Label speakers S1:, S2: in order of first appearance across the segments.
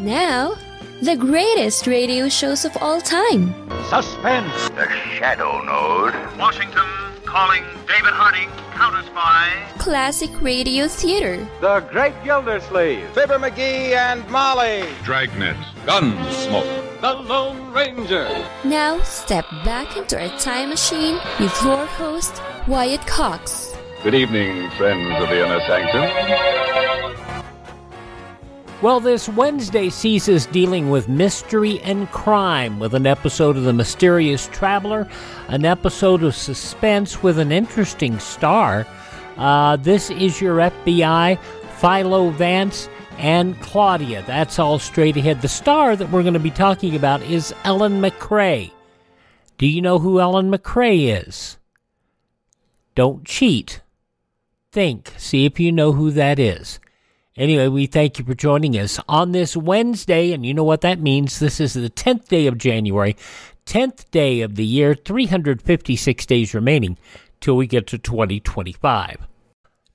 S1: Now, the greatest radio shows of all time.
S2: Suspense.
S3: The Shadow Node.
S4: Washington calling David Harding, counter-spy.
S1: Classic radio theater.
S2: The Great Gildersleeve.
S5: Fibber McGee and Molly.
S6: Dragnet. Gunsmoke.
S2: The Lone Ranger.
S1: Now, step back into our time machine with your host, Wyatt Cox.
S6: Good evening, friends of the Inner Sanctum.
S7: Well, this Wednesday sees us dealing with mystery and crime with an episode of The Mysterious Traveler, an episode of Suspense with an interesting star. This is Your FBI, Philo Vance, and Claudia. That's all straight ahead. The star that we're going to be talking about is Ellen MacRae. Do you know who Ellen MacRae is? Don't cheat. Think. See if you know who that is. Anyway, we thank you for joining us on this Wednesday, and you know what that means. This is the 10th day of January, 10th day of the year, 356 days remaining till we get to 2025.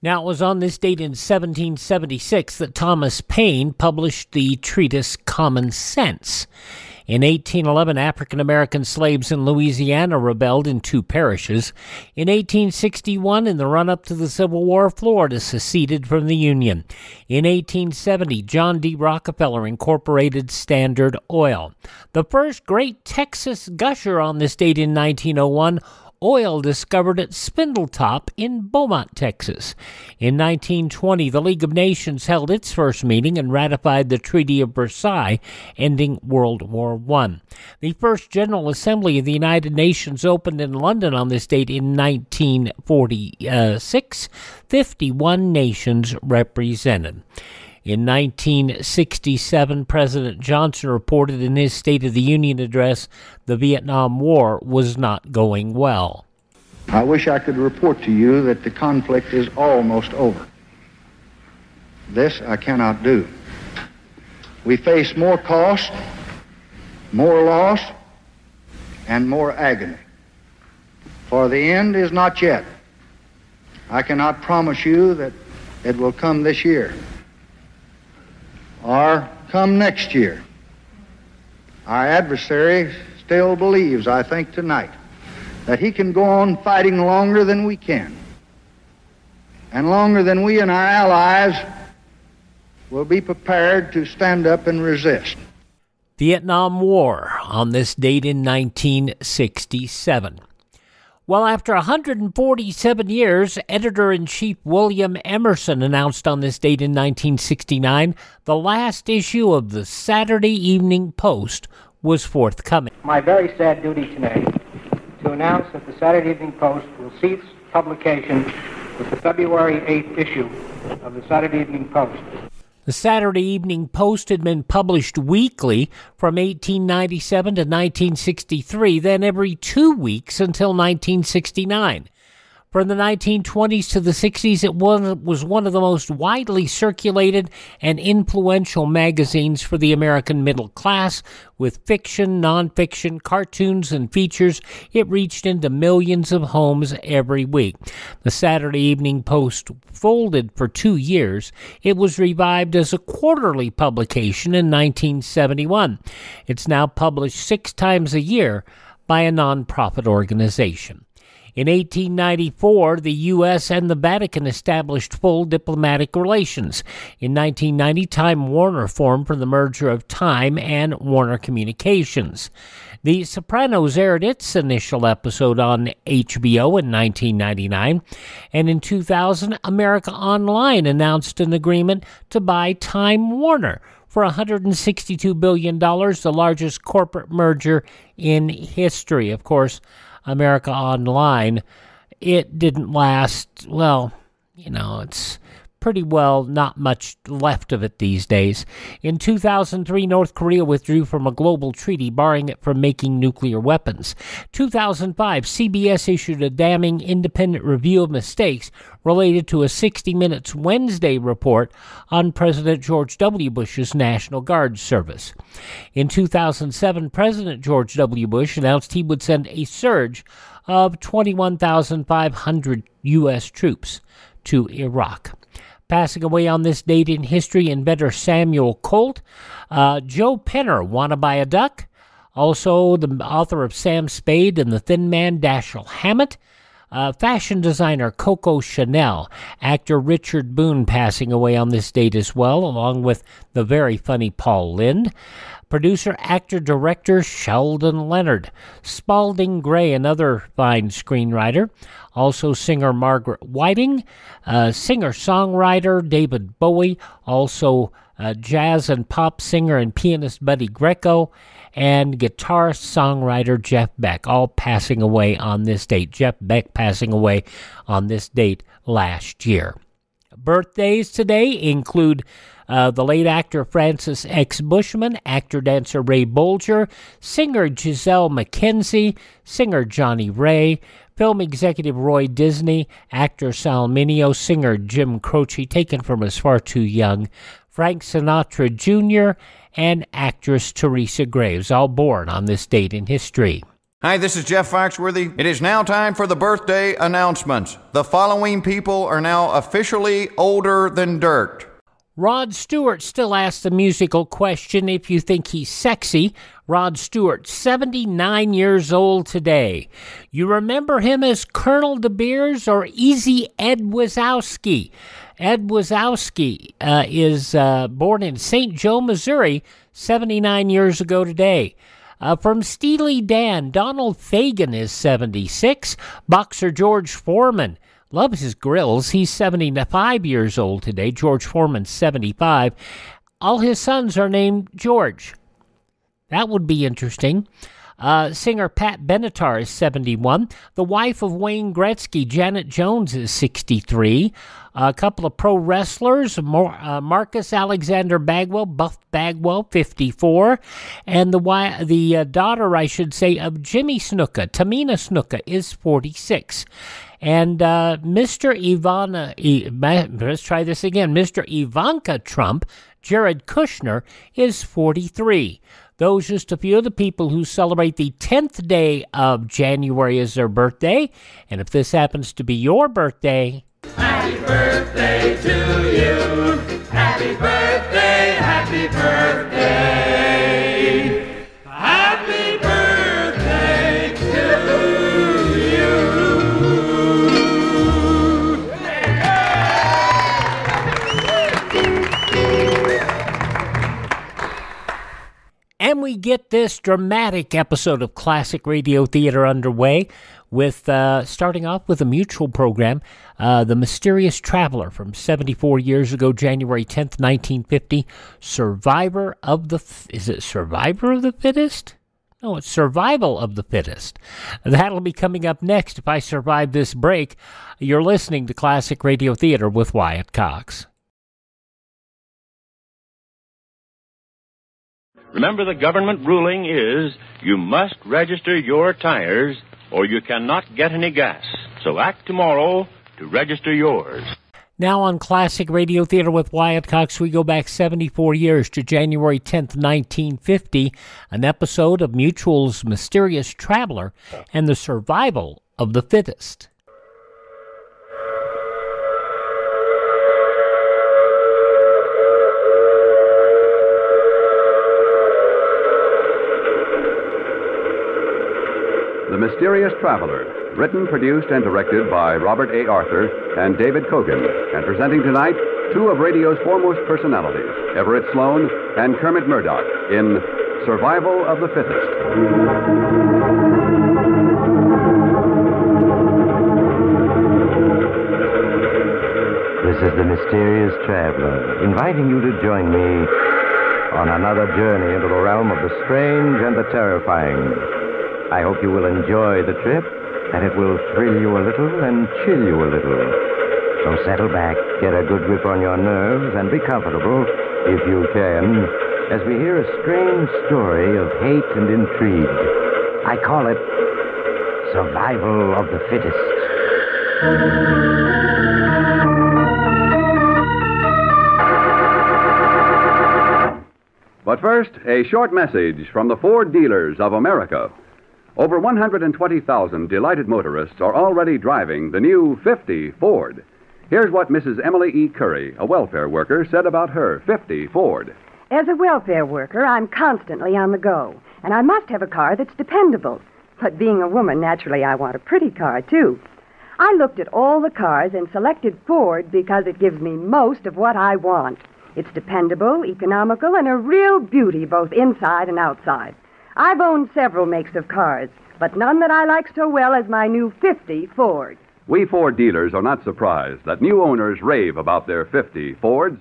S7: Now, it was on this date in 1776 that Thomas Paine published the treatise Common Sense. In 1811, African-American slaves in Louisiana rebelled in 2 parishes. In 1861, in the run-up to the Civil War, Florida seceded from the Union. In 1870, John D. Rockefeller incorporated Standard Oil. The first great Texas gusher on this date in 1901, oil discovered at Spindletop in Beaumont, Texas. In 1920, the League of Nations held its first meeting and ratified the Treaty of Versailles, ending World War I. The first General Assembly of the United Nations opened in London on this date in 1946, 51 nations represented. In 1967, President Johnson reported in his State of the Union address the Vietnam War was not going well.
S8: I wish I could report to you that the conflict is almost over. This I cannot do. We face more cost, more loss, and more agony. For the end is not yet. I cannot promise you that it will come this year or come next year. Our adversary still believes, I think tonight, that he can go on fighting longer than we can, and longer than we and our allies will be prepared to stand up and resist.
S7: Vietnam War on this date in 1967. Well, after 147 years, Editor-in-Chief William Emerson announced on this date in 1969 the last issue of the Saturday Evening Post was forthcoming.
S9: My very sad duty today to announce that the Saturday Evening Post will cease publication with the February 8th issue of the Saturday Evening Post.
S7: The Saturday Evening Post had been published weekly from 1897 to 1963, then every 2 weeks until 1969. From the 1920s to the 60s, it was one of the most widely circulated and influential magazines for the American middle class. With fiction, nonfiction, cartoons, and features, it reached into millions of homes every week. The Saturday Evening Post folded for 2 years. It was revived as a quarterly publication in 1971. It's now published 6 times a year by a nonprofit organization. In 1894, the U.S. and the Vatican established full diplomatic relations. In 1990, Time Warner formed from the merger of Time and Warner Communications. The Sopranos aired its initial episode on HBO in 1999, and in 2000, America Online announced an agreement to buy Time Warner for $162 billion, the largest corporate merger in history. Of course, America Online, it didn't last, well, it's pretty well not much left of it these days. In 2003, North Korea withdrew from a global treaty barring it from making nuclear weapons. 2005, CBS issued a damning independent review of mistakes related to a 60 Minutes Wednesday report on President George W. Bush's National Guard service. In 2007, President George W. Bush announced he would send a surge of 21,500 U.S. troops to Iraq. Passing away on this date in history, inventor Samuel Colt. Joe Penner, Wanna Buy a Duck. Also, the author of Sam Spade and the Thin Man, Dashiell Hammett. Fashion designer Coco Chanel. Actor Richard Boone passing away on this date as well, along with the very funny Paul Lynde. Producer, actor, director Sheldon Leonard. Spalding Gray, another fine screenwriter. Also singer Margaret Whiting. Singer-songwriter David Bowie. Also jazz and pop singer and pianist Buddy Greco. And guitarist, songwriter Jeff Beck, all passing away on this date. Jeff Beck passing away on this date last year. Birthdays today include the late actor Francis X. Bushman, actor-dancer Ray Bolger, singer Giselle McKenzie, singer Johnny Ray, film executive Roy Disney, actor Sal Mineo, singer Jim Croce, taken from Us Far Too Young, Frank Sinatra Jr., and actress Teresa Graves, all born on this date in history.
S5: Hi, this is Jeff Foxworthy. It is now time for the birthday announcements. The following people are now officially older than dirt.
S7: Rod Stewart still asks the musical question if you think he's sexy. Rod Stewart, 79 years old today. You remember him as Colonel De Beers or Easy Ed Wazowski? Ed Wazowski is born in St. Joe, Missouri, 79 years ago today. From Steely Dan, Donald Fagen is 76. Boxer George Foreman, loves his grills. He's 75 years old today. George Foreman's 75. All his sons are named George. That would be interesting. Singer Pat Benatar is 71. The wife of Wayne Gretzky, Janet Jones, is 63. A couple of pro wrestlers, Marcus Alexander Bagwell, Buff Bagwell, 54. And the daughter, I should say, of Jimmy Snuka, Tamina Snuka, is 46. And Mr. Ivanka Trump, Jared Kushner, is 43. Those just a few of the people who celebrate the 10th day of January as their birthday. And if this happens to be your birthday,
S10: happy birthday to you. Happy birthday, happy birthday. Happy birthday to you.
S7: And we get this dramatic episode of Classic Radio Theater underway with starting off with a mutual program, The Mysterious Traveler from 74 years ago, January 10th, 1950. Survivor of the Fittest? No, it's Survival of the Fittest. That'll be coming up next if I survive this break. You're listening to Classic Radio Theater with Wyatt Cox.
S11: Remember, the government ruling is you must register your tires or you cannot get any gas. So act tomorrow to register yours.
S7: Now on Classic Radio Theater with Wyatt Cox, we go back 74 years to January 10th, 1950, an episode of Mutual's Mysterious Traveler and the Survival of the Fittest.
S12: The Mysterious Traveler, written, produced, and directed by Robert A. Arthur and David Kogan, and presenting tonight two of radio's foremost personalities, Everett Sloane and Kermit Murdoch, in Survival of the Fittest.
S13: This is the Mysterious Traveler, inviting you to join me on another journey into the realm of the strange and the terrifying. I hope you will enjoy the trip, and it will thrill you a little and chill you a little. So settle back, get a good grip on your nerves, and be comfortable, if you can, as we hear a strange story of hate and intrigue. I call it Survival of the Fittest.
S12: But first, a short message from the Ford dealers of America. Over 120,000 delighted motorists are already driving the new 50 Ford. Here's what Mrs. Emily E. Curry, a welfare worker, said about her 50 Ford.
S14: As a welfare worker, I'm constantly on the go, and I must have a car that's dependable. But being a woman, naturally, I want a pretty car, too. I looked at all the cars and selected Ford because it gives me most of what I want. It's dependable, economical, and a real beauty both inside and outside. I've owned several makes of cars, but none that I like so well as my new 50 Ford.
S12: We Ford dealers are not surprised that new owners rave about their 50 Fords.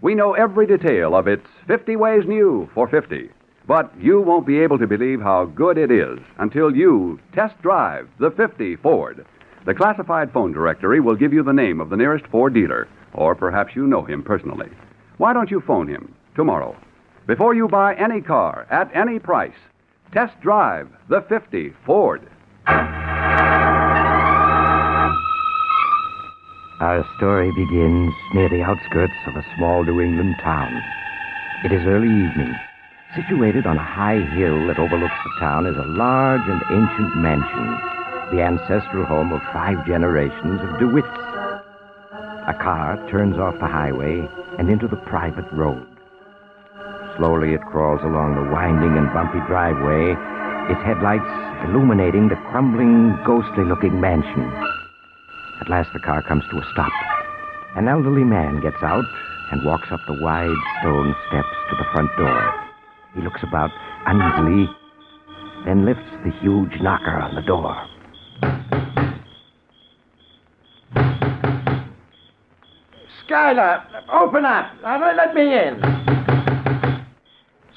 S12: We know every detail of its 50 ways new for 50. But you won't be able to believe how good it is until you test drive the 50 Ford. The classified phone directory will give you the name of the nearest Ford dealer, or perhaps you know him personally. Why don't you phone him tomorrow? Before you buy any car at any price, test drive the 50 Ford.
S13: Our story begins near the outskirts of a small New England town. It is early evening. Situated on a high hill that overlooks the town is a large and ancient mansion, the ancestral home of 5 generations of DeWitts. A car turns off the highway and into the private road. Slowly it crawls along the winding and bumpy driveway, its headlights illuminating the crumbling, ghostly-looking mansion. At last the car comes to a stop. An elderly man gets out and walks up the wide stone steps to the front door. He looks about uneasily, then lifts the huge knocker on the door.
S15: Skylar, open up. Let me in.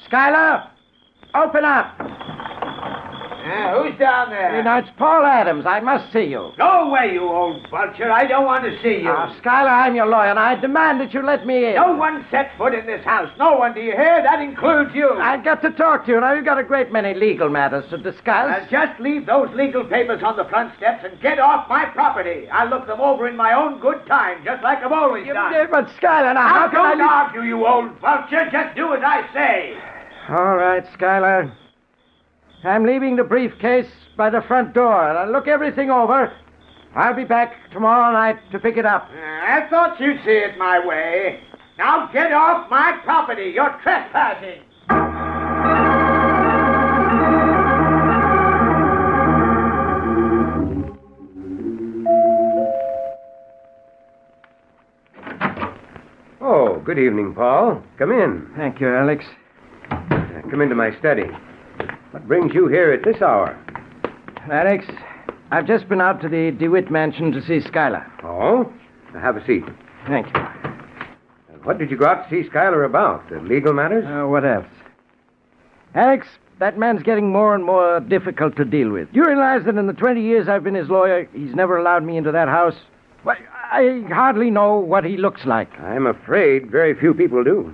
S15: Skylar, open up.
S16: Who's down there?
S15: You know, it's Paul Adams. I must see you.
S16: Go away, you old vulture. I don't want to see you.
S15: Skylar, I'm your lawyer, and I demand that you let me in.
S16: No one set foot in this house. No one, do you hear? That includes you.
S15: I've got to talk to you. Now, you've got a great many legal matters to discuss.
S16: Just leave those legal papers on the front steps and get off my property. I'll look them over in my own good time, just like I've always done.
S15: But, Skylar, now, how can I...
S16: Don't argue, you old vulture. Just do as I say.
S15: All right, Skylar. I'm leaving the briefcase by the front door, and I'll look everything over. I'll be back tomorrow night to pick it up.
S16: I thought you'd see it my way. Now get off my property. You're trespassing.
S17: Oh, good evening, Paul. Come in.
S15: Thank you, Alex.
S17: Come into my study. What brings you here at this hour?
S15: Alex, I've just been out to the DeWitt mansion to see Skylar.
S17: Oh? Now have a seat.
S15: Thank you.
S17: What did you go out to see Skylar about? Legal matters?
S15: What else? Alex, that man's getting more and more difficult to deal with. You realize that in the 20 years I've been his lawyer, he's never allowed me into that house? Why, I hardly know what he looks like.
S17: I'm afraid very few people do.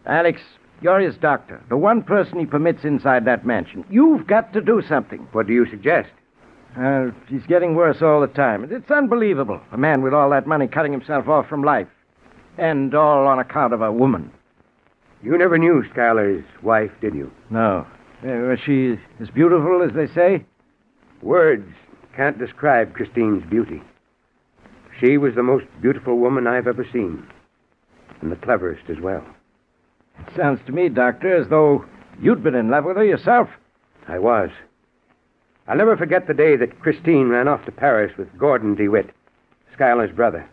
S15: Alex, you're his doctor, the one person he permits inside that mansion. You've got to do something.
S17: What do you suggest?
S15: He's getting worse all the time. It's unbelievable. A man with all that money cutting himself off from life. And all on account of a woman.
S17: You never knew Skylar's wife, did you?
S15: No. Was she as beautiful as they say?
S17: Words can't describe Christine's beauty. She was the most beautiful woman I've ever seen. And the cleverest as well.
S15: It sounds to me, Doctor, as though you'd been in love with her yourself.
S17: I was. I'll never forget the day that Christine ran off to Paris with Gordon DeWitt, Schuyler's brother.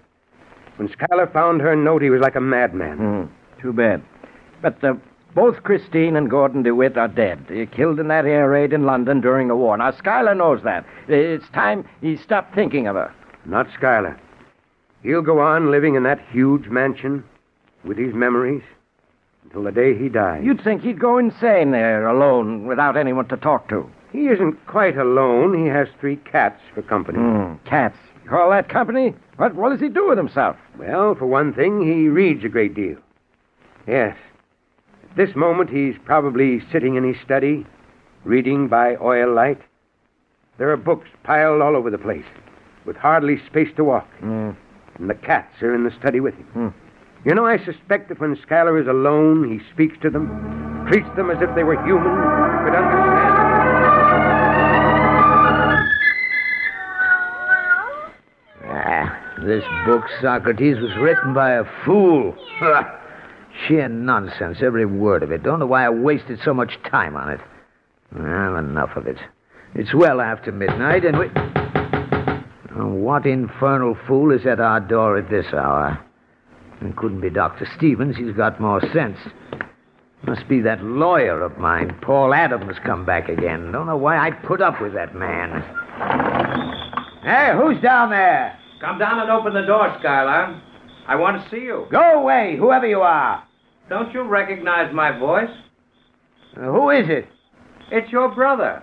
S17: When Schuyler found her note, he was like a madman.
S15: Too bad. But both Christine and Gordon DeWitt are dead. They were killed in that air raid in London during the war. Now, Schuyler knows that. It's time he stopped thinking of her.
S17: Not Schuyler. He'll go on living in that huge mansion with his memories until the day he dies.
S15: You'd think he'd go insane there alone without anyone to talk to.
S17: He isn't quite alone. He has 3 cats for company.
S15: Cats? You call that company? What does he do with himself?
S17: Well, for one thing, he reads a great deal. Yes. At this moment, he's probably sitting in his study, reading by oil light. There are books piled all over the place, with hardly space to walk. And the cats are in the study with him. You know, I suspect that when Schuyler is alone, he speaks to them, treats them as if they were human, could understand them.
S18: This book, Socrates, was written by a fool. Sheer nonsense, every word of it. Don't know why I wasted so much time on it. Well, enough of it. It's well after midnight, and we... Oh, what infernal fool is at our door at this hour? It couldn't be Dr. Stevens. He's got more sense. Must be that lawyer of mine, Paul Adams, come back again. Don't know why I put up with that man. Hey, who's down there?
S19: Come down and open the door, Skylar. I want to see you.
S18: Go away, whoever you are.
S19: Don't you recognize my voice?
S18: Who is it?
S19: It's your brother.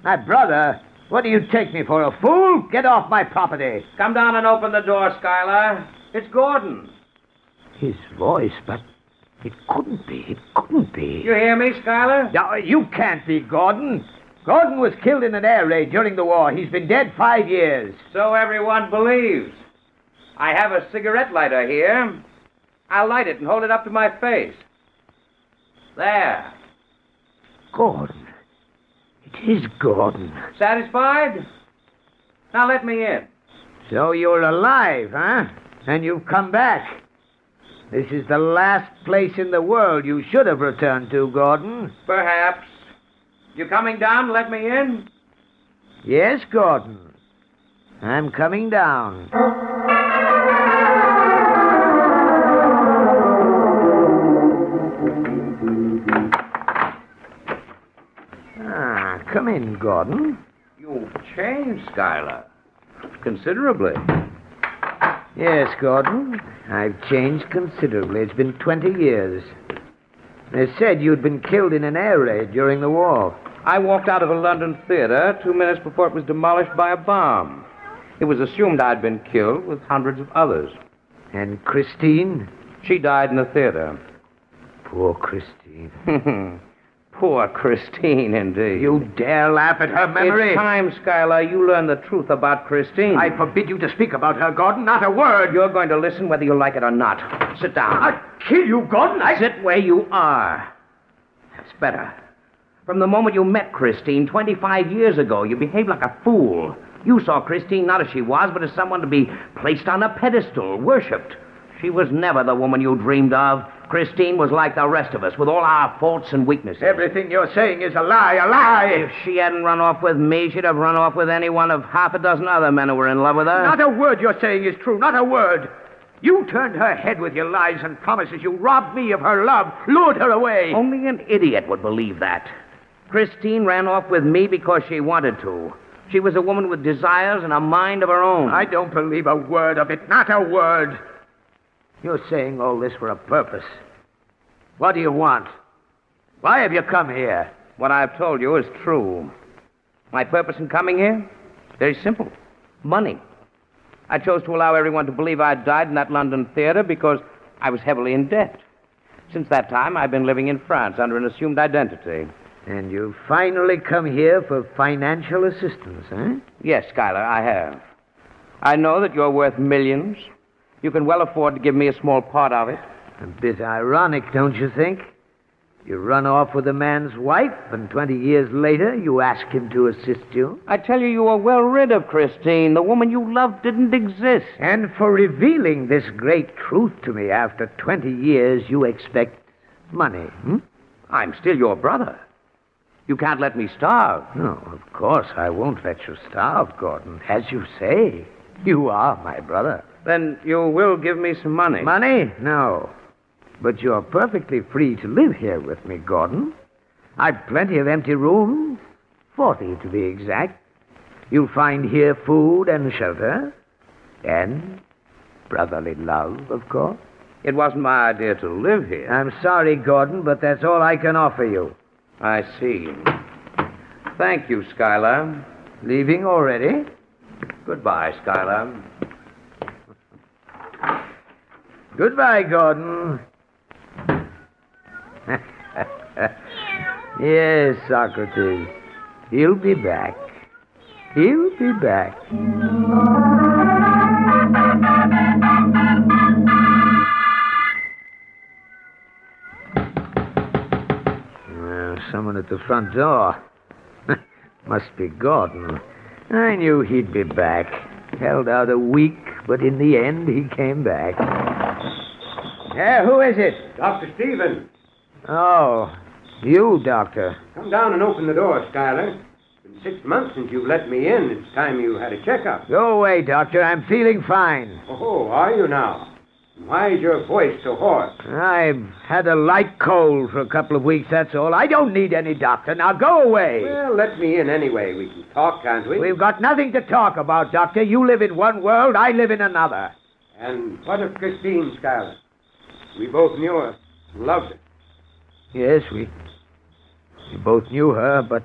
S18: My brother? What do you take me for, a fool? Get off my property.
S19: Come down and open the door, Skylar. It's Gordon.
S18: His voice, but it couldn't be. It couldn't be.
S19: You hear me, Skylar?
S18: No, you can't be Gordon. Gordon was killed in an air raid during the war. He's been dead 5 years.
S19: So everyone believes. I have a cigarette lighter here. I'll light it and hold it up to my face. There.
S18: Gordon. It is Gordon.
S19: Satisfied? Now let me in.
S18: So you're alive, huh? And you've come back. This is the last place in the world you should have returned to, Gordon.
S19: Perhaps. You coming down to let me in?
S18: Yes, Gordon. I'm coming down. Come in, Gordon.
S19: You've changed, Skylar. Considerably.
S18: Yes, Gordon. I've changed considerably. It's been 20 years. They said you'd been killed in an air raid during the war.
S19: I walked out of a London theater 2 minutes before it was demolished by a bomb. It was assumed I'd been killed with hundreds of others.
S18: And Christine?
S19: She died in the theater.
S18: Poor Christine.
S19: Poor Christine, indeed.
S18: You dare laugh at her memory?
S19: It's time, Skylar, you learn the truth about Christine.
S18: I forbid you to speak about her, Gordon. Not a word.
S19: You're going to listen whether you like it or not. Sit down.
S18: I'll kill you, Gordon.
S19: Sit where you are. That's better. From the moment you met Christine 25 years ago, you behaved like a fool. You saw Christine not as she was, but as someone to be placed on a pedestal, worshipped. She was never the woman you dreamed of. Christine was like the rest of us, with all our faults and weaknesses.
S18: Everything you're saying is a lie, a lie.
S19: If she hadn't run off with me, she'd have run off with any one of half a dozen other men who were in love with her.
S18: Not a word you're saying is true, not a word. You turned her head with your lies and promises. You robbed me of her love, lured her away.
S19: Only an idiot would believe that. Christine ran off with me because she wanted to. She was a woman with desires and a mind of her own.
S18: I don't believe a word of it, not a word. You're saying all this for a purpose. What do you want? Why have you come here?
S19: What I've told you is true. My purpose in coming here? Very simple. Money. I chose to allow everyone to believe I'd died in that London theater because I was heavily in debt. Since that time, I've been living in France under an assumed identity.
S18: And you've finally come here for financial assistance, eh?
S19: Yes, Skylar, I have. I know that you're worth millions. You can well afford to give me a small part of it.
S18: A bit ironic, don't you think? You run off with a man's wife, and 20 years later, you ask him to assist you.
S19: I tell you were well rid of Christine. The woman you loved didn't exist.
S18: And for revealing this great truth to me after 20 years, you expect money,
S19: I'm still your brother. You can't let me starve.
S18: No, of course I won't let you starve, Gordon. As you say, you are my brother.
S19: Then you will give me some money.
S18: Money? No. But you're perfectly free to live here with me, Gordon. I've plenty of empty rooms, 40 to be exact. You'll find here food and shelter, and brotherly love, of course.
S19: It wasn't my idea to live here.
S18: I'm sorry, Gordon, but that's all I can offer you.
S19: I see. Thank you, Skylar.
S18: Leaving already?
S19: Goodbye, Skylar.
S18: Goodbye, Gordon. Yes, Socrates. He'll be back. He'll be back. Someone at the front door. Must be Gordon. I knew he'd be back. Held out a week But in the end, he came back.
S17: Yeah, who is it? Dr. Stevens.
S18: Oh, you, Doctor.
S17: Come down and open the door, Schuyler. It's been 6 months since you've let me in. It's time you had a checkup.
S18: Go away, Doctor. I'm feeling fine.
S17: Oh, are you now? Why is your voice so hoarse?
S18: I've had a light cold for a couple of weeks, that's all. I don't need any doctor. Now go away.
S17: Well, let me in anyway. We can talk, can't we?
S18: We've got nothing to talk about, Doctor. You live in one world, I live in another.
S17: And what of Christine, Schuyler? We both knew her, loved her.
S18: Yes, we both knew her, but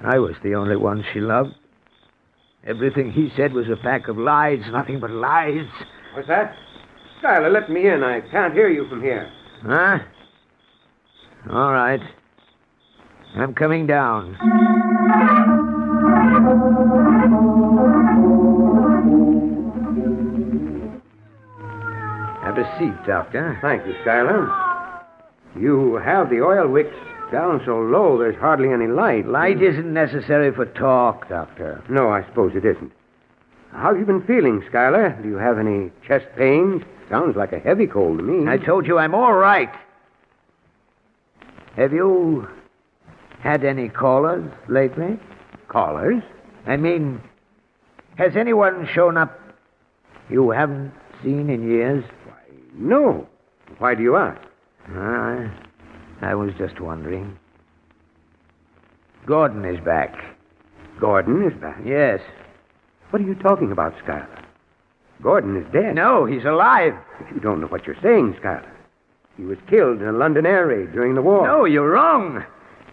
S18: I was the only one she loved. Everything he said was a pack of lies, nothing but lies.
S17: What's that? Schuyler, let me in. I can't hear you from here.
S18: Huh? All right. I'm coming down. Have a seat, Doctor.
S17: Thank you, Schuyler. You have the oil wicks down so low there's hardly any light.
S18: Light isn't necessary for talk, Doctor.
S17: No, I suppose it isn't. How have you been feeling, Schuyler? Do you have any chest pains? Sounds like a heavy cold to me.
S18: I told you I'm all right. Have you had any callers lately?
S17: Callers?
S18: I mean, has anyone shown up you haven't seen in years?
S17: Why, no. Why do you ask?
S18: I was just wondering. Gordon is back.
S17: Gordon is back?
S18: Yes.
S17: What are you talking about, Schuyler? Gordon is dead.
S18: No, he's alive.
S17: You don't know what you're saying, Schuyler. He was killed in a London air raid during the war.
S18: No, you're wrong.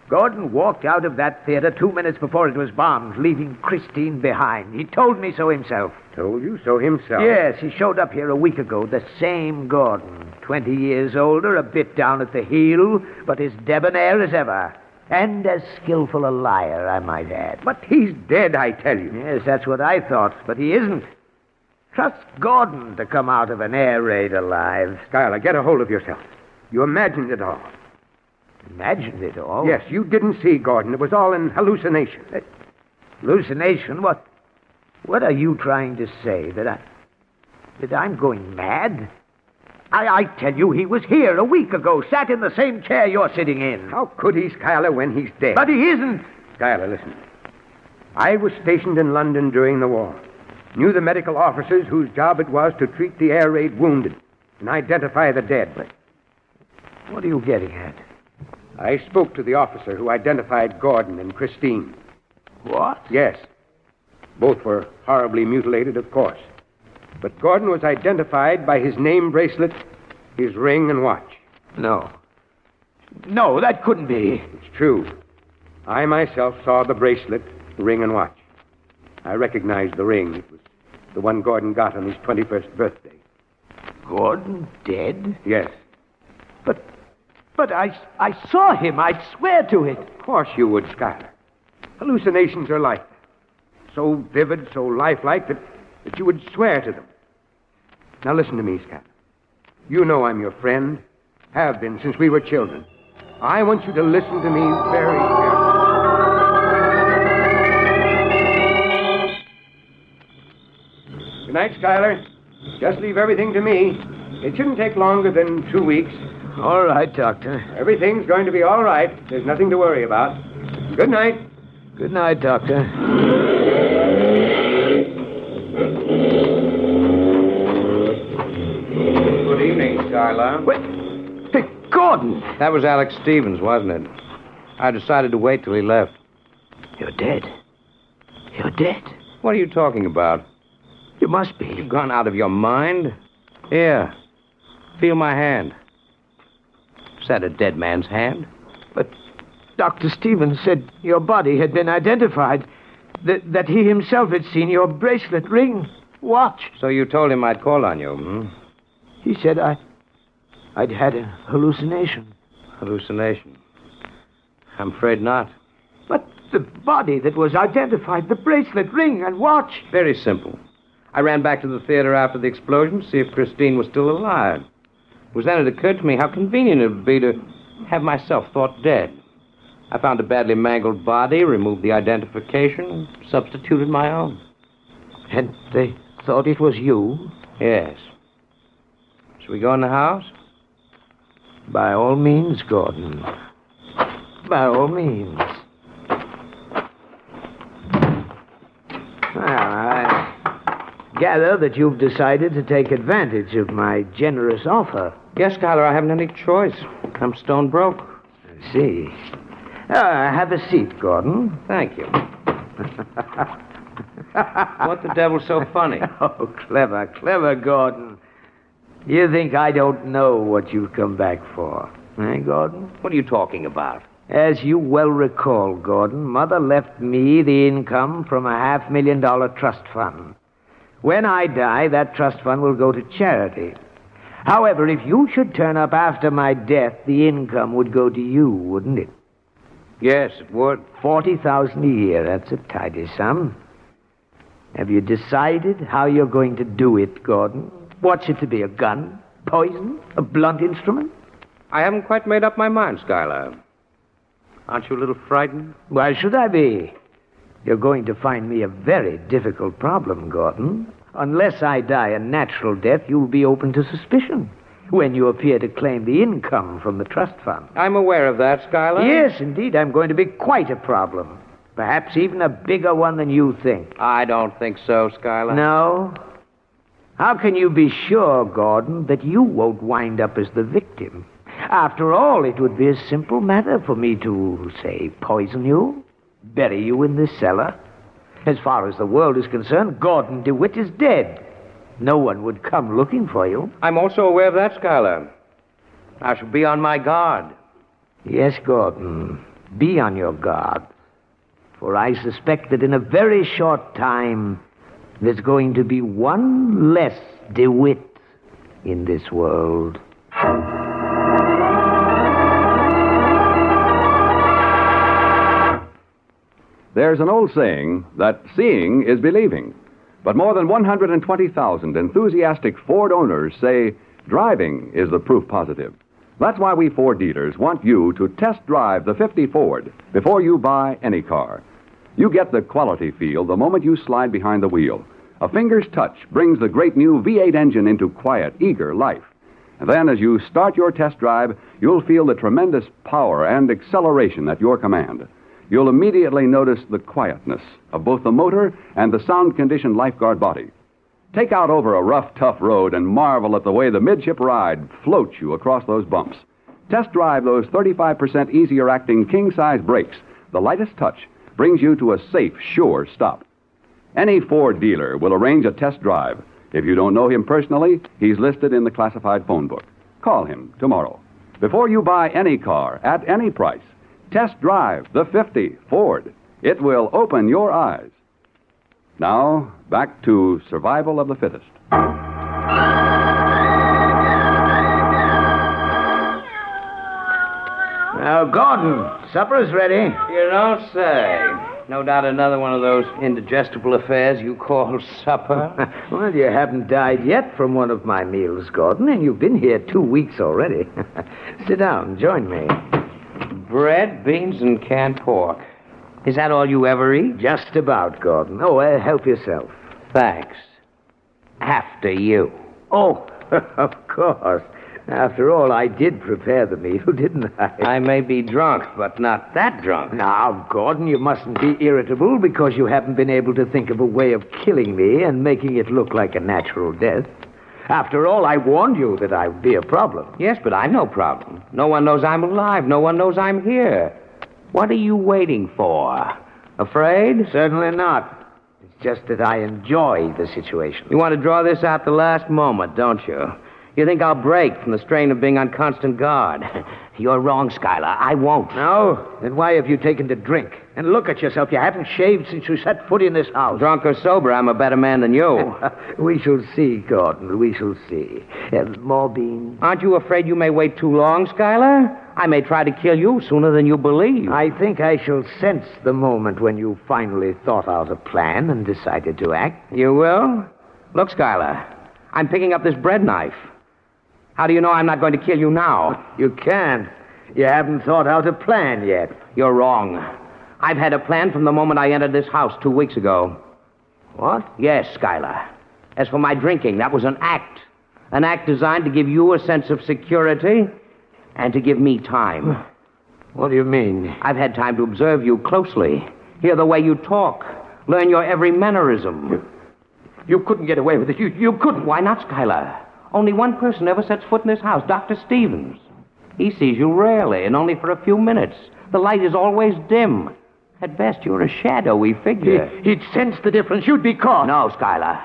S18: Gordon walked out of that theater 2 minutes before it was bombed, leaving Christine behind. He told me so himself.
S17: Told you so himself?
S18: Yes, he showed up here a week ago, the same Gordon. 20 years older, a bit down at the heel, but as debonair as ever. And as skillful a liar, I might add.
S17: But he's dead, I tell you.
S18: Yes, that's what I thought, but he isn't. Trust Gordon to come out of an air raid alive.
S17: Schuyler, get a hold of yourself. You imagined it all.
S18: Imagined it all?
S17: Yes, you didn't see Gordon. It was all an hallucination.
S18: Hallucination? What are you trying to say? That I'm going mad? I tell you, he was here a week ago, sat in the same chair you're sitting in.
S17: How could he, Schuyler, when he's dead?
S18: But he isn't.
S17: Schuyler, listen. I was stationed in London during the war. Knew the medical officers whose job it was to treat the air raid wounded and identify the dead.
S18: What are you getting at?
S17: I spoke to the officer who identified Gordon and Christine.
S18: What?
S17: Yes. Both were horribly mutilated, of course. But Gordon was identified by his name bracelet, his ring, and watch.
S18: No, that couldn't be.
S17: It's true. I myself saw the bracelet, the ring, and watch. I recognized the ring. It was the one Gordon got on his 21st birthday.
S18: Gordon dead?
S17: Yes.
S18: But I saw him. I'd swear to it.
S17: Of course you would, Schuyler. Hallucinations are like that. So vivid, so lifelike that you would swear to them. Now listen to me, Schuyler. You know I'm your friend. Have been since we were children. I want you to listen to me very carefully. Good night, Schuyler. Just leave everything to me. It shouldn't take longer than 2 weeks.
S18: All right, Doctor.
S17: Everything's going to be all right. There's nothing to worry about. Good night.
S18: Good night, Doctor.
S20: Good evening, Schuyler.
S18: Hey, Gordon!
S20: That was Alex Stevens, wasn't it? I decided to wait till he left.
S18: You're dead. You're dead.
S20: What are you talking about?
S18: You must be.
S20: You've gone out of your mind. Here. Feel my hand. Is that a dead man's hand?
S18: But Dr. Stevens said your body had been identified. That he himself had seen your bracelet, ring, watch.
S20: So you told him I'd call on you, hmm?
S18: He said I'd had a hallucination.
S20: Hallucination? I'm afraid not.
S18: But the body that was identified, the bracelet, ring, and watch.
S20: Very simple. I ran back to the theater after the explosion to see if Christine was still alive. It was then it occurred to me how convenient it would be to have myself thought dead. I found a badly mangled body, removed the identification, and substituted my own.
S18: And they thought it was you.
S20: Yes. Shall we go in the house?
S18: By all means, Gordon. By all means. Well, I gather that you've decided to take advantage of my generous offer.
S20: Yes, Schuyler, I haven't any choice. I'm stone broke.
S18: I see. Have a seat, Gordon.
S20: Thank you. What the devil's so funny?
S18: Oh, clever, Gordon. You think I don't know what you've come back for, eh, Gordon?
S20: What are you talking about?
S18: As you well recall, Gordon, Mother left me the income from a $500,000 trust fund. When I die, that trust fund will go to charity. However, if you should turn up after my death, the income would go to you, wouldn't it?
S20: Yes, it would.
S18: $40,000 a year. That's a tidy sum. Have you decided how you're going to do it, Gordon? What's it to be, a gun? Poison? A blunt instrument?
S20: I haven't quite made up my mind, Schuyler. Aren't you a little frightened?
S18: Why should I be? You're going to find me a very difficult problem, Gordon. Unless I die a natural death, you'll be open to suspicion when you appear to claim the income from the trust fund.
S20: I'm aware of that, Schuyler.
S18: Yes, indeed. I'm going to be quite a problem. Perhaps even a bigger one than you think.
S20: I don't think so, Schuyler.
S18: No? How can you be sure, Gordon, that you won't wind up as the victim? After all, it would be a simple matter for me to, say, poison you, bury you in this cellar. As far as the world is concerned, Gordon DeWitt is dead. No one would come looking for you.
S20: I'm also aware of that, Schuyler. I shall be on my guard.
S18: Yes, Gordon, be on your guard. For I suspect that in a very short time, there's going to be one less DeWitt in this world.
S12: There's an old saying that seeing is believing. But more than 120,000 enthusiastic Ford owners say driving is the proof positive. That's why we Ford dealers want you to test drive the 50 Ford before you buy any car. You get the quality feel the moment you slide behind the wheel. A finger's touch brings the great new V8 engine into quiet, eager life. And then as you start your test drive, you'll feel the tremendous power and acceleration at your command. You'll immediately notice the quietness of both the motor and the sound-conditioned lifeguard body. Take out over a rough, tough road and marvel at the way the midship ride floats you across those bumps. Test drive those 35% easier-acting king-size brakes. The lightest touch brings you to a safe, sure stop. Any Ford dealer will arrange a test drive. If you don't know him personally, he's listed in the classified phone book. Call him tomorrow. Before you buy any car at any price, test drive the 50 Ford. It will open your eyes. Now, back to Survival of the Fittest.
S18: Now, Gordon, supper's ready.
S20: You don't say. No doubt another one of those indigestible affairs you call supper.
S18: Well, you haven't died yet from one of my meals, Gordon, and you've been here 2 weeks already. Sit down, join me.
S20: Bread, beans, and canned pork. Is that all you ever eat?
S18: Just about, Gordon. Oh, help yourself.
S20: Thanks. After you.
S18: Oh, of course. After all, I did prepare the meal, didn't I?
S20: I may be drunk, but not that drunk.
S18: Now, Gordon, you mustn't be irritable because you haven't been able to think of a way of killing me and making it look like a natural death. After all, I warned you that I would be a problem.
S20: Yes, but I'm no problem. No one knows I'm alive. No one knows I'm here. What are you waiting for? Afraid?
S18: Certainly not. It's just that I enjoy the situation.
S20: You want to draw this out the last moment, don't you? You think I'll break from the strain of being on constant guard. You're wrong, Schuyler. I won't.
S18: No? Then why have you taken to drink? And look at yourself. You haven't shaved since you set foot in this house.
S20: Drunk or sober, I'm a better man than you.
S18: We shall see, Gordon. We shall see. More beans?
S20: Aren't you afraid you may wait too long, Schuyler? I may try to kill you sooner than you believe.
S18: I think I shall sense the moment when you finally thought out a plan and decided to act.
S20: You will? Look, Schuyler, I'm picking up this bread knife. How do you know I'm not going to kill you now?
S18: You can't. You haven't thought out a plan yet.
S20: You're wrong. I've had a plan from the moment I entered this house 2 weeks ago.
S18: What?
S20: Yes, Schuyler.
S19: As for my drinking, that was an act. An act designed to give you a sense of security and to give me time.
S18: What do you mean?
S19: I've had time to observe you closely, hear the way you talk, learn your every mannerism.
S18: You couldn't get away with it. You couldn't.
S19: Why not, Schuyler? Only one person ever sets foot in this house, Dr. Stevens. He sees you rarely and only for a few minutes. The light is always dim. At best, you're a shadowy figure.
S18: He'd sense the difference. You'd be caught.
S19: No, Schuyler.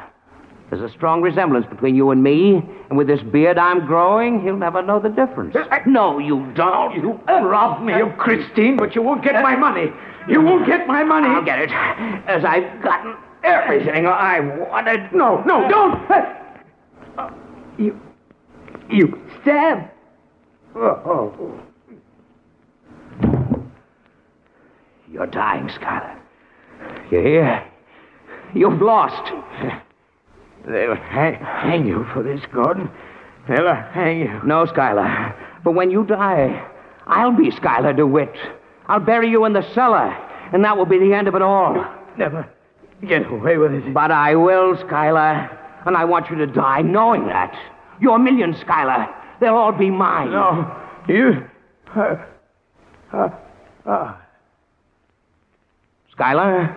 S19: There's a strong resemblance between you and me, and with this beard I'm growing, he'll never know the difference. No, you don't.
S18: You robbed me of Christine, but you won't get my money. You won't get my money.
S19: I'll get it, as I've gotten everything I wanted.
S18: No, don't. You stab. Oh.
S19: You're dying, Schuyler. You hear? You've lost.
S18: They'll hang you for this, Gordon. They'll hang you.
S19: No, Schuyler. But when you die, I'll be Schuyler DeWitt. I'll bury you in the cellar, and that will be the end of it all.
S18: You'll never get away with it.
S19: But I will, Schuyler. And I want you to die knowing that. Your millions, Schuyler. They'll all be mine.
S18: No, you...
S19: Schuyler?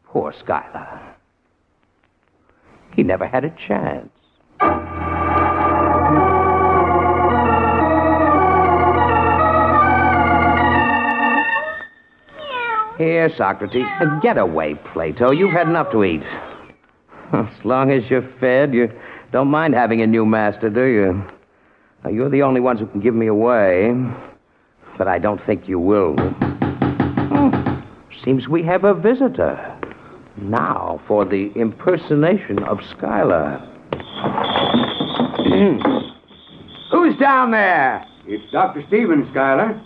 S19: Poor Schuyler. He never had a chance. Here, Socrates. Get away, Plato. You've had enough to eat. As long as you're fed, you don't mind having a new master, do you? Now, you're the only ones who can give me away. But I don't think you will. Seems we have a visitor. Now for the impersonation of Schuyler.
S17: Who's down there? It's Dr. Stevens, Schuyler.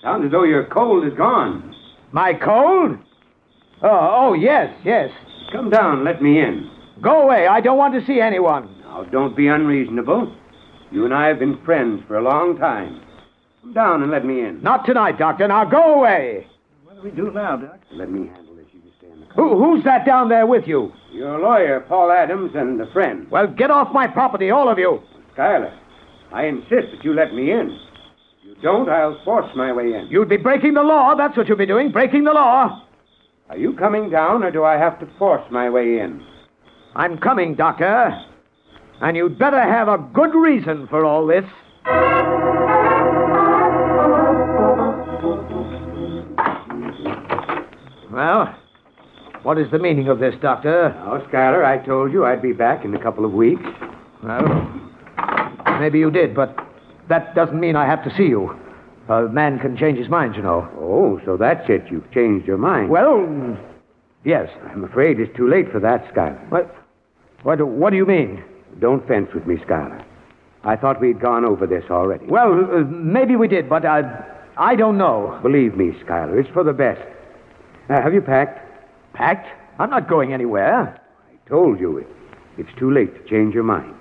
S17: Sounds as though your cold is gone.
S18: My cold? Oh, yes.
S17: Come down, let me in.
S18: Go away. I don't want to see anyone.
S17: Now, don't be unreasonable. You and I have been friends for a long time. Come down and let me in.
S18: Not tonight, Doctor. Now go away.
S17: What do we do now, Doc? Let me handle this. You just stay in the car.
S18: Who's that down there with you?
S17: Your lawyer, Paul Adams, and a friend.
S18: Well, get off my property, all of you.
S17: Schuyler, I insist that you let me in. If you don't, I'll force my way in.
S18: You'd be breaking the law. That's what you'll be doing, breaking the law.
S17: Are you coming down, or do I have to force my way in?
S18: I'm coming, Doctor. And you'd better have a good reason for all this. Well, what is the meaning of this, Doctor?
S17: Now, Schuyler, I told you I'd be back in a couple of weeks.
S18: Well, maybe you did, but that doesn't mean I have to see you. A man can change his mind, you know.
S17: Oh, so that's it. You've changed your mind.
S18: Well, yes.
S17: I'm afraid it's too late for that, Schuyler.
S18: What do you mean?
S17: Don't fence with me, Schuyler. I thought we'd gone over this already.
S18: Well, maybe we did, but I don't know.
S17: Believe me, Schuyler, it's for the best. Have you packed?
S18: Packed? I'm not going anywhere.
S17: I told you it's too late to change your mind.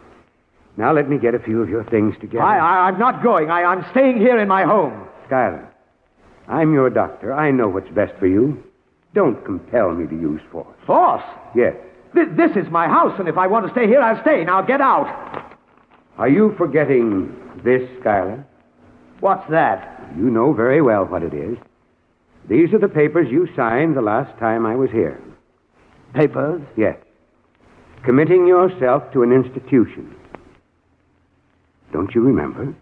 S17: Now let me get a few of your things together.
S18: I'm not going. I'm staying here in my home.
S17: Schuyler, I'm your doctor. I know what's best for you. Don't compel me to use force.
S18: Force?
S17: Yes.
S18: This is my house, and if I want to stay here, I'll stay. Now get out.
S17: Are you forgetting this, Schuyler?
S18: What's that?
S17: You know very well what it is. These are the papers you signed the last time I was here.
S18: Papers?
S17: Yes. Committing yourself to an institution. Don't you remember?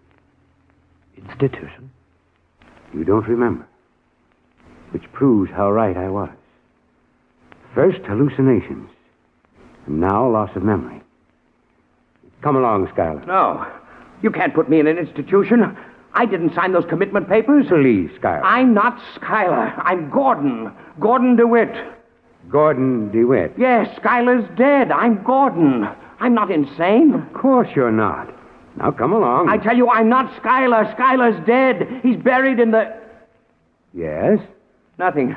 S18: Institution?
S17: You don't remember. Which proves how right I was. First, hallucinations. And now, loss of memory. Come along, Schuyler.
S19: No. You can't put me in an institution. I didn't sign those commitment papers.
S17: Please, Schuyler.
S19: I'm not Schuyler. I'm Gordon. Gordon DeWitt.
S17: Gordon DeWitt?
S19: Yes, Schuyler's dead. I'm Gordon. I'm not insane.
S17: Of course you're not. Now, come along.
S19: I tell you, I'm not Schuyler. Schuyler's dead. He's buried in the...
S17: Yes?
S19: Nothing.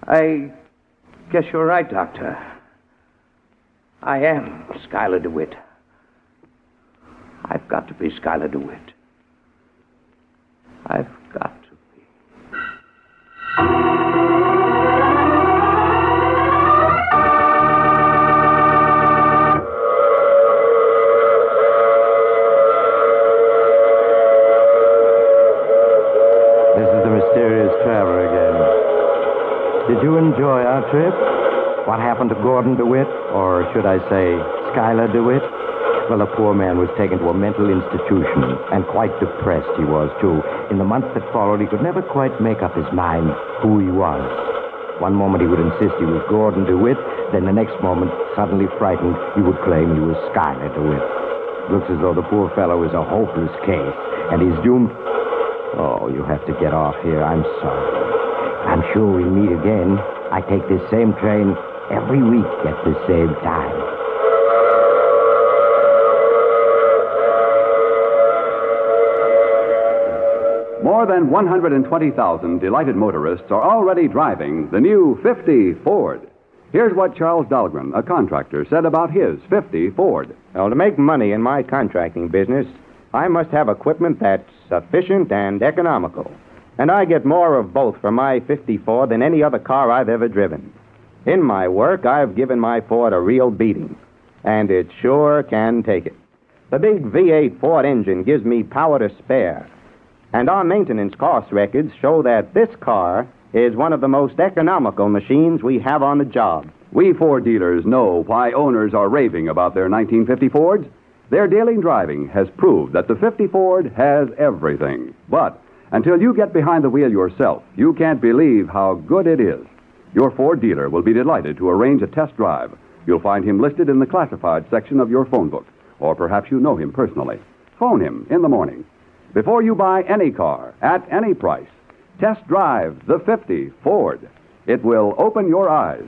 S19: I guess you're right, Doctor. I am Schuyler DeWitt. I've got to be Schuyler DeWitt. I've got to be.
S13: Did you enjoy our trip? What happened to Gordon DeWitt? Or should I say, Schuyler DeWitt? Well, the poor man was taken to a mental institution, and quite depressed he was, too. In the months that followed, he could never quite make up his mind who he was. One moment he would insist he was Gordon DeWitt, then the next moment, suddenly frightened, he would claim he was Schuyler DeWitt. Looks as though the poor fellow is a hopeless case, and he's doomed... Oh, you have to get off here. I'm sorry. I'm sure we'll meet again. I take this same train every week at the same time.
S12: More than 120,000 delighted motorists are already driving the new 50 Ford. Here's what Charles Dahlgren, a contractor, said about his 50 Ford.
S21: Well, to make money in my contracting business, I must have equipment that's efficient and economical. And I get more of both for my 50 Ford than any other car I've ever driven. In my work, I've given my Ford a real beating. And it sure can take it. The big V8 Ford engine gives me power to spare. And our maintenance cost records show that this car is one of the most economical machines we have on the job.
S12: We Ford dealers know why owners are raving about their 1950 Fords. Their daily driving has proved that the 50 Ford has everything. But until you get behind the wheel yourself, you can't believe how good it is. Your Ford dealer will be delighted to arrange a test drive. You'll find him listed in the classified section of your phone book. Or perhaps you know him personally. Phone him in the morning. Before you buy any car, at any price, test drive the 50 Ford. It will open your eyes.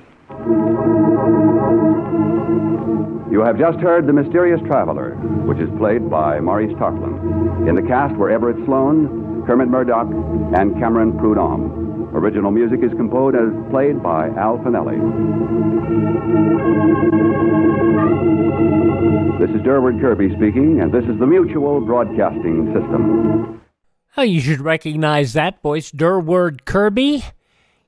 S12: You have just heard The Mysterious Traveler, which is played by Maurice Tarplin. In the cast were Everett Sloan, Kermit Murdoch, and Cameron Prudhomme. Original music is composed and played by Al Finelli. This is Durward Kirby speaking, and this is the Mutual Broadcasting System.
S7: Oh, you should recognize that voice, Durward Kirby.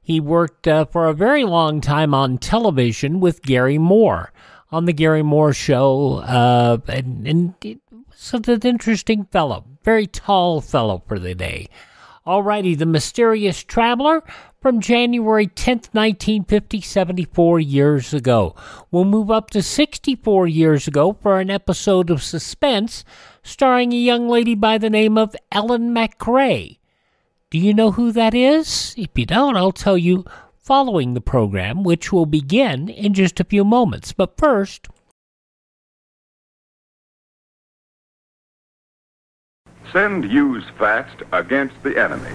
S7: He worked for a very long time on television with Gary Moore. On the Gary Moore Show, and so an interesting fellow, very tall fellow for the day. Alrighty, The Mysterious Traveler from January 10th, 1950, 74 years ago. We'll move up to 64 years ago for an episode of Suspense starring a young lady by the name of Ellen MacRae. Do you know who that is? If you don't, I'll tell you following the program, which will begin in just a few moments. But first...
S6: Send used fats against the enemy.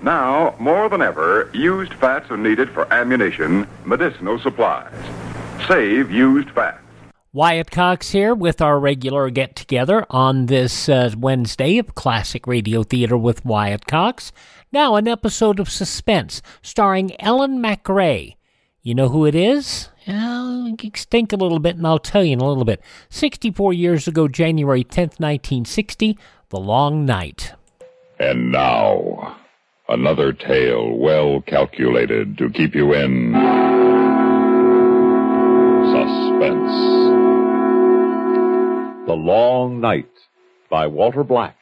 S6: Now, more than ever, used fats are needed for ammunition, medicinal supplies. Save used fats.
S7: Wyatt Cox here with our regular get-together on this Wednesday of Classic Radio Theater with Wyatt Cox. Now an episode of Suspense starring Ellen MacRae. You know who it is? Think a little bit and I'll tell you in a little bit. 64 years ago, January 10th, 1960, The Long Night.
S6: And now, another tale well calculated to keep you in suspense. The Long Night by Walter Black.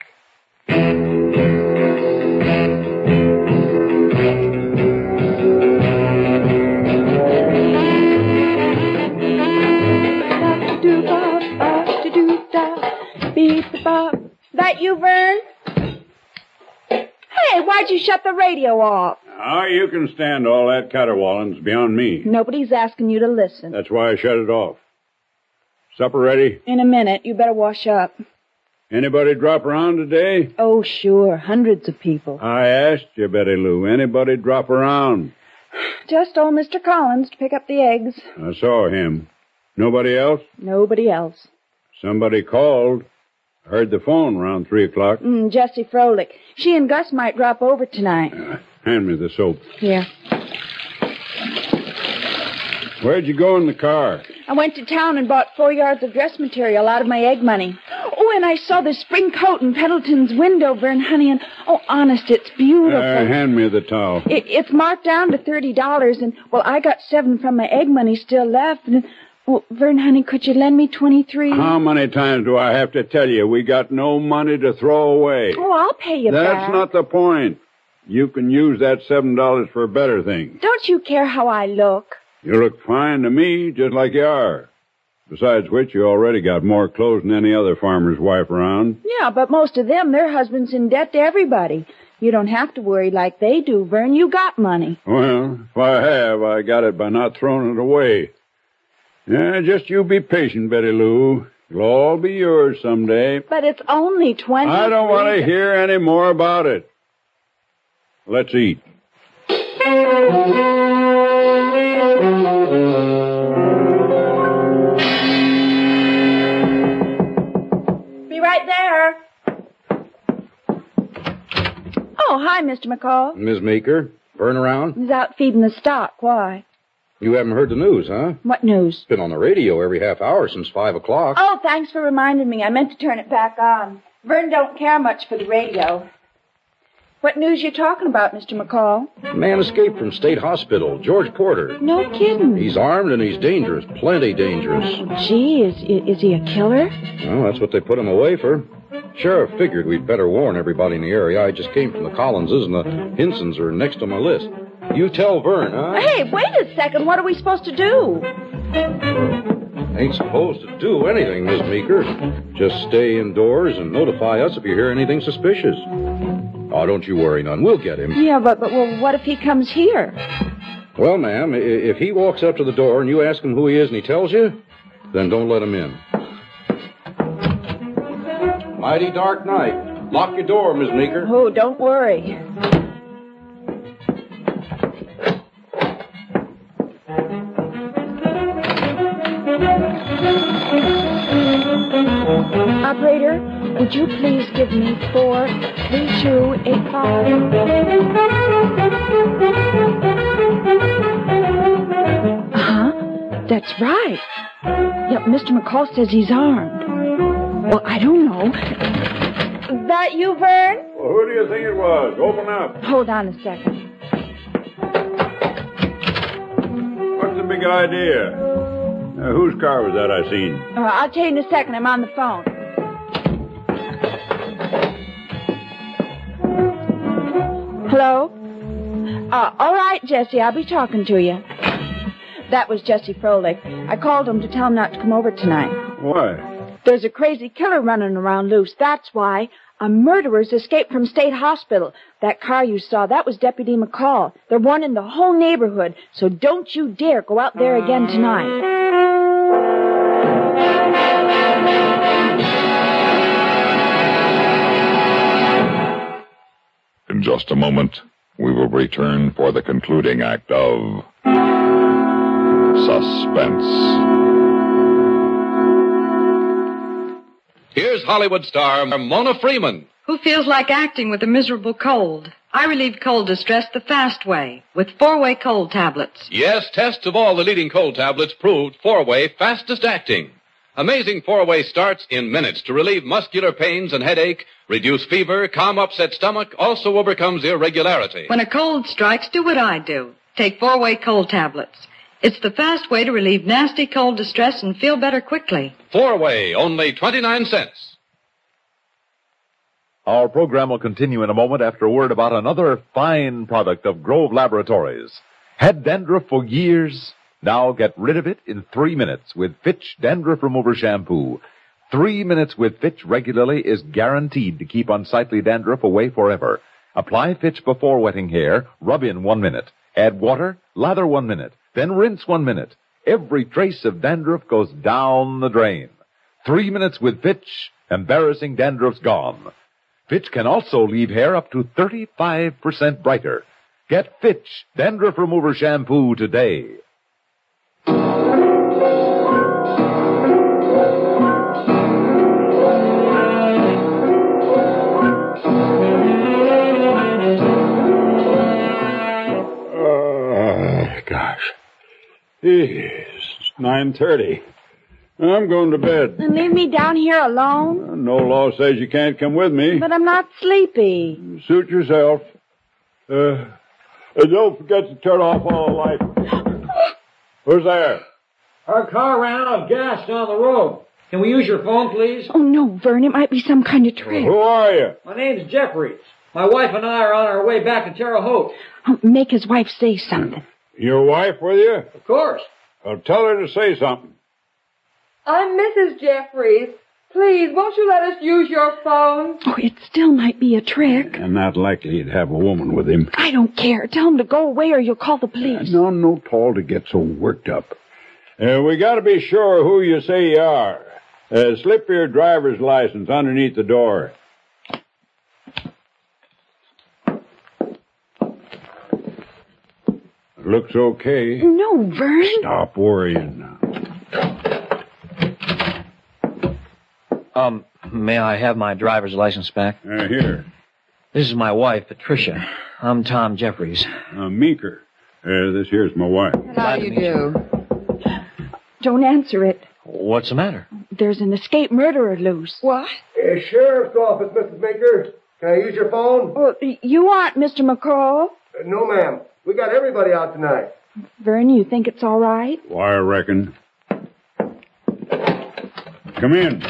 S22: That you, Vern? Hey, why'd you shut the radio off?
S23: Oh, you can stand all that caterwauling. It's beyond me.
S22: Nobody's asking you to listen.
S23: That's why I shut it off. Supper ready?
S22: In a minute. You better wash up.
S23: Anybody drop around today?
S22: Oh, sure. Hundreds of people.
S23: I asked you, Betty Lou. Anybody drop around?
S22: Just old Mr. Collins to pick up the eggs.
S23: I saw him. Nobody else?
S22: Nobody else.
S23: Somebody called. Heard the phone around 3 o'clock.
S22: Jessie Froelich. She and Gus might drop over tonight.
S23: Hand me the soap.
S22: Here.
S23: Where'd you go in the car?
S22: I went to town and bought 4 yards of dress material out of my egg money. Oh, and I saw the spring coat in Pendleton's window, Vern, honey, and, oh, honest, it's beautiful.
S23: Hand me the towel.
S22: It's marked down to $30, and, well, I got 7 from my egg money still left, and... Oh, Vern, honey, could you lend me 23?
S23: How many times do I have to tell you we got no money to throw away?
S22: Oh, I'll pay you back.
S23: That's not the point. You can use that $7 for better things.
S22: Don't you care how I look?
S23: You look fine to me, just like you are. Besides which, you already got more clothes than any other farmer's wife around.
S22: Yeah, but most of them, their husband's in debt to everybody. You don't have to worry like they do, Vern. You got money.
S23: Well, if I have, I got it by not throwing it away. Yeah, just you be patient, Betty Lou. It'll all be yours someday.
S22: But it's only 20.
S23: I don't want to hear any more about it. Let's eat.
S22: Be right there. Oh, hi, Mr. McCall.
S23: Miss Meeker, Vern around?
S22: He's out feeding the stock. Why?
S23: You haven't heard the news, huh?
S22: What news?
S23: It's been on the radio every half hour since 5 o'clock.
S22: Oh, thanks for reminding me. I meant to turn it back on. Vern don't care much for the radio. What news you talking about, Mr. McCall?
S23: Man escaped from state hospital, George Porter.
S22: No kidding.
S23: He's armed and he's dangerous, plenty dangerous.
S22: Gee, is he a killer?
S23: Well, that's what they put him away for. Sheriff figured we'd better warn everybody in the area. I just came from the Collinses, and the Hinsons are next on my list. You tell Vern, huh?
S22: Hey, wait a second. What are we supposed to do?
S23: Ain't supposed to do anything, Miss Meeker. Just stay indoors and notify us if you hear anything suspicious. Oh, don't you worry none. We'll get him.
S22: Yeah, but well, what if he comes here?
S23: Well, ma'am, if he walks up to the door and you ask him who he is and he tells you, then don't let him in. Mighty dark night. Lock your door, Miss Meeker.
S22: Oh, don't worry. Operator, would you please give me 43285? Uh-huh. That's right. Yep, Mr. McCall says he's armed. Well, I don't know. That you, Vern?
S23: Well, who do you think it was? Open up.
S22: Hold on a second.
S23: What's the big idea? Whose car was that I seen?
S22: I'll tell you in a second. I'm on the phone. Hello? All right, Jesse. I'll be talking to you. That was Jesse Froelich. I called him to tell him not to come over tonight.
S23: Why?
S22: There's a crazy killer running around loose. That's why. A murderer's escaped from State Hospital. That car you saw, that was Deputy McCall. They're warning the whole neighborhood, so don't you dare go out there again tonight.
S6: In just a moment, we will return for the concluding act of Suspense.
S2: Here's Hollywood star Mona Freeman.
S3: Who feels like acting with a miserable cold? I relieve cold distress the fast way with 4-way cold tablets.
S2: Yes, tests of all the leading cold tablets proved 4-way fastest acting. Amazing 4-way starts in minutes to relieve muscular pains and headache, reduce fever, calm upset stomach, also overcomes irregularity.
S3: When a cold strikes, do what I do. Take 4-way cold tablets. It's the fast way to relieve nasty cold distress and feel better quickly.
S2: 4-way, only 29 cents.
S4: Our program will continue in a moment after a word about another fine product of Grove Laboratories. Had dandruff for years? Now get rid of it in 3 minutes with Fitch Dandruff Remover Shampoo. 3 minutes with Fitch regularly is guaranteed to keep unsightly dandruff away forever. Apply Fitch before wetting hair, rub in 1 minute. Add water, lather 1 minute, then rinse 1 minute. Every trace of dandruff goes down the drain. 3 minutes with Fitch, embarrassing dandruff's gone. Fitch can also leave hair up to 35% brighter. Get Fitch Dandruff Remover Shampoo today.
S23: Gosh. It's 9:30. I'm going to bed.
S22: And leave me down here alone?
S23: No law says you can't come with me.
S22: But I'm not sleepy.
S23: Suit yourself. Don't forget to turn off all the lights. Who's there?
S15: Our car ran out of gas down the road. Can we use your phone, please?
S22: Oh, no, Vern. It might be some kind of trick.
S23: Who are you?
S15: My name's Jeffries.
S1: My wife and I are on our way back to Terre Haute.
S22: Make his wife say something.
S23: Your wife with you?
S1: Of course.
S23: Well, tell her to say something.
S8: I'm Mrs. Jeffries. Please, won't you let us use your phone?
S22: Oh, it still might be a trick.
S23: And not likely he'd have a woman with him.
S22: I don't care. Tell him to go away or you'll call the police.
S23: No call to get so worked up. We gotta be sure who you say you are. Slip your driver's license underneath the door. Looks okay.
S22: No, Vern.
S23: Stop worrying now.
S1: May I have my driver's license back?
S23: Here.
S1: This is my wife, Patricia. I'm Tom Jeffries.
S23: Meeker. This here's my wife.
S22: How do you do? Don't answer it.
S1: What's the matter?
S22: There's an escaped murderer loose. What?
S9: Sheriff's office, Mrs. Meeker. Can I use your phone?
S22: Well, you aren't Mr. McCall.
S9: No, ma'am. We got everybody out tonight.
S22: Vern, you think it's all right?
S23: Why, I reckon. Come in.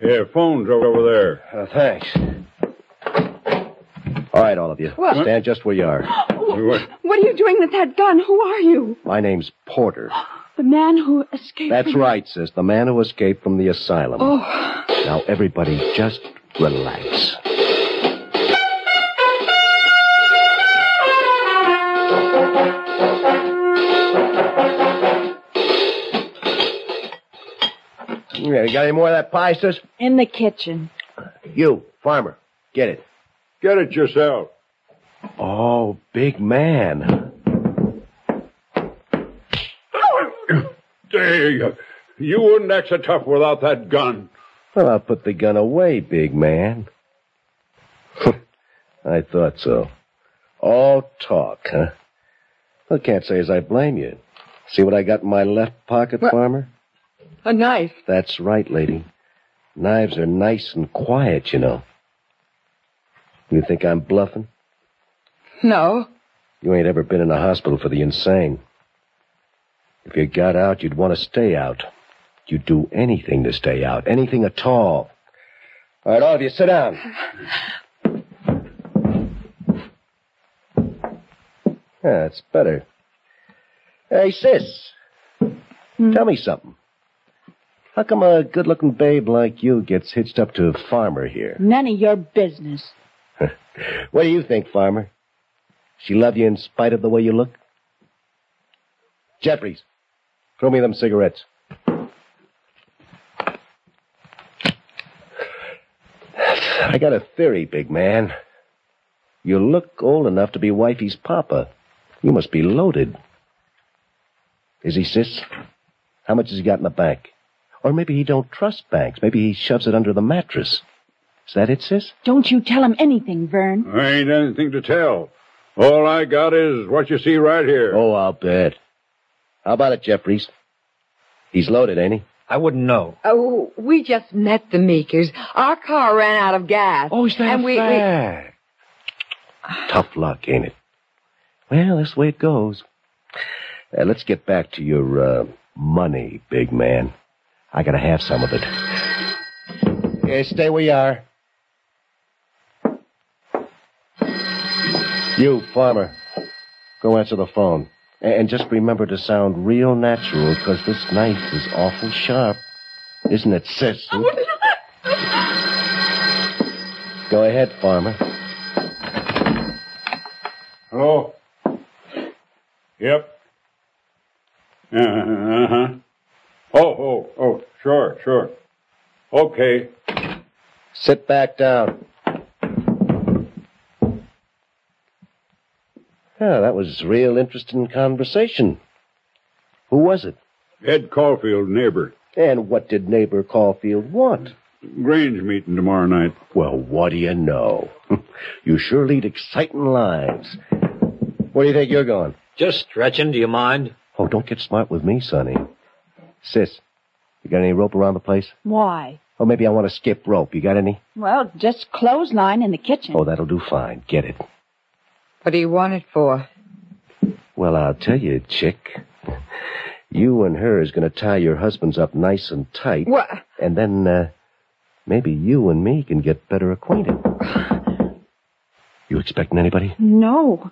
S23: Yeah, phone's over there.
S24: Thanks. All right, all of you.
S22: What?
S24: Stand just where you are.
S22: What are you doing with that gun? Who are you?
S24: My name's Porter.
S22: The man who escaped
S24: That's
S22: from...
S24: right, sis. The man who escaped from the asylum.
S22: Oh.
S24: Now, everybody, just relax. Yeah, you got any more of that pie, sis?
S22: In the kitchen.
S24: You, farmer, get it.
S23: Get it yourself.
S24: Oh, big man.
S23: There you wouldn't act so tough without that gun.
S24: Well, I'll put the gun away, big man. I thought so. All talk, huh? Well, can't say as I blame you. See what I got in my left pocket, farmer?
S8: A knife.
S24: That's right, lady. Knives are nice and quiet, you know. You think I'm bluffing?
S8: No.
S24: You ain't ever been in a hospital for the insane. If you got out, you'd want to stay out. You'd do anything to stay out. Anything at all. All right, all of you, sit down. Yeah, that's better. Hey, sis. Tell me something. How come a good-looking babe like you gets hitched up to a farmer here?
S22: None of your business.
S24: What do you think, farmer? She love you in spite of the way you look? Jeffries, throw me them cigarettes. I got a theory, big man. You look old enough to be wifey's papa. You must be loaded. Is he, sis? How much has he got in the bank? Or maybe he don't trust banks. Maybe he shoves it under the mattress. Is that it, sis?
S22: Don't you tell him anything, Vern.
S23: I ain't anything to tell. All I got is what you see right here.
S24: Oh, I'll bet. How about it, Jeffries? He's loaded, ain't he?
S1: I wouldn't know.
S8: Oh, we just met the Meekers. Our car ran out of gas.
S24: Oh, is that
S8: and we
S24: Tough luck, ain't it? Well, that's the way it goes. Let's get back to your, money, big man. I gotta have some of it. Yeah, stay where you are. You, farmer, go answer the phone. And just remember to sound real natural, because this knife is awful sharp. Isn't it, sis? Go ahead, farmer.
S23: Hello? Yep. Uh-huh. Oh, sure. Okay.
S24: Sit back down. Yeah, that was real interesting conversation. Who was it?
S23: Ed Caulfield, neighbor.
S24: And what did neighbor Caulfield want?
S23: Grange meeting tomorrow night.
S24: Well, what do you know? You sure lead exciting lives. Where do you think you're going?
S1: Just stretching, do you mind?
S24: Oh, don't get smart with me, Sonny. Sis, you got any rope around the place?
S22: Why?
S24: Oh, maybe I want to skip rope. You got any?
S22: Well, just clothesline in the kitchen.
S24: Oh, that'll do fine. Get it.
S8: What do you want it for?
S24: Well, I'll tell you, chick. You and her is going to tie your husbands up nice and tight.
S8: What?
S24: And then, maybe you and me can get better acquainted. You expecting anybody?
S22: No.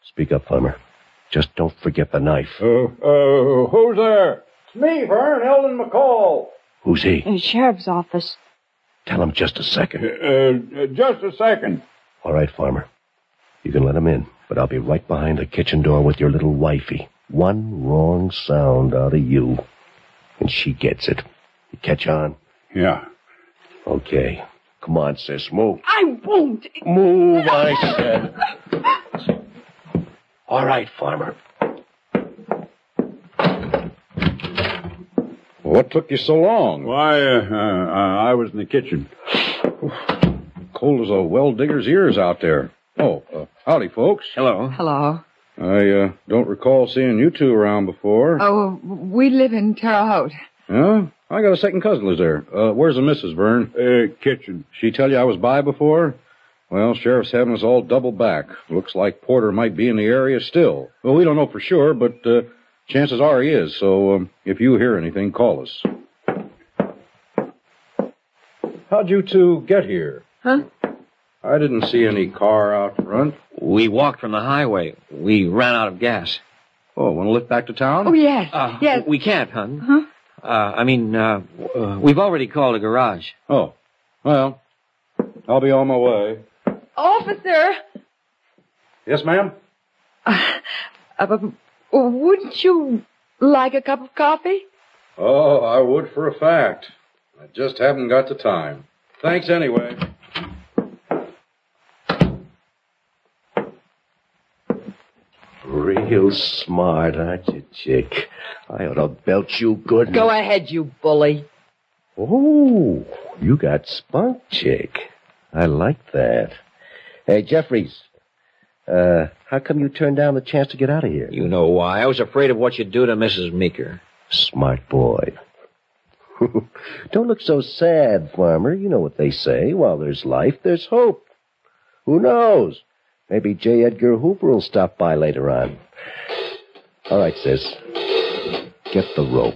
S24: Speak up, Farmer. Just don't forget the knife.
S23: Who's there? It's me, Vern, Eldon McCall.
S24: Who's he?
S22: In the sheriff's office.
S24: Tell him just a second.
S23: Just a second.
S24: All right, Farmer. You can let him in, but I'll be right behind the kitchen door with your little wifey. One wrong sound out of you, and she gets it. You catch on?
S23: Yeah.
S24: Okay. Come on, sis, move.
S22: I won't.
S24: Move, I said. All right, Farmer.
S23: What took you so long? Why, I was in the kitchen. Cold as a well-digger's ears out there. Oh, howdy, folks.
S5: Hello.
S8: Hello.
S23: I don't recall seeing you two around before.
S8: Oh, we live in Terre Haute.
S23: Huh? I got a second cousin lives there. Where's the missus, Vern? Kitchen. She tell you I was by before? Well, Sheriff's having us all double back. Looks like Porter might be in the area still. Well, we don't know for sure, but chances are he is. So if you hear anything, call us. How'd you two get here?
S8: Huh?
S23: I didn't see any car out front.
S1: We walked from the highway. We ran out of gas.
S23: Oh, want to lift back to town?
S8: Oh, yes. Yes.
S1: We can't, hon.
S8: Huh?
S1: We've already called a garage.
S23: Oh, well, I'll be on my way.
S8: Officer!
S23: Yes, ma'am?
S8: Wouldn't you like a cup of coffee?
S23: Oh, I would for a fact. I just haven't got the time. Thanks anyway.
S24: Real smart, aren't you, chick? I ought to belt you good.
S8: Go ahead, you bully.
S24: Oh, you got spunk, chick. I like that. Hey, Jeffries, how come you turned down the chance to get out of here?
S1: You know why. I was afraid of what you'd do to Mrs. Meeker.
S24: Smart boy. Don't look so sad, Farmer. You know what they say. While there's life, there's hope. Who knows? Maybe J. Edgar Hoover will stop by later on. All right, sis. Get the rope.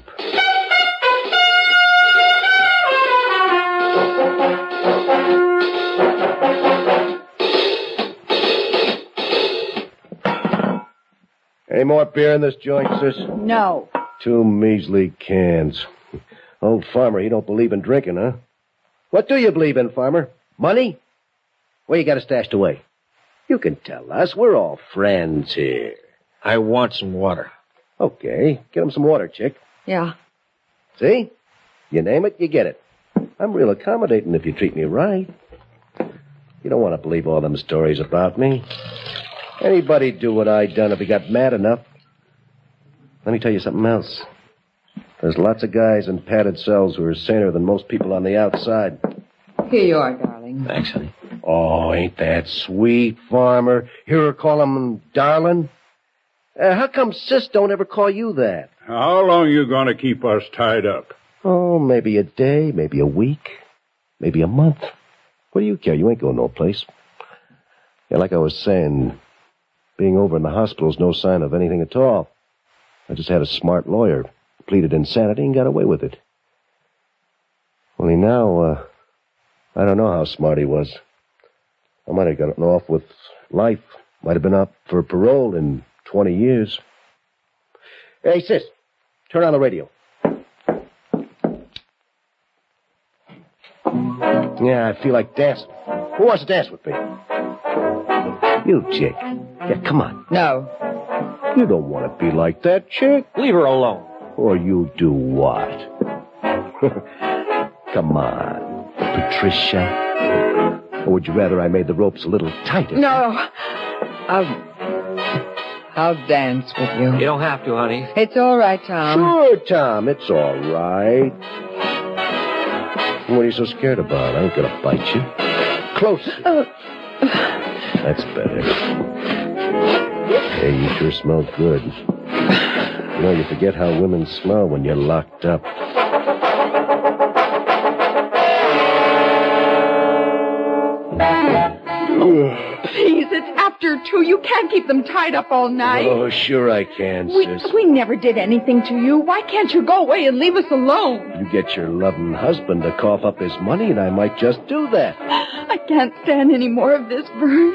S24: Any more beer in this joint, sis?
S22: No.
S24: 2 measly cans. Old Farmer, he don't believe in drinking, huh? What do you believe in, Farmer? Money? Where you got it stashed away? You can tell us. We're all friends here.
S1: I want some water.
S24: Okay. Get him some water, chick.
S8: Yeah.
S24: See? You name it, you get it. I'm real accommodating if you treat me right. You don't want to believe all them stories about me. Anybody'd do what I done if he got mad enough. Let me tell you something else. There's lots of guys in padded cells who are saner than most people on the outside.
S8: Here you are, darling.
S1: Thanks, honey.
S24: Oh, ain't that sweet, Farmer? Hear her call him darling? How come Sis don't ever call you that?
S23: How long you going to keep us tied up?
S24: Oh, maybe a day, maybe a week, maybe a month. What do you care? You ain't going no place. Yeah, like I was saying, being over in the hospital's no sign of anything at all. I just had a smart lawyer, pleaded insanity, and got away with it. Only now, I don't know how smart he was. I might have gotten off with life. Might have been up for parole in 20 years. Hey, sis, turn on the radio. Yeah, I feel like dancing. Who wants to dance with me? You, chick. Yeah, come on.
S8: No.
S24: You don't want to be like that, chick.
S1: Leave her alone.
S24: Or you do what? Come on, Patricia. Or would you rather I made the ropes a little tighter?
S8: No. I'll dance with you.
S1: You don't have to, honey.
S8: It's all right, Tom.
S24: Sure, Tom, it's all right. What are you so scared about? I ain't gonna bite you. Closer. That's better. Hey, you sure smell good. You know, you forget how women smell when you're locked up.
S8: Please,
S3: it's after 2. You can't keep them tied up all night.
S24: Oh, sure I can, sis.
S3: We never did anything to you. Why can't you go away and leave us alone?
S24: You get your loving husband to cough up his money, and I might just do that.
S3: I can't stand any more of this, Vern.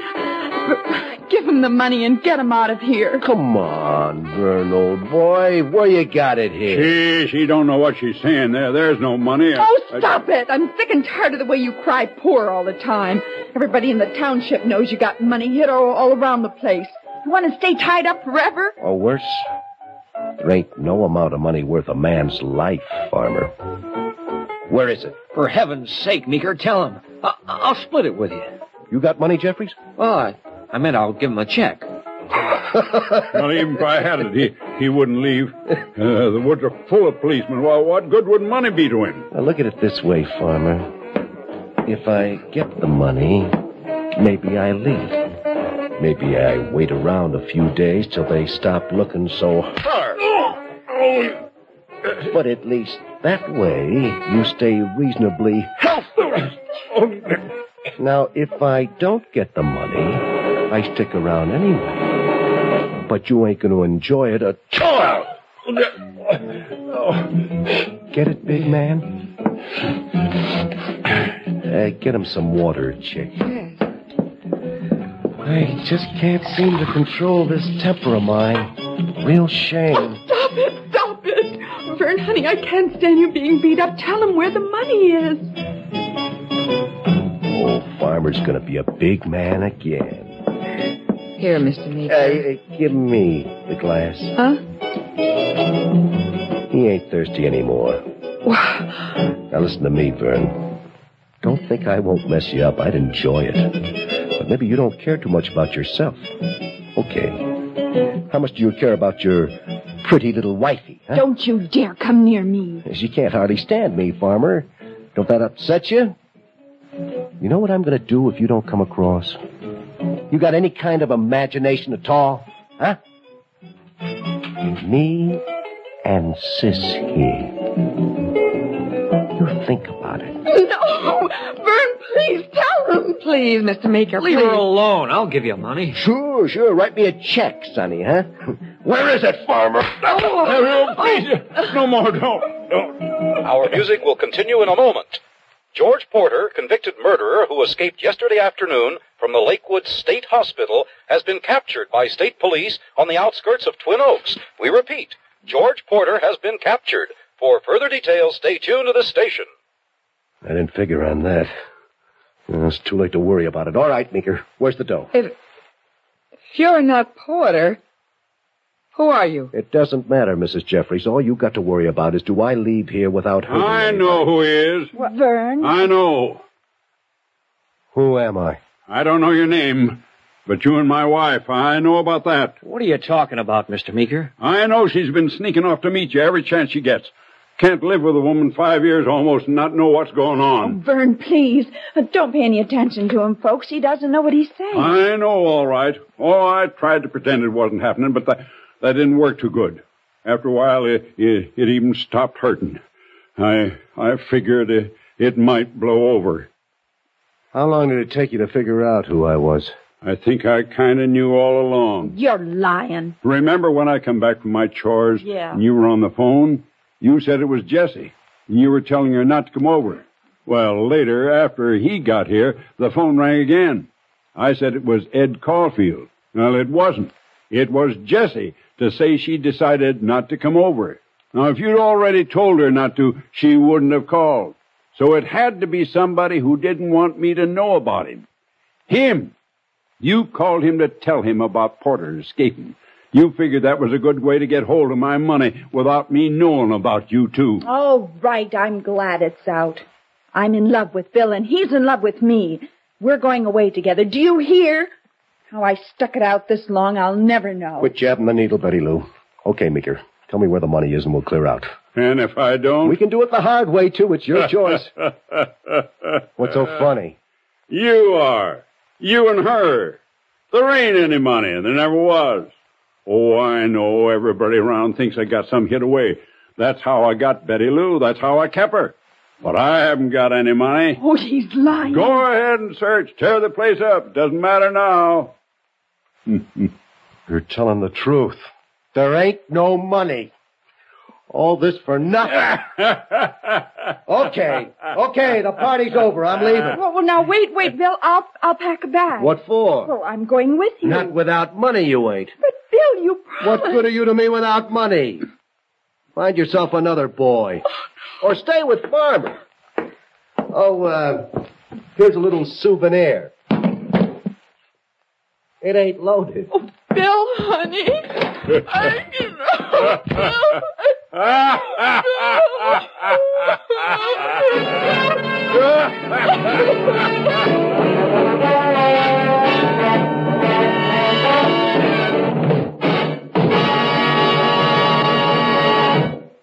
S3: Give him the money and get him out of here.
S24: Come on, Vern, old boy. Where you got it here?
S5: She don't know what she's saying there. There's no money.
S3: Oh, stop it. I'm sick and tired of the way you cry poor all the time. Everybody in the township knows you got money hid all around the place. You want to stay tied up forever?
S24: Or worse, there ain't no amount of money worth a man's life, farmer. Where is it?
S1: For heaven's sake, Meeker, tell him. I'll split it with you.
S24: You got money, Jeffries?
S1: Well, I meant I'll give him a check.
S5: Well, even if I had it, he wouldn't leave. The woods are full of policemen. Well, what good would money be to him?
S24: Now, look at it this way, farmer. If I get the money, maybe I leave. Maybe I wait around a few days till they stop looking so hard. But at least that way, you stay reasonably healthy. Now, if I don't get the money, I stick around anyway. But you ain't going to enjoy it at all. Get it, big man? Get him some water, chick.
S3: Yes.
S24: I just can't seem to control this temper of mine. Real shame.
S3: Oh, stop it! Stop it! Vern, honey, I can't stand you being beat up. Tell him where the money is.
S24: Old farmer's gonna be a big man again.
S3: Here, Mr. Meeker.
S24: Give me the glass.
S3: Huh?
S24: He ain't thirsty anymore. Now listen to me, Vern. Don't think I won't mess you up. I'd enjoy it. But maybe you don't care too much about yourself. Okay. How much do you care about your pretty little wifey, huh?
S22: Don't you dare come near me.
S24: She can't hardly stand me, farmer. Don't that upset you? You know what I'm going to do if you don't come across? You got any kind of imagination at all? Huh? Me and Sis here. You think about it.
S3: No! Vern, please tell him. Please, Mr. Meeker,
S1: Leave her alone. I'll give you money.
S24: Sure. Write me a check, Sonny, huh? Where is it, farmer?
S5: Please, no more, don't.
S2: Our music will continue in a moment. George Porter, convicted murderer who escaped yesterday afternoon from the Lakewood State Hospital, has been captured by state police on the outskirts of Twin Oaks. We repeat, George Porter has been captured. For further details, stay tuned to this station.
S24: I didn't figure on that. It's too late to worry about it. All right, Meeker. Where's the dough?
S3: If you're not Porter, who are you?
S24: It doesn't matter, Mrs. Jeffries. All you got to worry about is, do I leave here without her?
S5: I know who he is.
S22: What, Vern?
S5: I know.
S24: Who am I?
S5: I don't know your name, but you and my wife, I know about that.
S1: What are you talking about, Mr. Meeker?
S5: I know she's been sneaking off to meet you every chance she gets. Can't live with a woman 5 years almost and not know what's going on.
S22: Oh, Vern, please. Don't pay any attention to him, folks. He doesn't know what he's saying.
S5: I know, all right. Oh, I tried to pretend it wasn't happening, but that didn't work too good. After a while, it even stopped hurting. I figured it might blow over.
S24: How long did it take you to figure out who I was?
S5: I think I kind of knew all along.
S22: You're lying.
S5: Remember when I come back from my chores?
S22: Yeah.
S5: And you were on the phone? You said it was Jesse, and you were telling her not to come over. Well, later, after he got here, the phone rang again. I said it was Ed Caulfield. Well, it wasn't. It was Jessie to say she decided not to come over. Now, if you'd already told her not to, she wouldn't have called. So it had to be somebody who didn't want me to know about him. Him. You called him to tell him about Porter escaping. You figured that was a good way to get hold of my money without me knowing about you, too.
S22: Oh, right. I'm glad it's out. I'm in love with Bill, and he's in love with me. We're going away together. Do you hear? How I stuck it out this long, I'll never know.
S24: Quit jabbing the needle, Betty Lou. Okay, Meeker. Tell me where the money is and we'll clear out.
S5: And if I don't?
S24: We can do it the hard way, too. It's your choice. What's so funny?
S5: You are. You and her. There ain't any money, and there never was. Oh, I know. Everybody around thinks I got some hid away. That's how I got Betty Lou. That's how I kept her. But I haven't got any money.
S22: Oh, he's lying.
S5: Go ahead and search. Tear the place up. Doesn't matter now.
S24: You're telling the truth. There ain't no money. All this for nothing.
S9: Okay, the party's over. I'm leaving.
S3: Well, now, wait, Bill. I'll pack a bag.
S9: What for?
S3: Well, I'm going with you.
S9: Not without money, you ain't.
S3: But, Bill, you promised.
S9: What good are you to me without money? Find yourself another boy. Or stay with Farmer. Oh, here's a little souvenir. It ain't loaded.
S3: Oh, Bill, honey.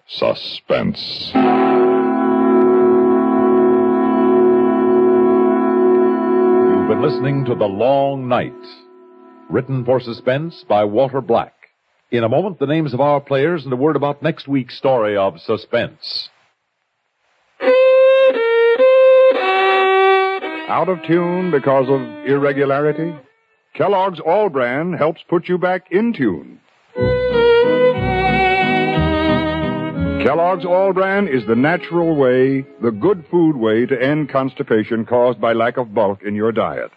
S6: Suspense.
S4: You've been listening to The Long Night, written for Suspense by Walter Black. In a moment, the names of our players and a word about next week's story of Suspense.
S6: Out of tune because of irregularity? Kellogg's All Brand helps put you back in tune. Kellogg's All Brand is the natural way, the good food way to end constipation caused by lack of bulk in your diet.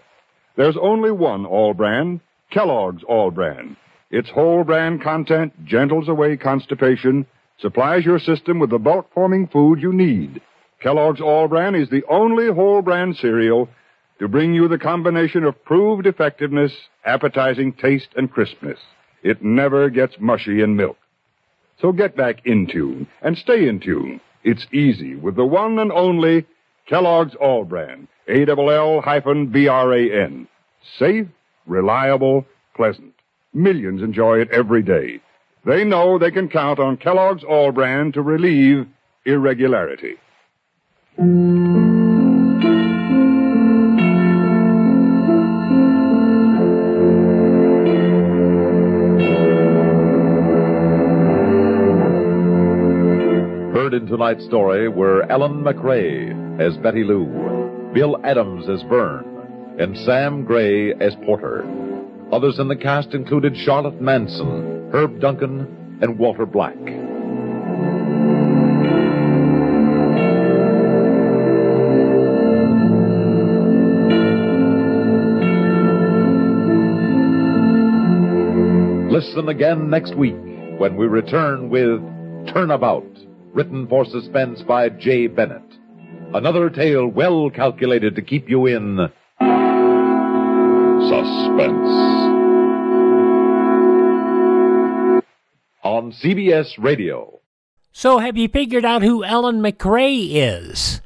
S6: There's only one All Brand, Kellogg's All Brand. Its whole brand content gentles away constipation, supplies your system with the bulk-forming food you need. Kellogg's All Brand is the only whole brand cereal to bring you the combination of proved effectiveness, appetizing taste, and crispness. It never gets mushy in milk. So get back in tune and stay in tune. It's easy with the one and only Kellogg's All Brand, ALL-BRAN. Safe, reliable, pleasant. Millions enjoy it every day. They know they can count on Kellogg's All Brand to relieve irregularity.
S4: Heard in tonight's story were Ellen MacRae as Betty Lou, Bill Adams as Vern, and Sam Gray as Porter. Others in the cast included Charlotte Manson, Herb Duncan, and Walter Black. Listen again next week when we return with Turnabout, written for Suspense by J. Bennett. Another tale well calculated to keep you in suspense. On CBS Radio.
S7: So have you figured out who Ellen MacRae is?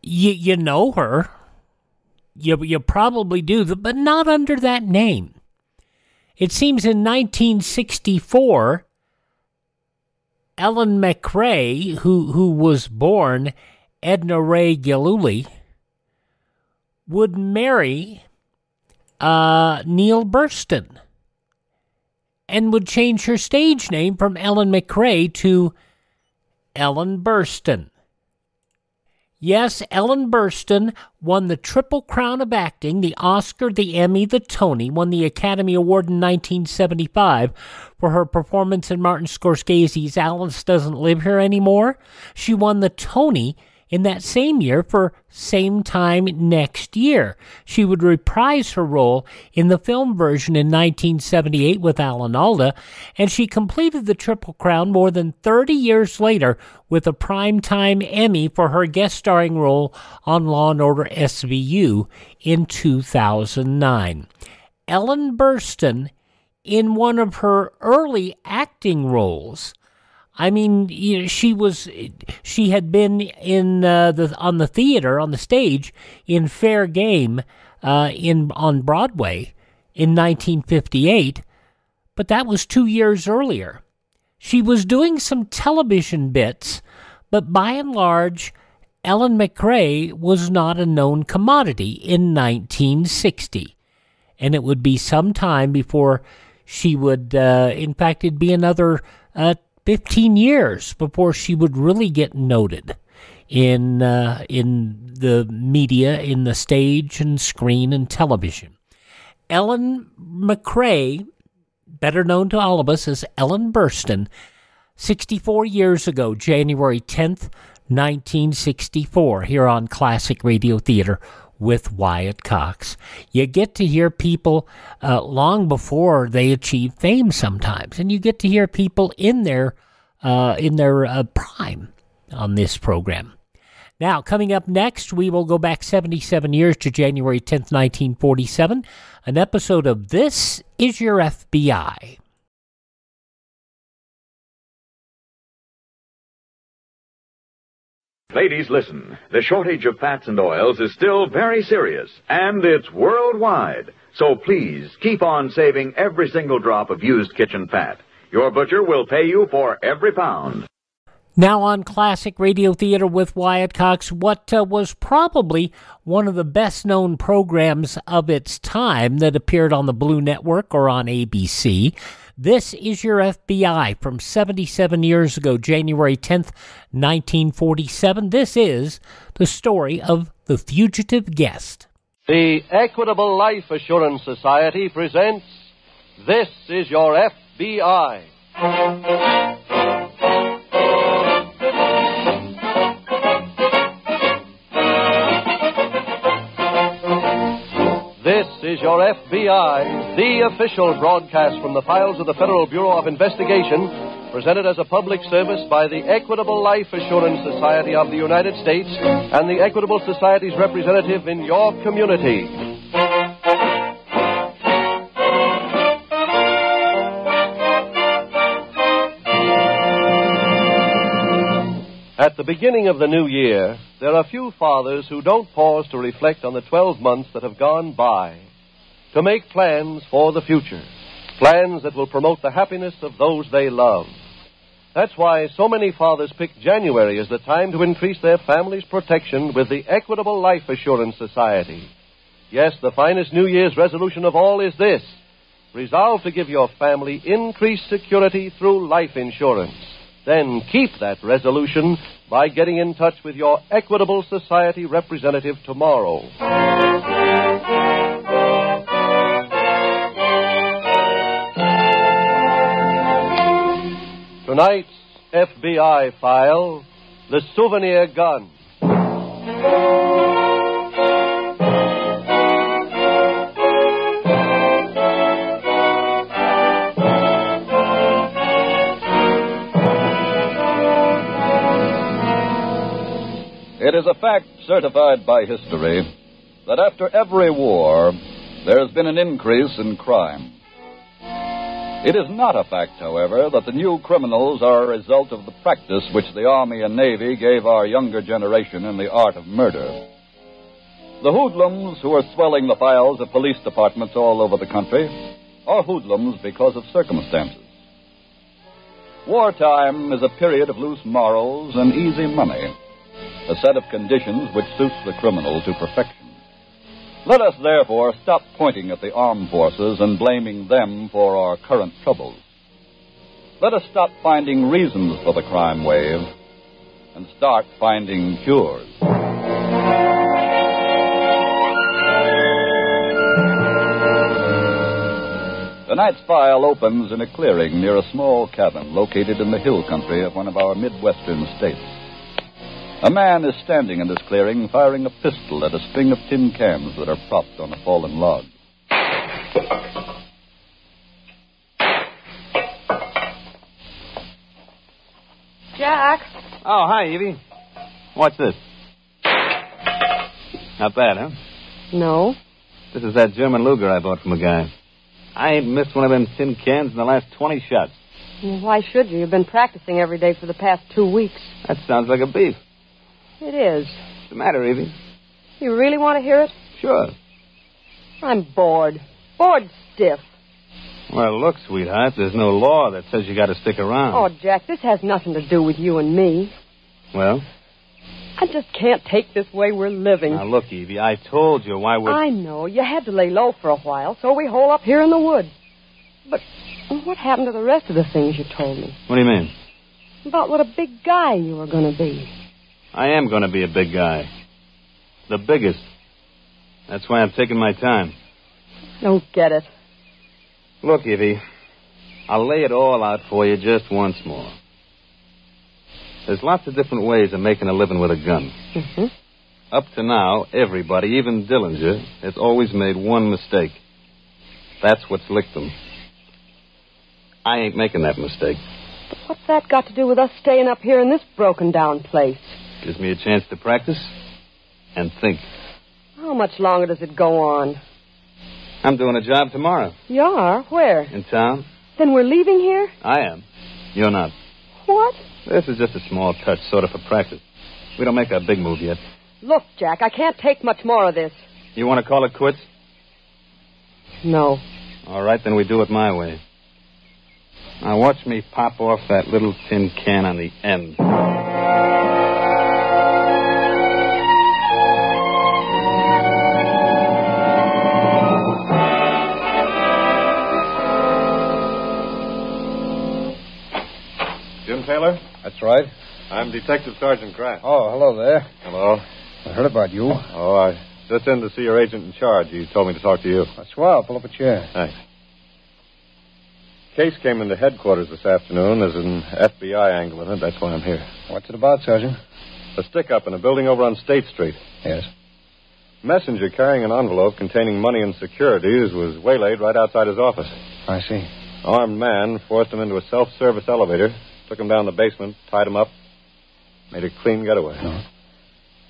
S7: You know her. You probably do, but not under that name. It seems in 1964, Ellen MacRae, who was born Edna Ray Gillooly, would marry Neil Burstyn and would change her stage name from Ellen MacRae to Ellen Burstyn. Yes, Ellen Burstyn won the Triple Crown of Acting, the Oscar, the Emmy, the Tony, won the Academy Award in 1975 for her performance in Martin Scorsese's Alice Doesn't Live Here Anymore. She won the Tony in that same year for Same Time Next Year. She would reprise her role in the film version in 1978 with Alan Alda, and she completed the Triple Crown more than 30 years later with a Primetime Emmy for her guest starring role on Law & Order SVU in 2009. Ellen Burstyn, in one of her early acting roles, I mean, she had been in on the theater, on the stage, in Fair Game on Broadway in 1958, but that was 2 years earlier. She was doing some television bits, but by and large, Ellen MacRae was not a known commodity in 1960, and it would be some time before she would, in fact, it'd be another 15 years before she would really get noted in the media, in the stage and screen and television. Ellen MacRae, better known to all of us as Ellen Burstyn, 64 years ago, January 10th, 1964, here on Classic Radio Theater with Wyatt Cox. You get to hear people long before they achieve fame sometimes, and you get to hear people in their prime on this program. Now, coming up next, we will go back 77 years to January 10th, 1947, an episode of This Is Your FBI.
S10: Ladies, listen. The shortage of fats and oils is still very serious, and it's worldwide. So please, keep on saving every single drop of used kitchen fat. Your butcher will pay you for every pound.
S7: Now on Classic Radio Theater with Wyatt Cox, what was probably one of the best-known programs of its time that appeared on the Blue Network or on ABC. This Is Your FBI from 77 years ago, January 10th, 1947. This is the story of the Fugitive Guest.
S11: The Equitable Life Assurance Society presents This Is Your FBI. This is Your FBI, the official broadcast from the files of the Federal Bureau of Investigation, presented as a public service by the Equitable Life Assurance Society of the United States and the Equitable Society's representative in your community. At the beginning of the new year, there are few fathers who don't pause to reflect on the 12 months that have gone by, to make plans for the future, plans that will promote the happiness of those they love. That's why so many fathers pick January as the time to increase their family's protection with the Equitable Life Assurance Society. Yes, the finest New Year's resolution of all is this: resolve to give your family increased security through life insurance. Then keep that resolution by getting in touch with your Equitable Society representative tomorrow. Tonight's FBI file, the souvenir gun.
S14: It is a fact certified by history that after every war, there has been an increase in crime. It is not a fact, however, that the new criminals are a result of the practice which the Army and Navy gave our younger generation in the art of murder. The hoodlums who are swelling the files of police departments all over the country are hoodlums because of circumstances. Wartime is a period of loose morals and easy money, a set of conditions which suits the criminal to perfection. Let us, therefore, stop pointing at the armed forces and blaming them for our current troubles. Let us stop finding reasons for the crime wave and start finding cures. Tonight's file opens in a clearing near a small cabin located in the hill country of one of our Midwestern states. A man is standing in this clearing firing a pistol at a string of tin cans that are propped on a fallen log.
S8: Jack.
S20: Oh, hi, Evie. What's this? Not bad, huh?
S8: No.
S20: This is that German Luger I bought from a guy. I ain't missed one of them tin cans in the last 20 shots.
S8: Well, why should you? You've been practicing every day for the past 2 weeks.
S20: That sounds like a beef.
S8: It is.
S20: What's the matter, Evie?
S8: You really want to hear it?
S20: Sure.
S8: I'm bored. Bored stiff.
S20: Well, look, sweetheart, there's no law that says you got to stick around.
S8: Oh, Jack, this has nothing to do with you and me.
S20: Well?
S8: I just can't take this way we're living.
S20: Now, look, Evie, I told you why we're...
S8: I know. You had to lay low for a while, so we hole up here in the woods. But what happened to the rest of the things you told me?
S20: What do you mean?
S8: About what a big guy you were going to be.
S20: I am going to be a big guy. The biggest. That's why I'm taking my time.
S8: Don't get it.
S16: Look, Evie, I'll lay it all out for you just once more. There's lots of different ways of making a living with a gun.
S8: Mm-hmm.
S16: Up to now, everybody, even Dillinger, has always made one mistake. That's what's licked them. I ain't making that mistake.
S8: But what's that got to do with us staying up here in this broken-down place?
S16: Gives me a chance to practice and think.
S8: How much longer does it go on?
S16: I'm doing a job tomorrow.
S8: You are? Where?
S16: In town.
S8: Then we're leaving here?
S16: I am. You're not.
S8: What?
S16: This is just a small touch, sort of for practice. We don't make our big move yet.
S8: Look, Jack, I can't take much more of this.
S16: You want to call it quits?
S8: No.
S16: All right, then we do it my way. Now watch me pop off that little tin can on the end.
S6: Jim Taylor?
S17: That's right.
S6: I'm Detective Sergeant Graff.
S17: Oh, hello there.
S6: Hello.
S17: I heard about you.
S6: Oh, I just in to see your agent in charge. He told me to talk to you.
S17: That's swell. Pull up a chair.
S6: Thanks. Case came into headquarters this afternoon. There's an FBI angle in it. That's why I'm here.
S17: What's it about, Sergeant?
S6: A stick-up in a building over on State Street.
S17: Yes.
S6: Messenger carrying an envelope containing money and securities was waylaid right outside his office.
S17: I see.
S6: Armed man forced him into a self-service elevator, took him down the basement, tied him up, made a clean getaway.
S17: No.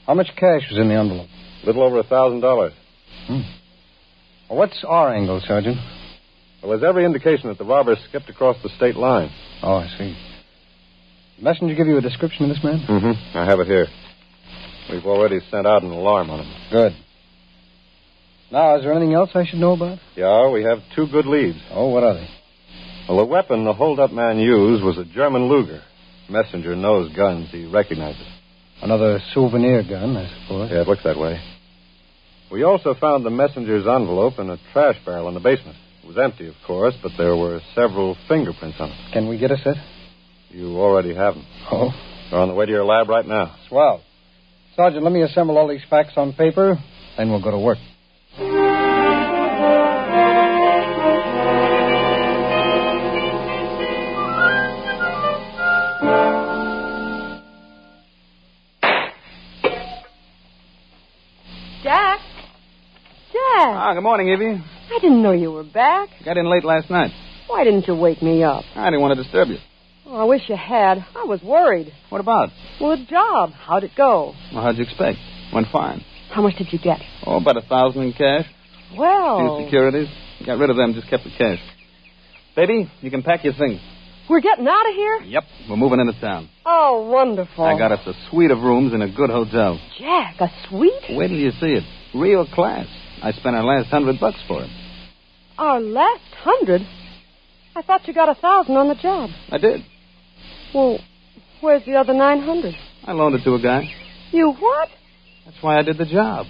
S17: How much cash was in the envelope?
S6: Little over $1,000.
S17: Well, what's our angle, Sergeant?
S6: Well, there's every indication that the robber skipped across the state line.
S17: Oh, I see. The messenger give you a description of this man?
S6: Mm-hmm. I have it here. We've already sent out an alarm on him.
S17: Good. Now, is there anything else I should know about?
S6: Yeah, we have two good leads.
S17: Oh, what are they?
S6: Well, the weapon the hold-up man used was a German Luger. Messenger knows guns. He recognized it.
S17: Another souvenir gun, I suppose.
S6: Yeah, it looks that way. We also found the messenger's envelope in a trash barrel in the basement. It was empty, of course, but there were several fingerprints on it.
S17: Can we get a set?
S6: You already have them.
S17: Oh?
S6: They're on the way to your lab right now.
S17: Swell. Sergeant, let me assemble all these facts on paper, then we'll go to work.
S8: Jack? Jack!
S16: Ah, good morning, Evie.
S8: I didn't know you were back.
S16: Got in late last night.
S8: Why didn't you wake me up?
S16: I didn't want to disturb you.
S8: Oh, I wish you had. I was worried.
S16: What about?
S8: Well, the job. How'd it go?
S16: Well, how'd you expect? Went fine.
S8: How much did you get?
S16: Oh, about $1,000 in cash.
S8: Well...
S16: Few securities. Got rid of them, just kept the cash. Baby, you can pack your things.
S8: We're getting out of here?
S16: Yep, we're moving into town.
S8: Oh, wonderful.
S16: I got us a suite of rooms in a good hotel.
S8: Jack, a suite?
S16: Wait till you see it. Real class. I spent our last $100 for it.
S8: Our last 100? I thought you got 1,000 on the job.
S16: I did.
S8: Well, where's the other 900?
S16: I loaned it to a guy.
S8: You what?
S16: That's why I did the job.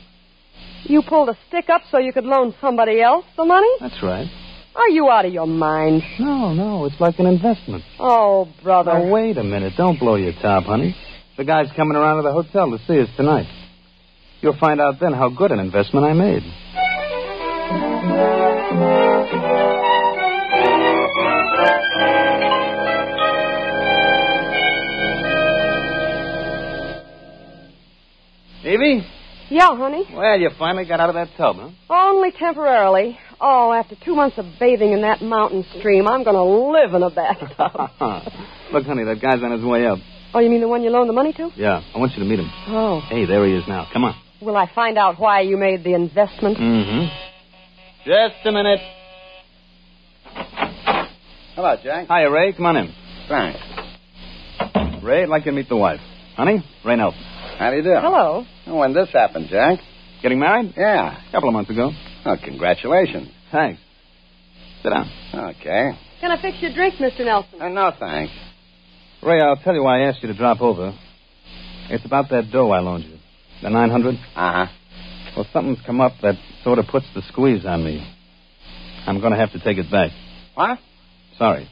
S8: You pulled a stick up so you could loan somebody else the money?
S16: That's right.
S8: Are you out of your mind?
S16: No, it's like an investment.
S8: Oh, brother.
S16: Now, wait a minute. Don't blow your top, honey. The guy's coming around to the hotel to see us tonight. You'll find out then how good an investment I made. Evie?
S8: Yeah, honey?
S16: Well, you finally got out of that tub, huh?
S8: Only temporarily. Oh, after 2 months of bathing in that mountain stream, I'm going to live in a bathtub.
S16: Look, honey, that guy's on his way up.
S8: Oh, you mean the one you loaned the money to?
S16: Yeah, I want you to meet him.
S8: Oh.
S16: Hey, there he is now. Come on.
S8: Will I find out why you made the investment?
S16: Mm-hmm. Just a minute.
S21: Hello, Jack.
S16: Hiya, Ray. Come on in.
S21: Thanks.
S16: Ray, I'd like you to meet the wife. Honey, Ray Nelson.
S21: How do you do?
S8: Hello.
S21: When this happened, Jack?
S16: Getting married?
S21: Yeah.
S16: A couple of months ago.
S21: Oh, congratulations.
S16: Thanks. Sit down.
S21: Okay.
S8: Can I fix your drink, Mr. Nelson?
S21: No, thanks.
S16: Ray, I'll tell you why I asked you to drop over. It's about that dough I loaned you. The 900?
S21: Uh-huh.
S16: Well, something's come up that sort of puts the squeeze on me. I'm going to have to take it back.
S21: What?
S16: Sorry.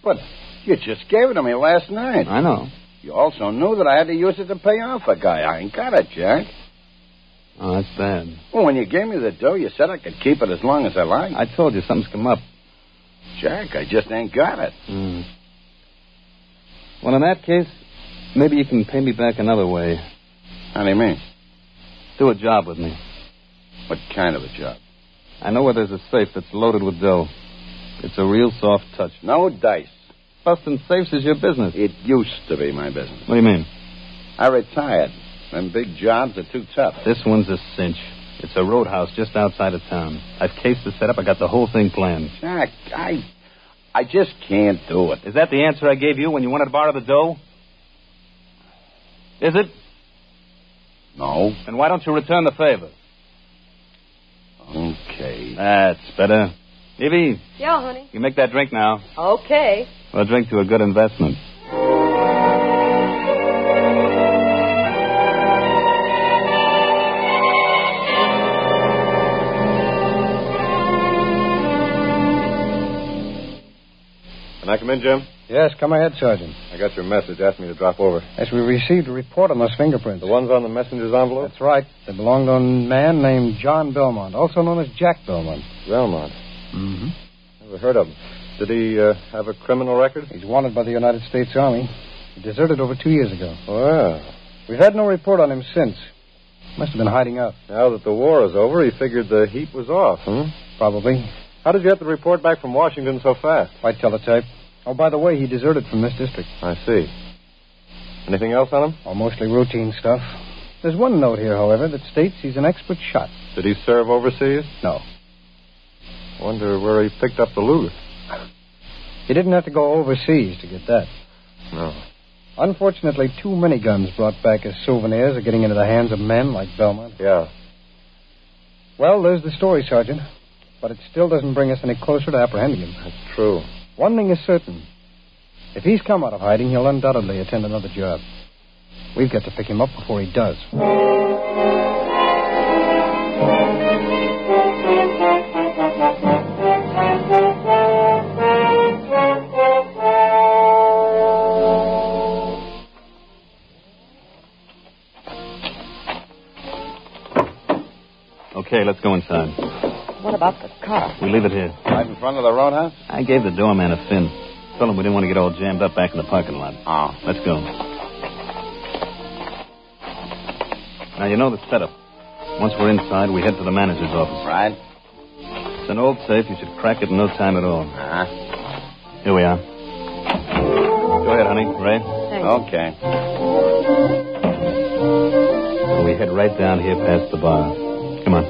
S21: But you just gave it to me last night.
S16: I know.
S21: You also knew that I had to use it to pay off a guy. I ain't got it, Jack.
S16: Oh, that's bad.
S12: Well, when you gave me the dough, you said I could keep it as long as I like.
S16: I told you something's come up.
S12: Jack, I just ain't got it.
S16: Well, in that case, maybe you can pay me back another way.
S12: How do you mean?
S16: Do a job with me.
S12: What kind of a job?
S16: I know where there's a safe that's loaded with dough. It's a real soft touch.
S12: No dice.
S16: Busting safes is your business.
S12: It used to be my business.
S16: What do you mean?
S12: I retired. Them big jobs are too tough.
S16: This one's a cinch. It's a roadhouse just outside of town. I've cased the setup. I got the whole thing planned.
S12: Jack, I just can't do it.
S16: Is that the answer I gave you when you wanted to borrow the dough? Is it?
S12: No.
S16: Then why don't you return the favor?
S12: Okay.
S16: That's better. Evie,
S8: Yeah, honey.
S16: you make that drink now.
S8: Okay.
S16: Well, drink to a good investment.
S6: Can I come in, Jim?
S17: Yes, come ahead, Sergeant.
S6: I got your message. Asked me to drop over.
S17: Yes, we received a report on those fingerprints.
S6: The ones on the messenger's envelope?
S17: That's right. They belonged to a man named John Belmont, also known as Jack Belmont.
S6: Belmont?
S17: Mm-hmm.
S6: Never heard of him. Did he have a criminal record?
S17: He's wanted by the United States Army. He deserted over 2 years ago.
S6: Well.
S17: We've had no report on him since. Must have been hiding out.
S6: Now that the war is over, he figured the heat was off,
S17: Probably.
S6: How did you get the report back from Washington so fast?
S17: By teletype. Oh, by the way, he deserted from this district.
S6: I see. Anything else on him?
S17: Oh, mostly routine stuff. There's one note here, however, that states he's an expert shot.
S6: Did he serve overseas?
S17: No.
S6: Wonder where he picked up the loot.
S17: He didn't have to go overseas to get that.
S6: No.
S17: Unfortunately, too many guns brought back as souvenirs are getting into the hands of men like Belmont.
S6: Yeah.
S17: Well, there's the story, Sergeant. But it still doesn't bring us any closer to apprehending him.
S6: That's true.
S17: One thing is certain. If he's come out of hiding, he'll undoubtedly attend another job. We've got to pick him up before he does.
S16: Okay, let's go inside.
S8: What about the car?
S16: We leave it here.
S12: Right in front of the roadhouse?
S16: I gave the doorman a fin. Told him we didn't want to get all jammed up back in the parking lot.
S12: Oh.
S16: Let's go. Now, you know the setup. Once we're inside, we head to the manager's office.
S12: Right.
S16: It's an old safe. You should crack it in no time at all.
S12: Uh-huh.
S16: Here we are. Go ahead, honey. Ray.
S8: Thanks.
S12: Okay.
S16: So we head right down here past the bar. Come on.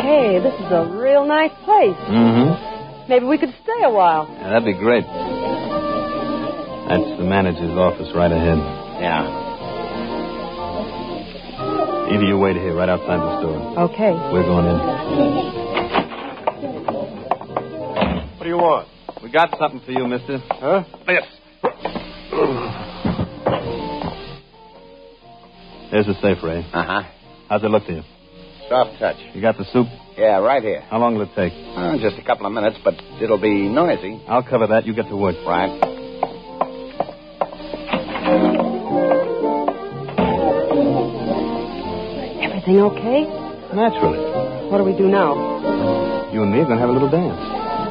S8: Hey, this is a real nice place.
S16: Mm-hmm.
S8: Maybe we could stay a while.
S16: Yeah, that'd be great. That's the manager's office right ahead.
S12: Yeah.
S16: Evie, you wait here, right outside the store.
S8: Okay.
S16: We're going in.
S6: What do you want?
S16: We got something for you, mister.
S6: Huh?
S16: This. There's the safe, Ray.
S12: Uh-huh.
S16: How's it look to you?
S12: Soft touch.
S16: You got the soup?
S12: Yeah, right here.
S16: How long will it take?
S12: Just a couple of minutes, but it'll be noisy.
S16: I'll cover that. You get to work.
S12: Right.
S8: Everything okay?
S16: Naturally.
S8: What do we do now?
S16: You and me are going to have a little dance.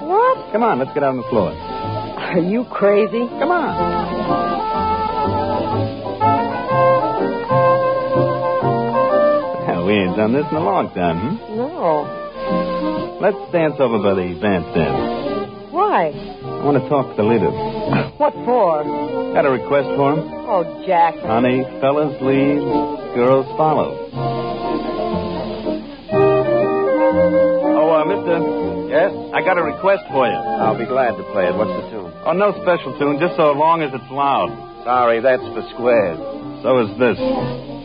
S8: What?
S16: Come on, let's get out on the floor.
S8: Are you crazy?
S16: Come on. We ain't done this in a long time,
S8: No.
S16: Let's dance over by the bandstand.
S8: Why?
S16: I want to talk to the leader.
S8: What for?
S16: Got a request for him?
S8: Oh, Jack.
S16: Honey, fellas lead, girls follow. Oh, mister.
S12: Yes?
S16: I got a request for you.
S12: I'll be glad to play it. What's the tune?
S16: Oh, no special tune, just so long as it's loud.
S12: Sorry, that's for squares.
S16: So is this.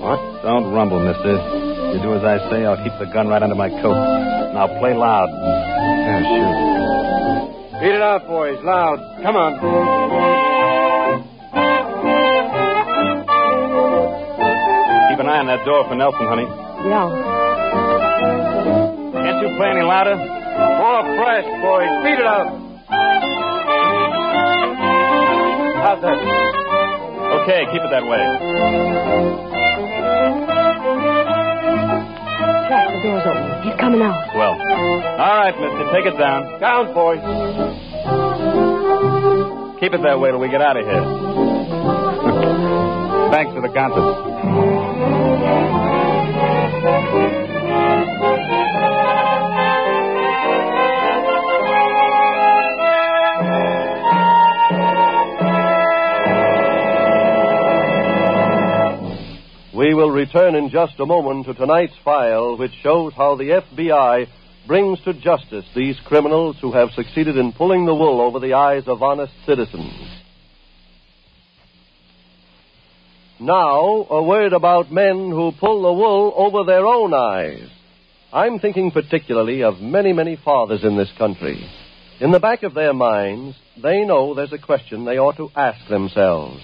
S12: What?
S16: Don't rumble, mister. You do as I say, I'll keep the gun right under my coat. Now play loud.
S12: Yeah, sure. Beat it out, boys. Loud. Come on.
S16: Keep an eye on that door for Nelson, honey.
S8: Yeah.
S16: Can't you play any louder?
S12: More fresh, boys. Beat it out. How's that?
S16: Okay, keep it that way.
S8: door's open. He's coming out.
S13: Well. All right, mister. Take it down.
S20: Down, boys.
S13: Keep it that way till we get out of here. Thanks for the concert.
S11: We will return in just a moment to tonight's file, which shows how the FBI brings to justice these criminals who have succeeded in pulling the wool over the eyes of honest citizens. Now, a word about men who pull the wool over their own eyes. I'm thinking particularly of many, many fathers in this country. In the back of their minds, they know there's a question they ought to ask themselves,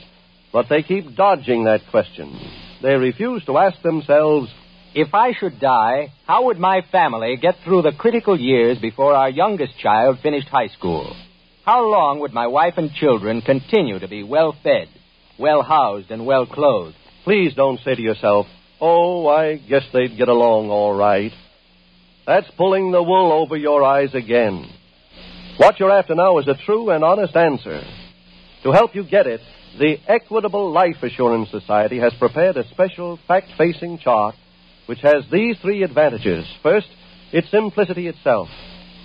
S11: but they keep dodging that question. They refuse to ask themselves,
S15: if I should die, how would my family get through the critical years before our youngest child finished high school? How long would my wife and children continue to be well-fed, well-housed, and well-clothed?
S11: Please don't say to yourself, oh, I guess they'd get along all right. That's pulling the wool over your eyes again. What you're after now is a true and honest answer. To help you get it, the Equitable Life Assurance Society has prepared a special fact-facing chart which has these three advantages. First, its simplicity itself.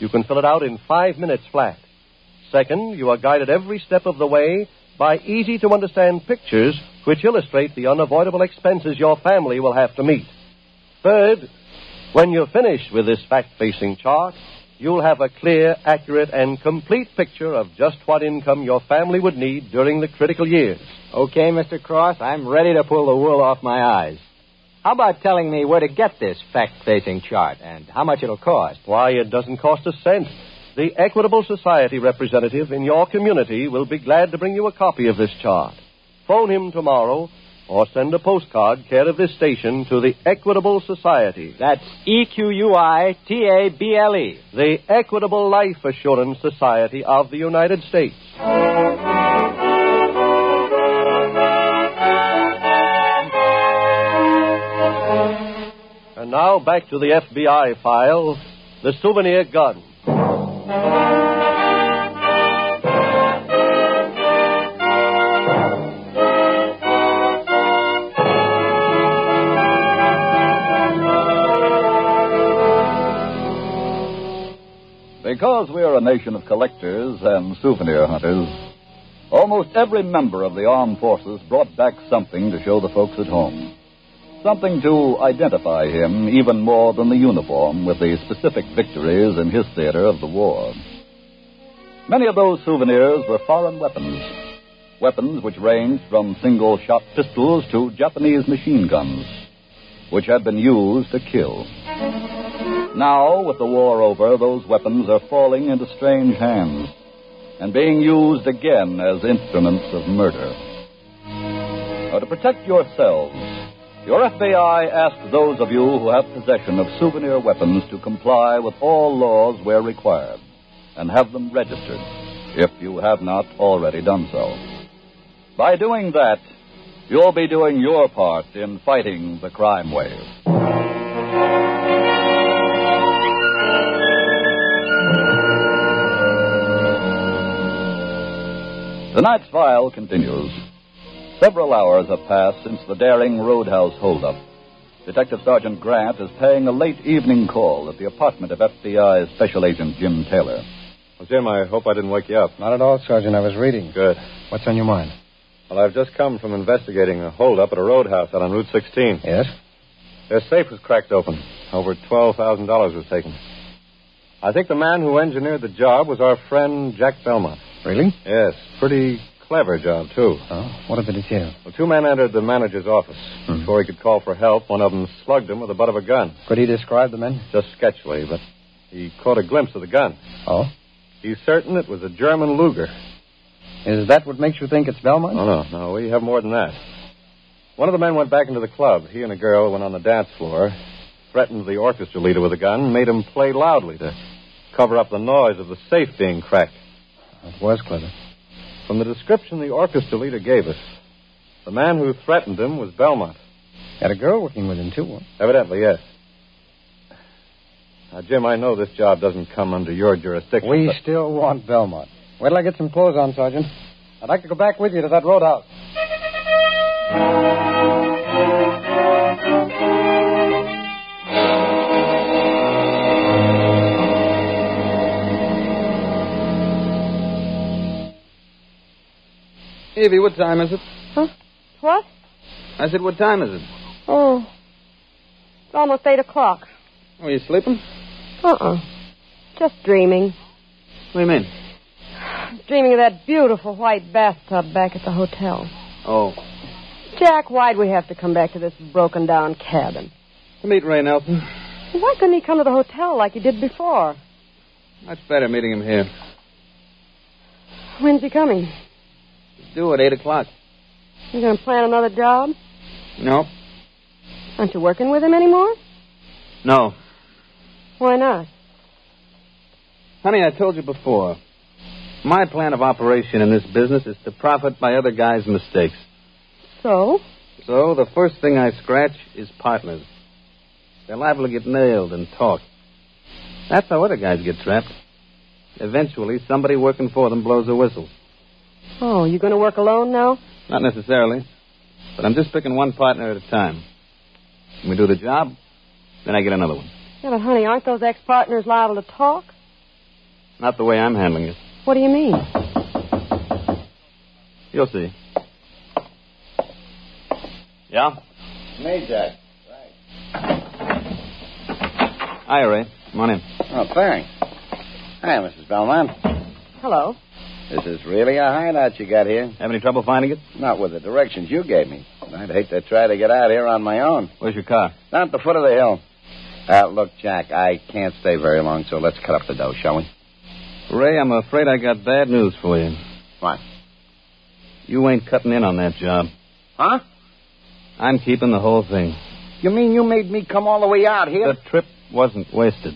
S11: You can fill it out in 5 minutes flat. Second, you are guided every step of the way by easy-to-understand pictures which illustrate the unavoidable expenses your family will have to meet. Third, when you're finished with this fact-facing chart, you'll have a clear, accurate, and complete picture of just what income your family would need during the critical years.
S15: Okay, Mr. Cross, I'm ready to pull the wool off my eyes. How about telling me where to get this fact-facing chart and how much it'll cost?
S11: Why, it doesn't cost a cent. The Equitable Society representative in your community will be glad to bring you a copy of this chart. Phone him tomorrow or send a postcard care of this station to the Equitable Society.
S15: That's EQUITABLE.
S11: The Equitable Life Assurance Society of the United States. And now back to the FBI file, the souvenir gun.
S14: Because we are a nation of collectors and souvenir hunters, almost every member of the armed forces brought back something to show the folks at home. Something to identify him even more than the uniform with the specific victories in his theater of the war. Many of those souvenirs were foreign weapons. Weapons which ranged from single-shot pistols to Japanese machine guns, which had been used to kill. Now, with the war over, those weapons are falling into strange hands and being used again as instruments of murder. Now, to protect yourselves, your FBI asks those of you who have possession of souvenir weapons to comply with all laws where required and have them registered, if you have not already done so. By doing that, you'll be doing your part in fighting the crime wave. Tonight's file continues. Several hours have passed since the daring roadhouse holdup. Detective Sergeant Grant is paying a late evening call at the apartment of FBI Special Agent Jim Taylor.
S18: Well, Jim, I hope I didn't wake you up.
S17: Not at all, Sergeant. I was reading.
S18: Good.
S17: What's on your mind?
S18: Well, I've just come from investigating a holdup at a roadhouse out on Route 16.
S17: Yes?
S18: Their safe was cracked open. Over $12,000 was taken. I think the man who engineered the job was our friend Jack Belmont.
S17: Really?
S18: Yes. Pretty clever job, too.
S17: Oh, what did it entail?
S18: Well, two men entered the manager's office. Before he could call for help, one of them slugged him with the butt of a gun.
S17: Could he describe the men?
S18: Just sketchily, but he caught a glimpse of the gun.
S17: Oh?
S18: He's certain it was a German Luger.
S17: Is that what makes you think it's Belmont?
S18: Oh, no, we have more than that. One of the men went back into the club. He and a girl went on the dance floor, threatened the orchestra leader with a gun, made him play loudly to cover up the noise of the safe being cracked.
S17: It was clever.
S18: From the description the orchestra leader gave us, the man who threatened him was Belmont.
S17: Had a girl working with him, too.
S18: Evidently, yes. Now, Jim, I know this job doesn't come under your jurisdiction.
S17: We
S18: but...
S17: still want Belmont. Wait till I get some clothes on, Sergeant. I'd like to go back with you to that roadhouse.
S16: Evie, what time is it?
S8: Huh? What?
S16: I said, what time is it?
S8: Oh. It's almost 8 o'clock.
S16: Are you sleeping?
S8: Just dreaming.
S16: What do you mean?
S8: Dreaming of that beautiful white bathtub back at the hotel.
S16: Oh.
S8: Jack, why'd we have to come back to this broken-down cabin?
S16: To meet Ray Nelson.
S8: Why couldn't he come to the hotel like he did before?
S16: Much better meeting him here.
S8: When's he coming?
S16: Due at 8 o'clock.
S8: You going to plan another job?
S16: No.
S8: Aren't you working with him anymore?
S16: No.
S8: Why not?
S16: Honey, I told you before. My plan of operation in this business is to profit by other guys' mistakes.
S8: So?
S16: So the first thing I scratch is partners. They're liable to get nailed and talk. That's how other guys get trapped. Eventually, somebody working for them blows a whistle.
S8: Oh, you going to work alone now?
S16: Not necessarily. But I'm just picking one partner at a time. When we do the job, then I get another one.
S8: Yeah, but honey, aren't those ex-partners liable to talk?
S16: Not the way I'm handling it.
S8: What do you mean?
S16: You'll see. Yeah?
S21: Me, Jack.
S16: Hi, Ray. Come on in.
S21: Oh, thanks. Hi, Mrs. Belmont.
S8: Hello.
S21: This is really a hideout you got here.
S16: Have any trouble finding it?
S21: Not with the directions you gave me. I'd hate to try to get out here on my own.
S16: Where's your car?
S21: Down at the foot of the hill. Look, Jack, I can't stay very long, so let's cut up the dough, shall we?
S16: Ray, I'm afraid I got bad news for you.
S21: What?
S16: You ain't cutting in on that job.
S21: Huh?
S16: I'm keeping the whole thing.
S21: You mean you made me come all the way out here?
S16: The trip wasn't wasted.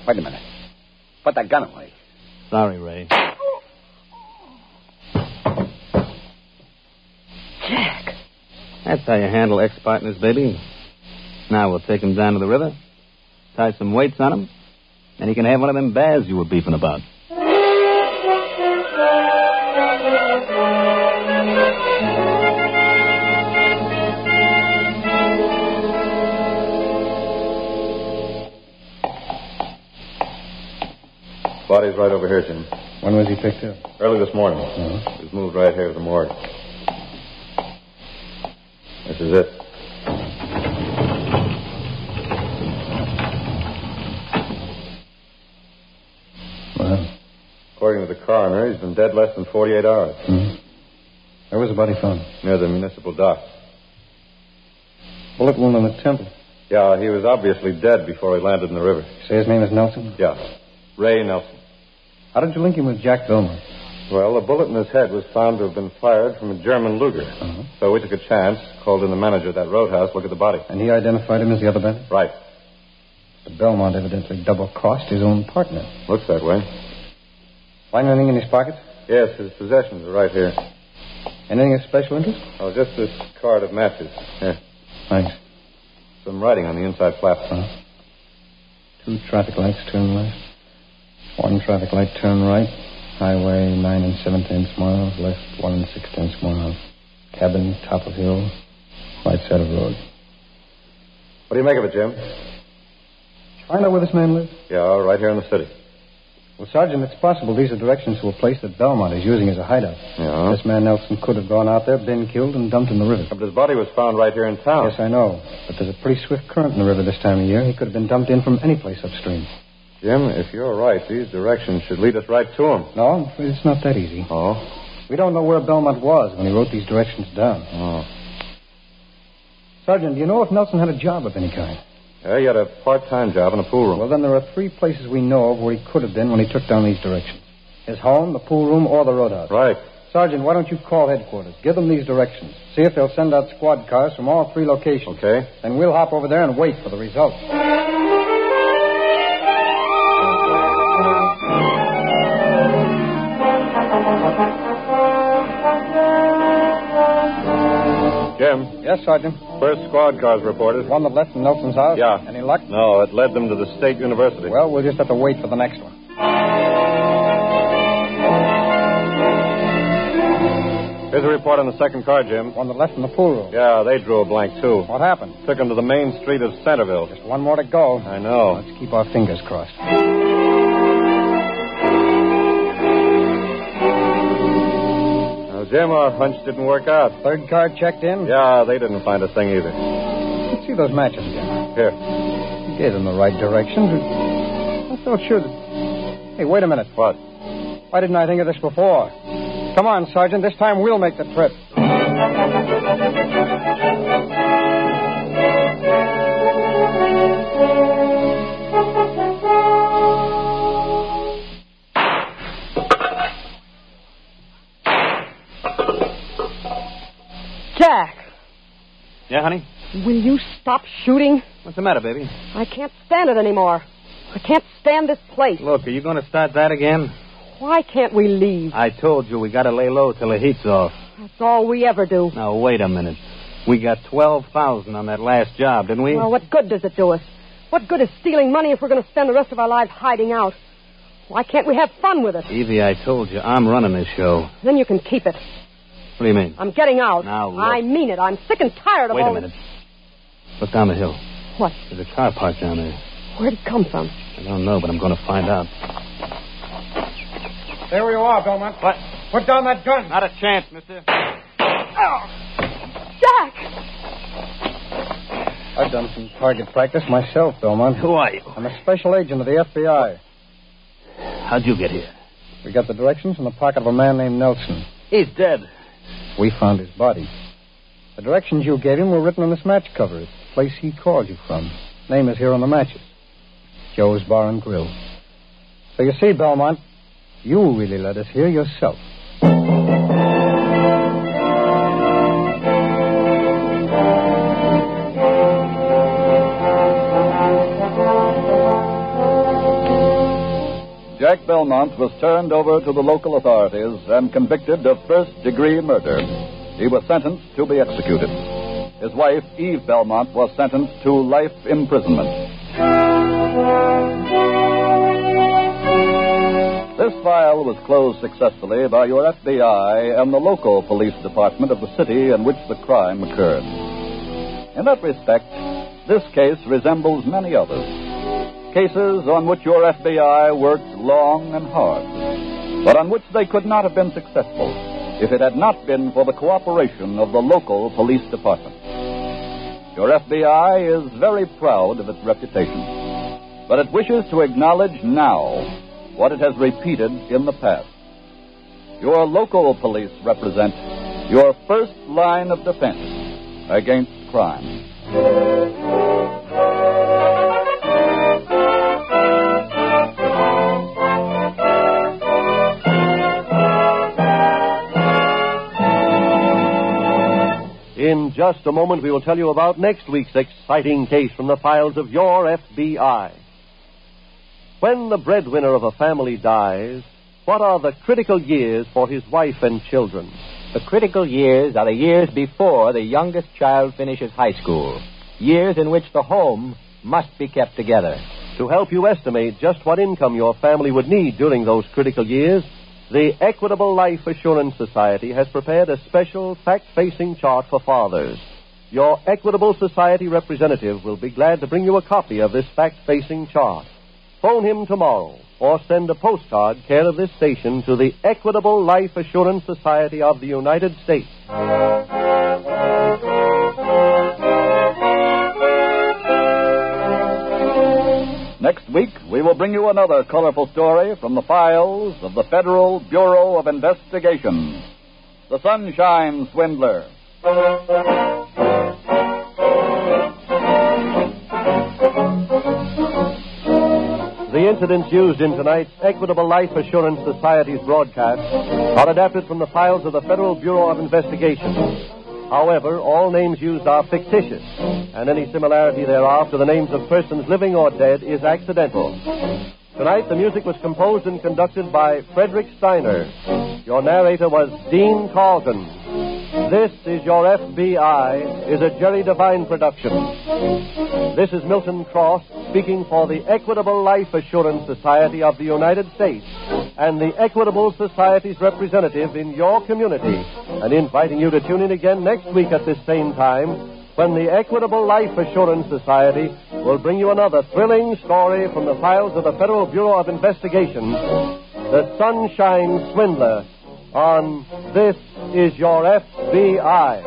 S21: Wait a minute. Put that gun away.
S16: Sorry, Ray.
S8: Jack.
S16: That's how you handle ex-partners, baby. Now we'll take him down to the river, tie some weights on him, and he can have one of them baths you were beefing about.
S18: Body's right over here, Jim.
S17: When was he picked up?
S18: Early this morning.
S17: Uh-huh.
S18: He was moved right here to the morgue. This is it.
S17: Well,
S18: according to the coroner, he's been dead less than 48 hours.
S17: Mm-hmm. Where was the body found?
S18: Near the municipal dock.
S17: Bullet wound on the temple.
S18: Yeah, he was obviously dead before he landed in the river.
S17: You say his name is Nelson?
S18: Yeah. Ray Nelson.
S17: How did you link him with Jack Belmont?
S18: Well, the bullet in his head was found to have been fired from a German Luger.
S17: Uh-huh.
S18: So we took a chance, called in the manager of that roadhouse, look at the body.
S17: And he identified him as the other bandit?
S18: Right.
S17: Mr. Belmont evidently double-crossed his own partner.
S18: Looks that way.
S17: Find anything in his pockets?
S18: Yes, his possessions are right here.
S17: Anything of special interest?
S18: Oh, just this card of matches. Here.
S17: Thanks.
S18: Some writing on the inside flap.
S17: Uh-huh. 2 traffic lights, turn left. 1 traffic light, turn right. Highway 9 7/10 miles. Left 1 6/10 miles. Cabin, top of hill. Right side of road.
S18: What do you make of it, Jim?
S17: Find out where this man lives?
S18: Yeah, right here in the city.
S17: Well, Sergeant, it's possible these are directions to a place that Belmont is using as a hideout.
S18: Yeah?
S17: This man Nelson could have gone out there, been killed, and dumped in the river.
S18: But his body was found right here in town.
S17: Yes, I know. But there's a pretty swift current in the river this time of year. He could have been dumped in from any place upstream.
S18: Jim, if you're right, these directions should lead us right to him.
S17: No, I'm afraid it's not that easy.
S18: Oh?
S17: We don't know where Belmont was when he wrote these directions down.
S18: Oh.
S17: Sergeant, do you know if Nelson had a job of any kind?
S18: Yeah, he had a part-time job in a pool room.
S17: Well, then there are 3 places we know of where he could have been when he took down these directions. His home, the pool room, or the roadhouse.
S18: Right.
S17: Sergeant, why don't you call headquarters? Give them these directions. See if they'll send out squad cars from all 3 locations.
S18: Okay.
S17: Then we'll hop over there and wait for the results.
S18: Jim, Jim.
S17: Yes, Sergeant.
S18: First squad car's reported.
S17: One that left from Nelson's house?
S18: Yeah.
S17: Any luck?
S18: No, it led them to the State University.
S17: Well, we'll just have to wait for the next one.
S18: Here's a report on the second car, Jim.
S17: One that left from the pool room?
S18: Yeah, they drew a blank, too.
S17: What happened?
S18: Took them to the main street of Centerville.
S17: Just one more to go.
S18: I know.
S17: Let's keep our fingers crossed.
S18: Jim, our hunch didn't work out.
S17: Third car checked in?
S18: Yeah, they didn't find a thing either.
S17: Let's see those matches again.
S18: Here.
S17: You gave them the right directions. I thought sure that... Hey, wait a minute.
S18: What?
S17: Why didn't I think of this before? Come on, Sergeant. This time we'll make the trip.
S8: Jack,
S16: Yeah, honey?
S8: will you stop shooting?
S16: What's the matter, baby?
S8: I can't stand it anymore. I can't stand this place.
S16: Look, are you going to start that again?
S8: Why can't we leave?
S16: I told you we got to lay low till the heat's off.
S8: That's all we ever do.
S16: Now, wait a minute. We got $12,000 on that last job, didn't we?
S8: Well, what good does it do us? What good is stealing money if we're going to spend the rest of our lives hiding out? Why can't we have fun with it?
S16: Evie, I told you, I'm running this show.
S8: Then you can keep it.
S16: What do you mean?
S8: I'm getting out.
S16: Now, look.
S8: I mean it. I'm sick and tired of
S16: Wait
S8: all
S16: a minute. Look down the hill.
S8: What?
S16: There's a car parked down there.
S8: Where'd it come from?
S16: I don't know, but I'm going to find out.
S12: There you are, Belmont.
S16: What?
S12: Put down that gun.
S16: Not a chance, mister.
S8: Jack!
S17: I've done some target practice myself, Belmont.
S16: Who are you?
S17: I'm a special agent of the FBI.
S16: How'd you get here?
S17: We got the directions from the pocket of a man named Nelson.
S16: He's dead.
S17: We found his body. The directions you gave him were written on this match cover. It's the place he called you from. Name is here on the matches. Joe's Bar and Grill. So you see, Belmont, you really led us here yourself.
S14: Jack Belmont was turned over to the local authorities and convicted of first-degree murder. He was sentenced to be executed. His wife, Eve Belmont, was sentenced to life imprisonment. This file was closed successfully by your FBI and the local police department of the city in which the crime occurred. In that respect, this case resembles many others. Cases on which your FBI worked long and hard, but on which they could not have been successful if it had not been for the cooperation of the local police department. Your FBI is very proud of its reputation, but it wishes to acknowledge now what it has repeated in the past. Your local police represent your first line of defense against crime.
S11: In just a moment, we will tell you about next week's exciting case from the files of your FBI. When the breadwinner of a family dies, what are the critical years for his wife and children?
S15: The critical years are the years before the youngest child finishes high school. Years in which the home must be kept together.
S11: To help you estimate just what income your family would need during those critical years, the Equitable Life Assurance Society has prepared a special fact-facing chart for fathers. Your Equitable Society representative will be glad to bring you a copy of this fact-facing chart. Phone him tomorrow or send a postcard care of this station to the Equitable Life Assurance Society of the United States.
S14: Next week, we will bring you another colorful story from the files of the Federal Bureau of Investigation. The Sunshine Swindler.
S11: The incidents used in tonight's Equitable Life Assurance Society's broadcast are adapted from the files of the Federal Bureau of Investigation. However, all names used are fictitious, and any similarity thereof to the names of persons living or dead is accidental. Tonight, the music was composed and conducted by Frederick Steiner. Your narrator was Dean Carlton. This is Your FBI is a Jerry Devine production. This is Milton Cross speaking for the Equitable Life Assurance Society of the United States and the Equitable Society's representative in your community, and inviting you to tune in again next week at this same time when the Equitable Life Assurance Society will bring you another thrilling story from the files of the Federal Bureau of Investigation, The Sunshine Swindler, on This Is Your FBI.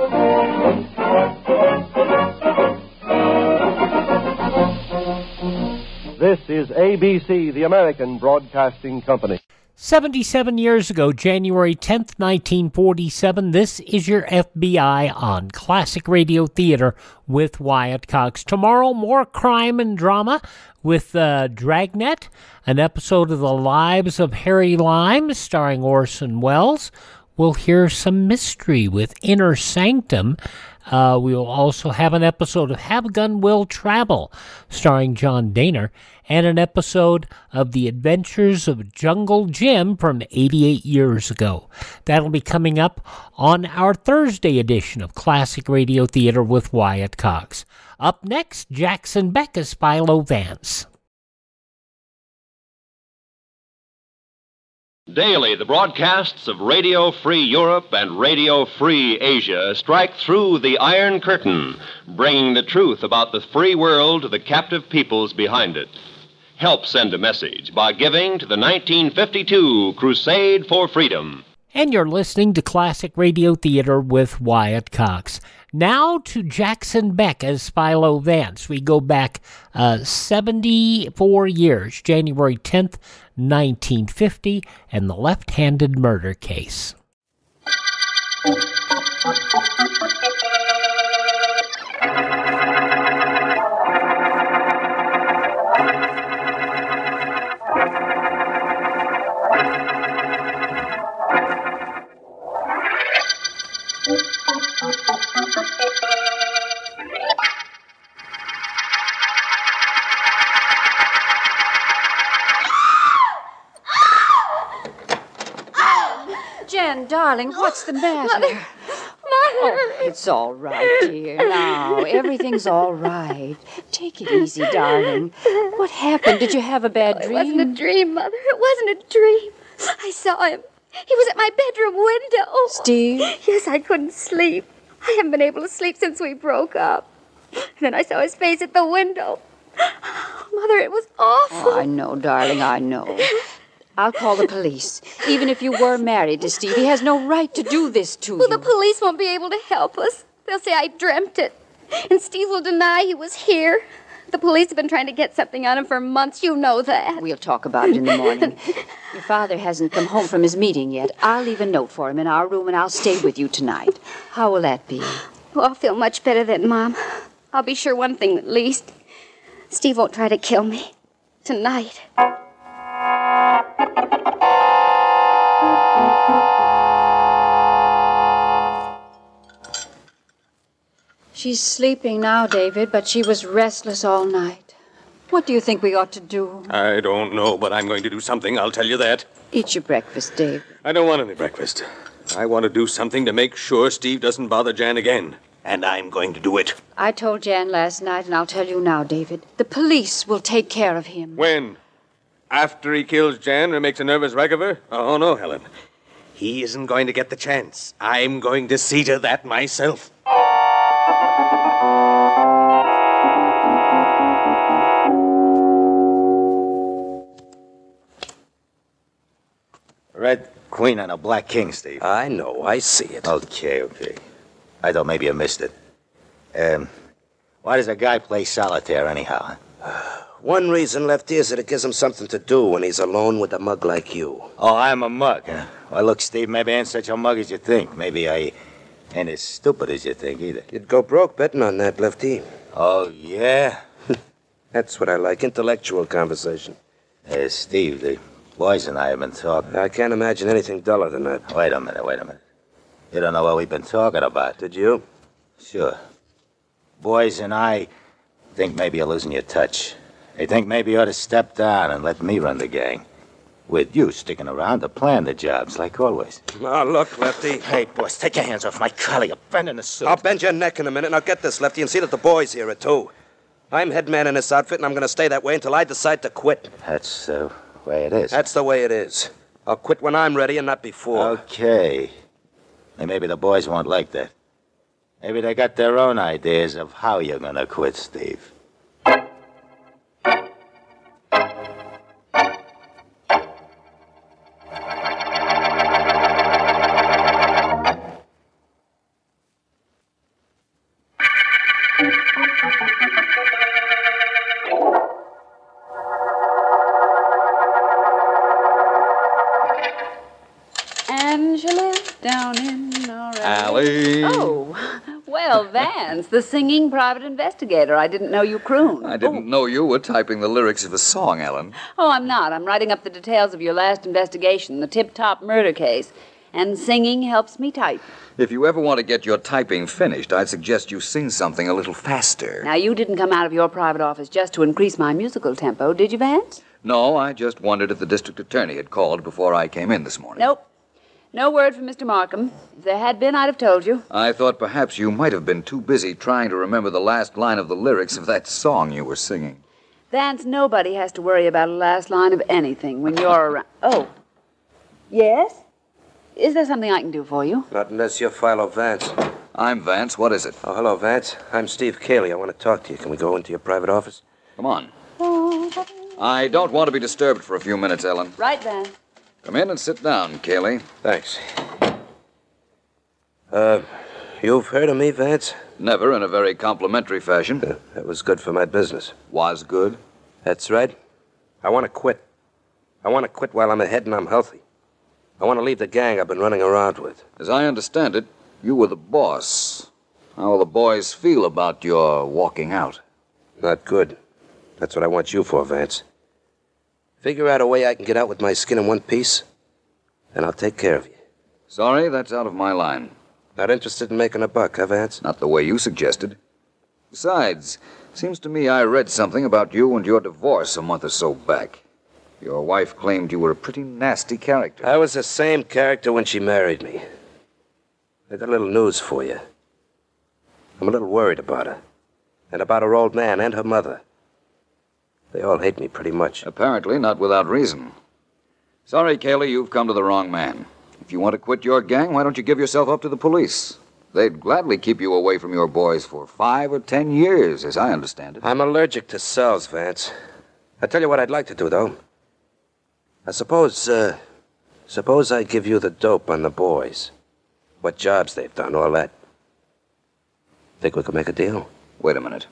S11: This is ABC, the American Broadcasting Company.
S7: 77 years ago, January 10th, 1947, This Is Your FBI on Classic Radio Theater with Wyatt Cox. Tomorrow, more crime and drama with Dragnet, an episode of The Lives of Harry Lime starring Orson Welles. We'll hear some mystery with Inner Sanctum. We will also have an episode of Have Gun Will Travel starring John Daner, and an episode of The Adventures of Jungle Jim from 88 years ago. That'll be coming up on our Thursday edition of Classic Radio Theater with Wyatt Cox. Up next, Jackson Beck as Philo Vance.
S1: Daily, the broadcasts of Radio Free Europe and Radio Free Asia strike through the Iron Curtain, bringing the truth about the free world to the captive peoples behind it. Help send a message by giving to the 1952 Crusade for Freedom.
S7: And you're listening to Classic Radio Theater with Wyatt Cox. Now to Jackson Beck as Philo Vance. We go back 74 years, January 10th, 1950, and the left-handed murder case.
S2: Jen, darling, what's the matter?
S19: Mother!
S2: Oh, it's all right, dear. Now, everything's all right. Take it easy, darling. What happened? Did you have a bad dream?
S19: It wasn't a dream, Mother. It wasn't a dream. I saw him. He was at my bedroom window.
S2: Steve?
S19: Yes, I couldn't sleep. I haven't been able to sleep since we broke up. Then I saw his face at the window. Mother, it was awful.
S2: Oh, I know, darling, I know. I'll call the police. Even if you were married to Steve, he has no right to do this to you.
S19: Well, the police won't be able to help us. They'll say I dreamt it. And Steve will deny he was here. The police have been trying to get something on him for months. You know that.
S2: We'll talk about it in the morning. Your father hasn't come home from his meeting yet. I'll leave a note for him in our room, and I'll stay with you tonight. How will that be?
S19: Well, I'll feel much better then, Mom. I'll be sure one thing at least. Steve won't try to kill me. Tonight.
S2: She's sleeping now, David, but she was restless all night. What do you think we ought to do?
S23: I don't know, but I'm going to do something, I'll tell you that.
S2: Eat your breakfast, Dave.
S23: I don't want any breakfast. I want to do something to make sure Steve doesn't bother Jan again. And I'm going to do it.
S2: I told Jan last night, and I'll tell you now, David. The police will take care of him.
S23: When? After he kills Jan or makes a nervous wreck of her? Oh, no, Helen. He isn't going to get the chance. I'm going to see to that myself.
S25: Red queen on a black king, Steve.
S9: I know. I see it.
S25: Okay. I thought maybe you missed it. Why does a guy play solitaire anyhow?
S9: One reason, Lefty, is that it gives him something to do when he's alone with a mug like you.
S25: Oh, I'm a mug, huh? Well, look, Steve, maybe I ain't such a mug as you think. Maybe I ain't as stupid as you think, either.
S9: You'd go broke betting on that, Lefty.
S25: Oh, yeah?
S9: That's what I like, intellectual conversation.
S25: Steve, the boys and I have been talking.
S9: I can't imagine anything duller than that.
S25: Wait a minute. You don't know what we've been talking about.
S9: Did you?
S25: Sure. Boys and I think maybe you're losing your touch. They think maybe you ought to step down and let me run the gang. With you sticking around to plan the jobs, like always.
S3: Now, look, Lefty.
S25: Hey, boss, take your hands off my collar. You're bending the suit.
S3: I'll bend your neck in a minute. Now, get this, Lefty, and see that the boys hear it, too. I'm head man in this outfit, and I'm going to stay that way until I decide to quit.
S25: That's the way it is.
S3: That's the way it is. I'll quit when I'm ready and not before.
S25: Okay. And maybe the boys won't like that. Maybe they got their own ideas of how you're going to quit, Steve.
S2: Angela down in already.
S4: Allie.
S2: Oh, well, Vance, the singing private investigator. I didn't know you crooned.
S4: I didn't know you were typing the lyrics of a song, Ellen.
S2: Oh, I'm not. I'm writing up the details of your last investigation, the tip-top murder case. And singing helps me type.
S4: If you ever want to get your typing finished, I'd suggest you sing something a little faster.
S2: Now, you didn't come out of your private office just to increase my musical tempo, did you, Vance?
S4: No, I just wondered if the district attorney had called before I came in this morning.
S2: Nope. No word from Mr. Markham. If there had been, I'd have told you.
S4: I thought perhaps you might have been too busy trying to remember the last line of the lyrics of that song you were singing.
S2: Vance, nobody has to worry about a last line of anything when you're around. Oh. Yes? Is there something I can do for you?
S3: Not unless you're Philo Vance.
S4: I'm Vance. What is it?
S3: Oh, hello, Vance. I'm Steve Cayley. I want to talk to you. Can we go into your private office?
S4: Come on. I don't want to be disturbed for a few minutes, Ellen.
S2: Right, Vance.
S4: Come in and sit down, Cayley.
S3: Thanks. You've heard of me, Vance?
S4: Never in a very complimentary fashion.
S3: That was good for my business.
S4: Was good?
S3: That's right. I want to quit. I want to quit while I'm ahead and I'm healthy. I want to leave the gang I've been running around with.
S4: As I understand it, you were the boss. How will the boys feel about your walking out?
S3: Not good. That's what I want you for, Vance. Figure out a way I can get out with my skin in one piece, and I'll take care of you.
S4: Sorry, that's out of my line.
S3: Not interested in making a buck, huh, Vance?
S4: Not the way you suggested. Besides, seems to me I read something about you and your divorce a month or so back. Your wife claimed you were a pretty nasty character.
S3: I was the same character when she married me. I got a little news for you. I'm a little worried about her. And about her old man and her mother. They all hate me pretty much.
S4: Apparently not without reason. Sorry, Cayley, you've come to the wrong man. If you want to quit your gang, why don't you give yourself up to the police? They'd gladly keep you away from your boys for 5 or 10 years, as I understand it.
S3: I'm allergic to cells, Vance. I tell you what I'd like to do, though. I suppose I give you the dope on the boys. What jobs they've done, all that. Think we could make a deal?
S4: Wait a minute.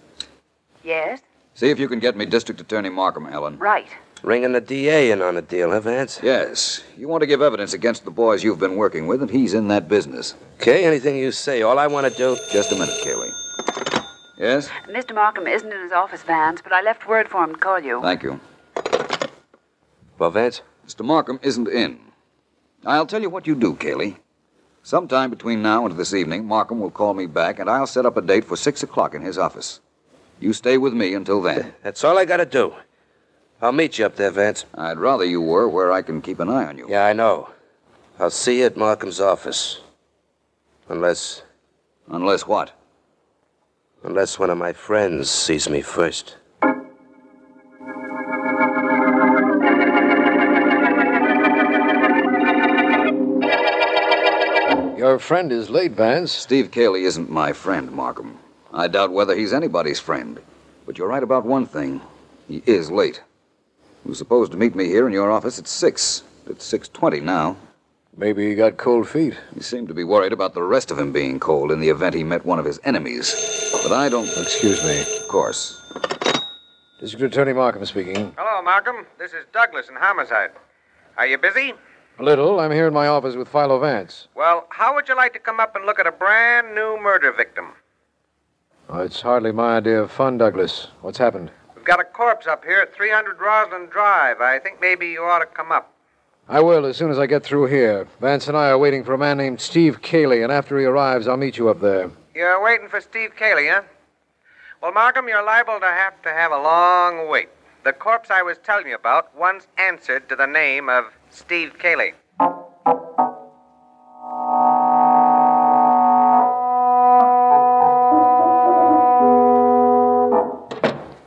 S2: Yes?
S4: See if you can get me District Attorney Markham, Ellen.
S2: Right.
S3: Ringing the DA in on the deal, huh, Vance?
S4: Yes. You want to give evidence against the boys you've been working with, and he's in that business.
S3: Okay, anything you say. All I want to do...
S4: Just a minute, Cayley. Yes?
S2: Mr. Markham isn't in his office, Vance, but I left word for him to call you.
S4: Thank you.
S3: Well, Vance?
S4: Mr. Markham isn't in. I'll tell you what you do, Cayley. Sometime between now and this evening, Markham will call me back, and I'll set up a date for 6 o'clock in his office. You stay with me until then.
S3: That's all I got to do. I'll meet you up there, Vance.
S4: I'd rather you were where I can keep an eye on you.
S3: Yeah, I know. I'll see you at Markham's office. Unless...
S4: Unless what?
S3: Unless one of my friends sees me first.
S12: Your friend is late, Vance.
S4: Steve Cayley isn't my friend, Markham. I doubt whether he's anybody's friend. But you're right about one thing. He is late. He was supposed to meet me here in your office at 6. It's 6:20 now.
S12: Maybe he got cold feet.
S4: He seemed to be worried about the rest of him being cold in the event he met one of his enemies. But I don't...
S12: Excuse me.
S4: Of course.
S12: District Attorney Markham speaking.
S5: Hello, Markham. This is Douglas in Homicide. Are you busy?
S12: A little. I'm here in my office with Philo Vance.
S5: Well, how would you like to come up and look at a brand new murder victim?
S12: Oh, it's hardly my idea of fun, Douglas. What's happened?
S5: We've got a corpse up here at 300 Roslyn Drive. I think maybe you ought to come up.
S12: I will as soon as I get through here. Vance and I are waiting for a man named Steve Cayley, and after he arrives, I'll meet you up there.
S5: You're waiting for Steve Cayley, huh? Well, Markham, you're liable to have a long wait. The corpse I was telling you about once answered to the name of Steve Cayley.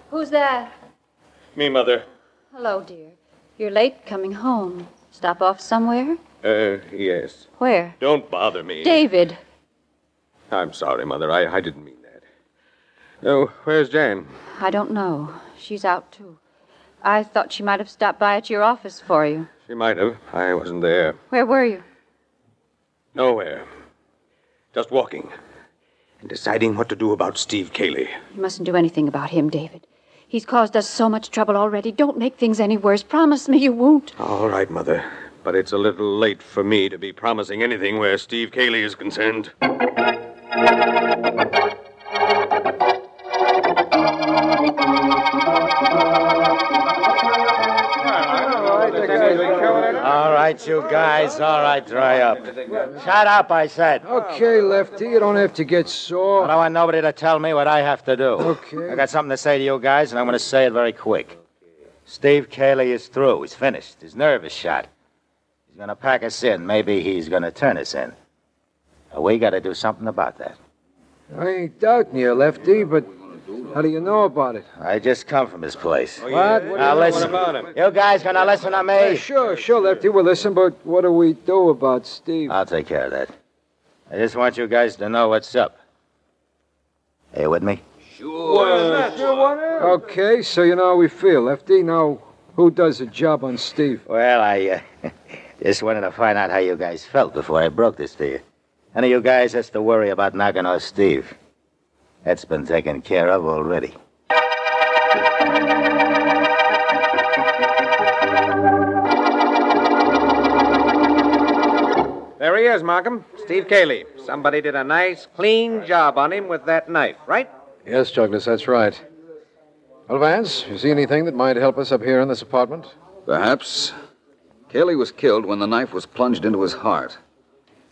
S2: Who's that?
S23: Me, Mother.
S2: Hello, dear. You're late coming home. Stop off somewhere?
S23: Yes.
S2: Where?
S23: Don't bother me.
S2: David.
S23: I'm sorry, Mother. I didn't mean that. Oh, where's Jan?
S2: I don't know. She's out, too. I thought she might have stopped by at your office for you.
S23: She might have. I wasn't there.
S2: Where were you?
S23: Nowhere. Just walking. And deciding what to do about Steve Cayley.
S2: You mustn't do anything about him, David. He's caused us so much trouble already. Don't make things any worse. Promise me you won't.
S23: All right, Mother. But it's a little late for me to be promising anything where Steve Cayley is concerned.
S25: All right, you guys. All right, dry up. Shut up, I said.
S12: Okay, Lefty, you don't have to get sore.
S25: I don't want nobody to tell me what I have to do.
S12: Okay.
S25: I got something to say to you guys, and I'm going to say it very quick. Steve Cayley is through. He's finished. His nerve is shot. He's going to pack us in. Maybe he's going to turn us in. We got to do something about that.
S12: I ain't doubting you, Lefty, but how do you know about it?
S25: I just come from his place.
S12: What? What do you
S25: Now
S12: know
S25: listen.
S12: about him?
S25: You guys going to listen to me?
S12: Yeah, sure, Lefty, we'll listen, but what do we do about Steve?
S25: I'll take care of that. I just want you guys to know what's up. Are you with me?
S12: Okay, so you know how we feel, Lefty. Now, who does the job on Steve?
S25: Well, I just wanted to find out how you guys felt before I broke this to you. None of you guys has to worry about knocking off Steve. That's been taken care of already.
S5: There he is, Markham. Steve Cayley. Somebody did a nice, clean job on him with that knife, right?
S12: Yes, Douglas, that's right. Well, Vance, you see anything that might help us up here in this apartment?
S4: Perhaps. Cayley was killed when the knife was plunged into his heart.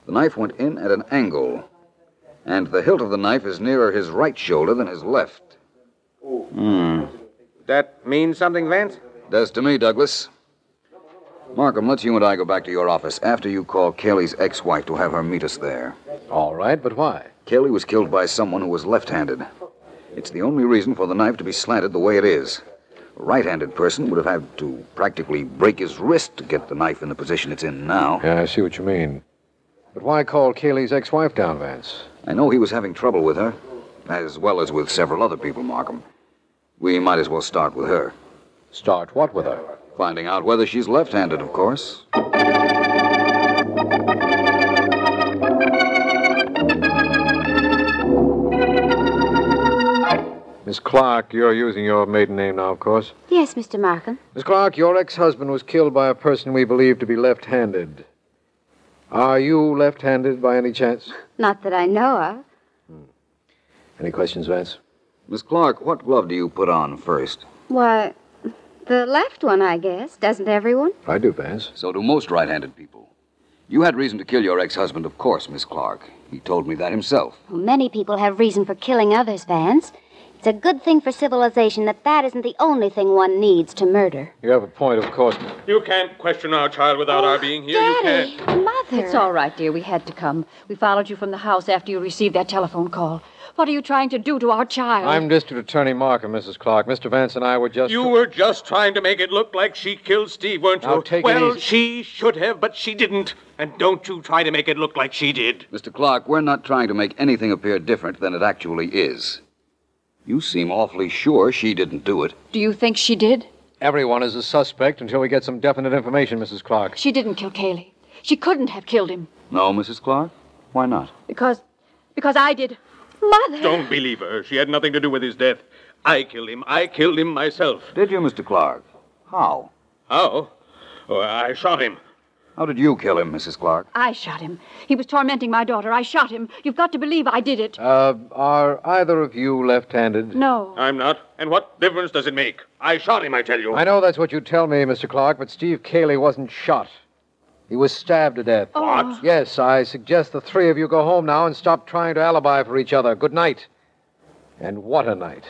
S4: The knife went in at an angle, and the hilt of the knife is nearer his right shoulder than his left.
S5: That means something, Vance?
S4: Does to me, Douglas. Markham, let's you and I go back to your office after you call Cayley's ex-wife to have her meet us there.
S12: All right, but why?
S4: Cayley was killed by someone who was left-handed. It's the only reason for the knife to be slanted the way it is. A right-handed person would have had to practically break his wrist to get the knife in the position it's in now.
S12: Yeah, I see what you mean. But why call Cayley's ex-wife down, Vance?
S4: I know he was having trouble with her, as well as with several other people, Markham. We might as well start with her.
S12: Start what with her?
S4: Finding out whether she's left-handed, of course.
S12: Miss Clark, you're using your maiden name now, of course.
S19: Yes, Mr. Markham.
S12: Miss Clark, your ex-husband was killed by a person we believe to be left-handed. Are you left-handed by any chance?
S19: Not that I know of.
S12: Any questions, Vance?
S4: Miss Clark, what glove do you put on first?
S19: Why, the left one, I guess. Doesn't everyone?
S12: I do, Vance.
S4: So do most right-handed people. You had reason to kill your ex-husband, of course, Miss Clark. He told me that himself.
S19: Well, many people have reason for killing others, Vance. It's a good thing for civilization that isn't the only thing one needs to murder.
S12: You have a point, of course.
S23: You can't question our child without our being here.
S19: Daddy,
S23: You can't.
S19: Mother.
S2: It's all right, dear. We had to come. We followed you from the house after you received that telephone call. What are you trying to do to our child?
S12: I'm District Attorney Markham, Mrs. Clark. Mr. Vance and I were just...
S23: You were just trying to make it look like she killed Steve, weren't you?
S12: Now, take it
S23: well,
S12: easy.
S23: she should have, but she didn't. And don't you try to make it look like she did.
S4: Mr. Clark, we're not trying to make anything appear different than it actually is. You seem awfully sure she didn't do it.
S2: Do you think she did?
S12: Everyone is a suspect until we get some definite information, Mrs. Clark.
S2: She didn't kill Cayley. She couldn't have killed him.
S4: No, Mrs. Clark? Why not?
S2: Because I did. Mother!
S23: Don't believe her. She had nothing to do with his death. I killed him. I killed him myself.
S4: Did you, Mr. Clark? How?
S23: How? Oh, I shot him.
S4: How did you kill him, Mrs. Clark?
S2: I shot him. He was tormenting my daughter. I shot him. You've got to believe I did it.
S12: Are either of you left-handed?
S2: No.
S23: I'm not. And what difference does it make? I shot him, I tell you.
S12: I know that's what you tell me, Mr. Clark, but Steve Cayley wasn't shot. He was stabbed to death.
S23: What?
S12: Yes, I suggest the three of you go home now and stop trying to alibi for each other. Good night. And what a night.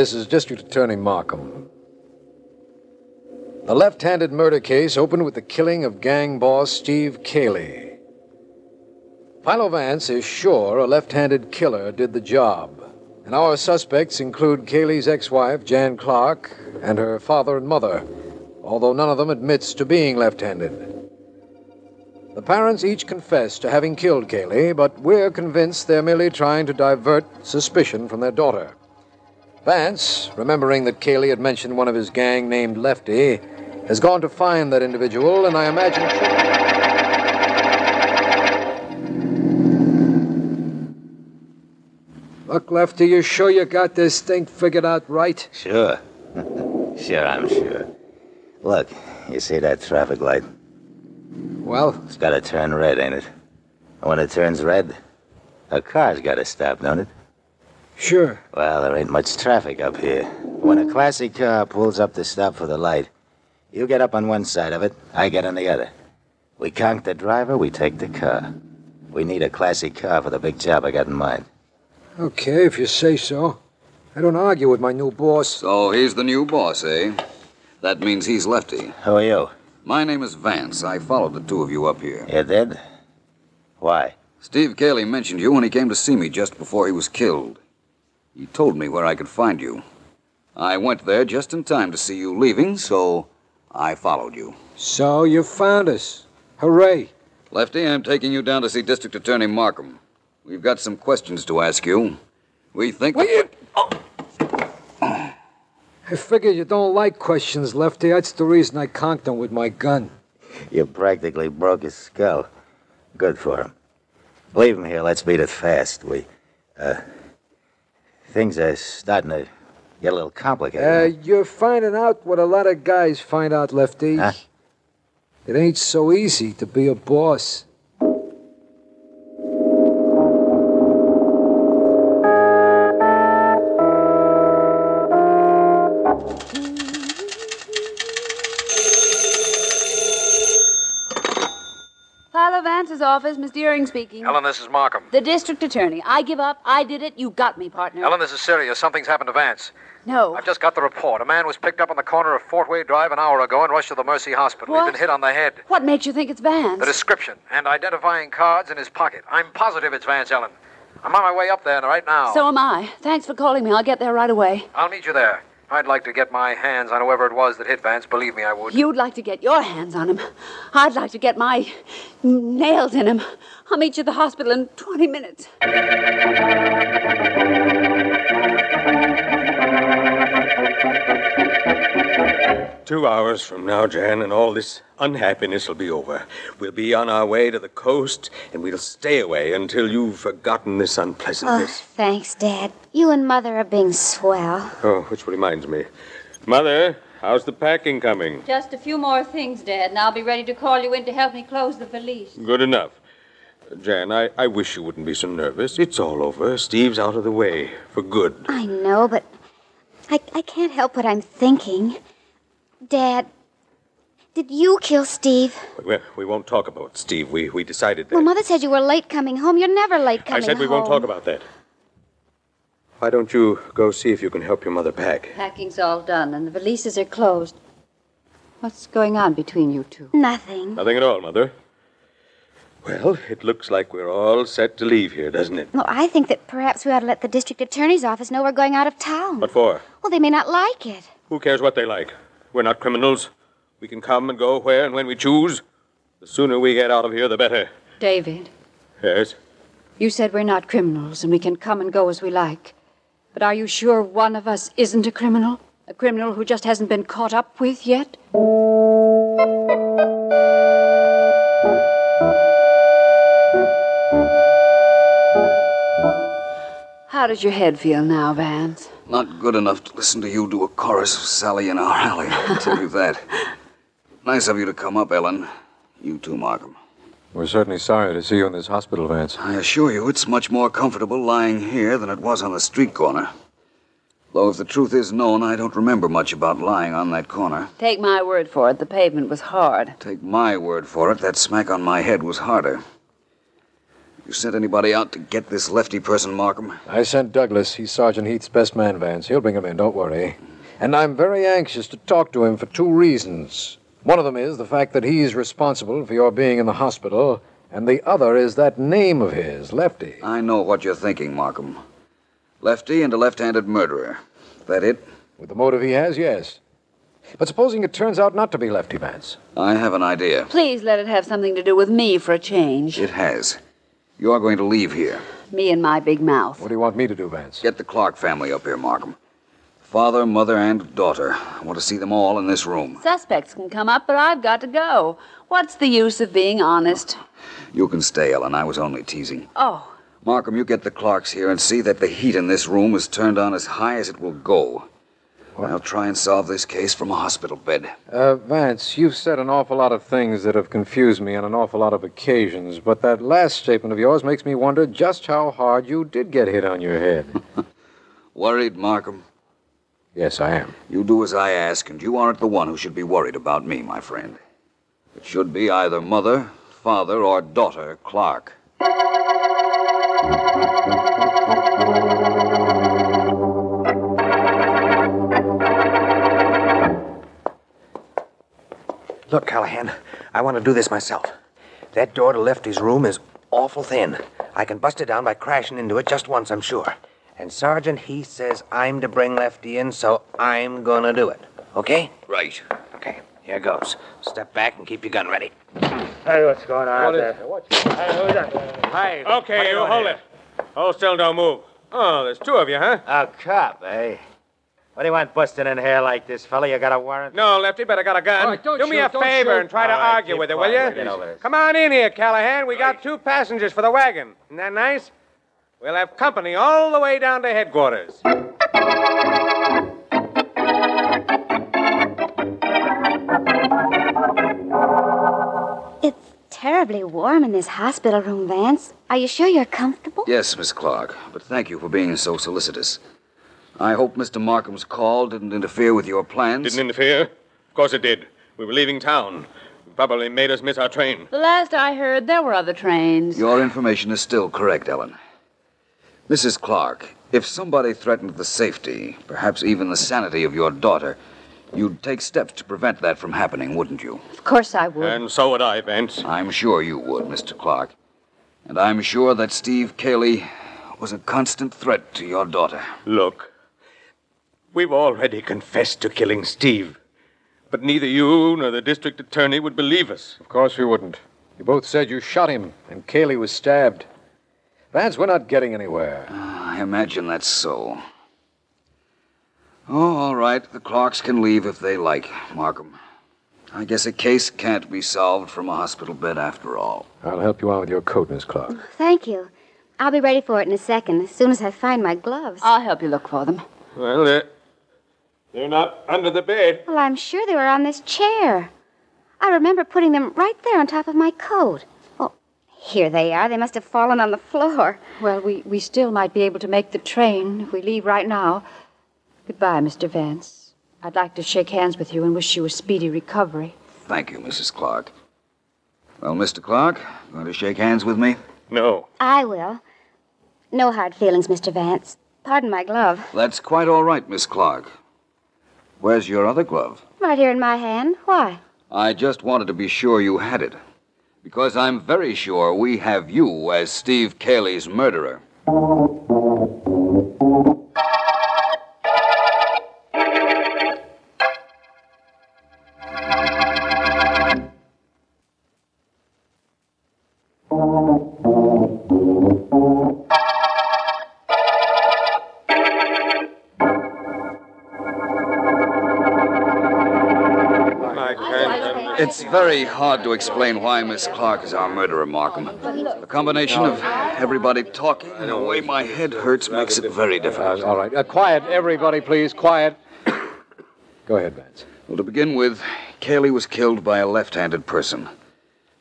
S12: This is District Attorney Markham. The left-handed murder case opened with the killing of gang boss Steve Cayley. Philo Vance is sure a left-handed killer did the job, and our suspects include Cayley's ex-wife, Jan Clark, and her father and mother, although none of them admits to being left-handed. The parents each confess to having killed Cayley, but we're convinced they're merely trying to divert suspicion from their daughter. Vance, remembering that Cayley had mentioned one of his gang named Lefty, has gone to find that individual, and I imagine... Look, Lefty, you sure you got this thing figured out right?
S25: Sure. Sure, I'm sure. Look, you see that traffic light?
S12: Well?
S25: It's got to turn red, ain't it? And when it turns red, a car's got to stop, don't it?
S12: Sure.
S25: Well, there ain't much traffic up here. When a classy car pulls up to stop for the light, you get up on one side of it, I get on the other. We conk the driver, we take the car. We need a classy car for the big job I got in mind.
S12: Okay, if you say so. I don't argue with my new boss.
S4: So he's the new boss, eh? That means he's Lefty.
S25: Who are you?
S4: My name is Vance. I followed the two of you up here.
S25: You did? Why?
S4: Steve Cayley mentioned you when he came to see me just before he was killed. He told me where I could find you. I went there just in time to see you leaving, so I followed you.
S12: So you found us. Hooray.
S4: Lefty, I'm taking you down to see District Attorney Markham. We've got some questions to ask you. We think...
S12: I figure you don't like questions, Lefty. That's the reason I conked him with my gun.
S25: You practically broke his skull. Good for him. Leave him here. Let's beat it fast. Things are starting to get a little complicated.
S12: You're finding out what a lot of guys find out, Lefty.
S25: Huh?
S12: It ain't so easy to be a boss.
S2: Philo Vance's office, Miss Deering speaking.
S12: Ellen, this is Markham.
S2: The district attorney. I give up. I did it. You got me, partner.
S12: Ellen, this is serious. Something's happened to Vance.
S2: No.
S12: I've just got the report. A man was picked up on the corner of Fort Wayne Drive an hour ago and rushed to the Mercy Hospital.
S2: What?
S12: He's been hit on the head.
S2: What makes you think it's Vance?
S12: The description and identifying cards in his pocket. I'm positive it's Vance, Ellen. I'm on my way up there right now.
S2: So am I. Thanks for calling me. I'll get there right away.
S12: I'll meet you there. I'd like to get my hands on whoever it was that hit Vance. Believe me, I would.
S2: You'd like to get your hands on him. I'd like to get my nails in him. I'll meet you at the hospital in 20 minutes.
S23: 2 hours from now, Jan, and all this unhappiness will be over. We'll be on our way to the coast, and we'll stay away until you've forgotten this unpleasantness.
S19: Oh, thanks, Dad. You and Mother are being swell.
S23: Oh, which reminds me. Mother, how's the packing coming?
S6: Just a few more things, Dad, and I'll be ready to call you in to help me close the valise.
S23: Good enough. Jan, I wish you wouldn't be so nervous. It's all over. Steve's out of the way for good.
S19: I know, but I can't help what I'm thinking. Dad, did you kill Steve?
S23: We won't talk about Steve. We decided that.
S19: Well, Mother said you were late coming home. You're never late coming home.
S23: I said we won't talk about that. Why don't you go see if you can help your mother pack?
S6: Packing's all done, and the valises are closed.
S2: What's going on between you two?
S19: Nothing.
S23: Nothing at all, Mother. Well, it looks like we're all set to leave here, doesn't it?
S19: Well, I think that perhaps we ought to let the district attorney's office know we're going out of town.
S23: What for?
S19: Well, they may not like it.
S23: Who cares what they like? We're not criminals. We can come and go where and when we choose. The sooner we get out of here, the better.
S2: David,
S23: Yes?
S2: you said we're not criminals and we can come and go as we like. But are you sure one of us isn't a criminal? A criminal who just hasn't been caught up with yet? How does your head feel now, Vance?
S4: Not good enough to listen to you do a chorus of Sally in our alley, I'll tell you that. Nice of you to come up, Ellen. You too, Markham.
S12: We're certainly sorry to see you in this hospital, Vance.
S4: I assure you, it's much more comfortable lying here than it was on the street corner. Though if the truth is known, I don't remember much about lying on that corner.
S2: Take my word for it, the pavement was hard.
S4: Take my word for it, that smack on my head was harder. You sent anybody out to get this lefty person, Markham?
S12: I sent Douglas. He's Sergeant Heath's best man, Vance. He'll bring him in, don't worry. And I'm very anxious to talk to him for two reasons. One of them is the fact that he's responsible for your being in the hospital, and the other is that name of his, Lefty.
S4: I know what you're thinking, Markham. Lefty and a left-handed murderer. That it?
S12: With the motive he has, yes. But supposing it turns out not to be Lefty, Vance?
S4: I have an idea.
S10: Please let it have something to do with me for a change.
S4: It has. You are going to leave here.
S10: Me and my big mouth.
S12: What do you want me to do, Vance?
S4: Get the Clark family up here, Markham. Father, mother, and daughter. I want to see them all in this room.
S10: Suspects can come up, but I've got to go. What's the use of being honest?
S4: You can stay, Ellen. I was only teasing.
S10: Oh.
S4: Markham, you get the Clarks here and see that the heat in this room is turned on as high as it will go. I'll try and solve this case from a hospital bed.
S12: Vance, you've said an awful lot of things that have confused me on an awful lot of occasions, but that last statement of yours makes me wonder just how hard you did get hit on your head.
S4: Worried, Markham?
S12: Yes, I am.
S4: You do as I ask, and you aren't the one who should be worried about me, my friend. It should be either mother, father, or daughter Clark.
S5: Look, Callahan, I want to do this myself. That door to Lefty's room is awful thin. I can bust it down by crashing into it just once, I'm sure. And Sergeant Heath says I'm to bring Lefty in, so I'm gonna do it. Okay?
S4: Right.
S5: Okay, here goes. Step back and keep your gun ready.
S25: Hey, what's going on out there? Hey, who's that? Hi.
S23: Okay, you hold it. Hold still, don't move. Oh, there's two of you, huh?
S25: A cop, eh? What do you want busting in here like this, fella? You got a warrant?
S23: No, Lefty, but I got a gun.
S25: All right, don't
S23: do me
S25: shoot,
S23: a
S25: don't
S23: favor
S25: shoot.
S23: and try to
S25: All right,
S23: argue
S25: keep
S23: with it, will
S25: quiet.
S23: you?
S25: Get over this.
S23: Come on in here, Callahan. We got two passengers for the wagon. Isn't that nice? We'll have company all the way down to headquarters.
S19: It's terribly warm in this hospital room, Vance. Are you sure you're comfortable?
S4: Yes, Miss Clark, but thank you for being so solicitous. I hope Mr. Markham's call didn't interfere with your plans.
S23: Didn't interfere? Of course it did. We were leaving town. It probably made us miss our train.
S10: The last I heard, there were other trains.
S4: Your information is still correct, Ellen. Mrs. Clark, if somebody threatened the safety, perhaps even the sanity of your daughter, you'd take steps to prevent that from happening, wouldn't you?
S10: Of course I would.
S23: And so would I, Vance.
S4: I'm sure you would, Mr. Clark. And I'm sure that Steve Cayley was a constant threat to your daughter.
S23: Look, we've already confessed to killing Steve. But neither you nor the district attorney would believe us.
S12: Of course we wouldn't. You both said you shot him, and Cayley was stabbed. Vance, we're not getting anywhere.
S4: I imagine that's so. Oh, all right. The Clarks can leave if they like, Markham. I guess a case can't be solved from a hospital bed after all.
S12: I'll help you out with your coat, Miss Clark.
S19: Thank you. I'll be ready for it in a second, as soon as I find my gloves.
S10: I'll help you look for them.
S23: Well, they're not under the bed.
S19: Well, I'm sure they were on this chair. I remember putting them right there on top of my coat. Oh, here they are. They must have fallen on the floor.
S2: Well, we still might be able to make the train if we leave right now. Goodbye, Mr. Vance. I'd like to shake hands with you and wish you a speedy recovery.
S4: Thank you, Mrs. Clark. Well, Mr. Clark, going to shake hands with me?
S23: No.
S19: I will. No hard feelings, Mr. Vance. Pardon my glove.
S4: That's quite all right, Miss Clark. Where's your other glove?
S19: Right here in my hand. Why?
S4: I just wanted to be sure you had it. Because I'm very sure we have you as Steve Cayley's murderer. It's very hard to explain why Miss Clark is our murderer, Markham. A combination of everybody talking and the way my head hurts makes it very difficult.
S12: All right. Quiet, everybody, please. Quiet. Go ahead, Vance.
S4: Well, to begin with, Cayley was killed by a left-handed person.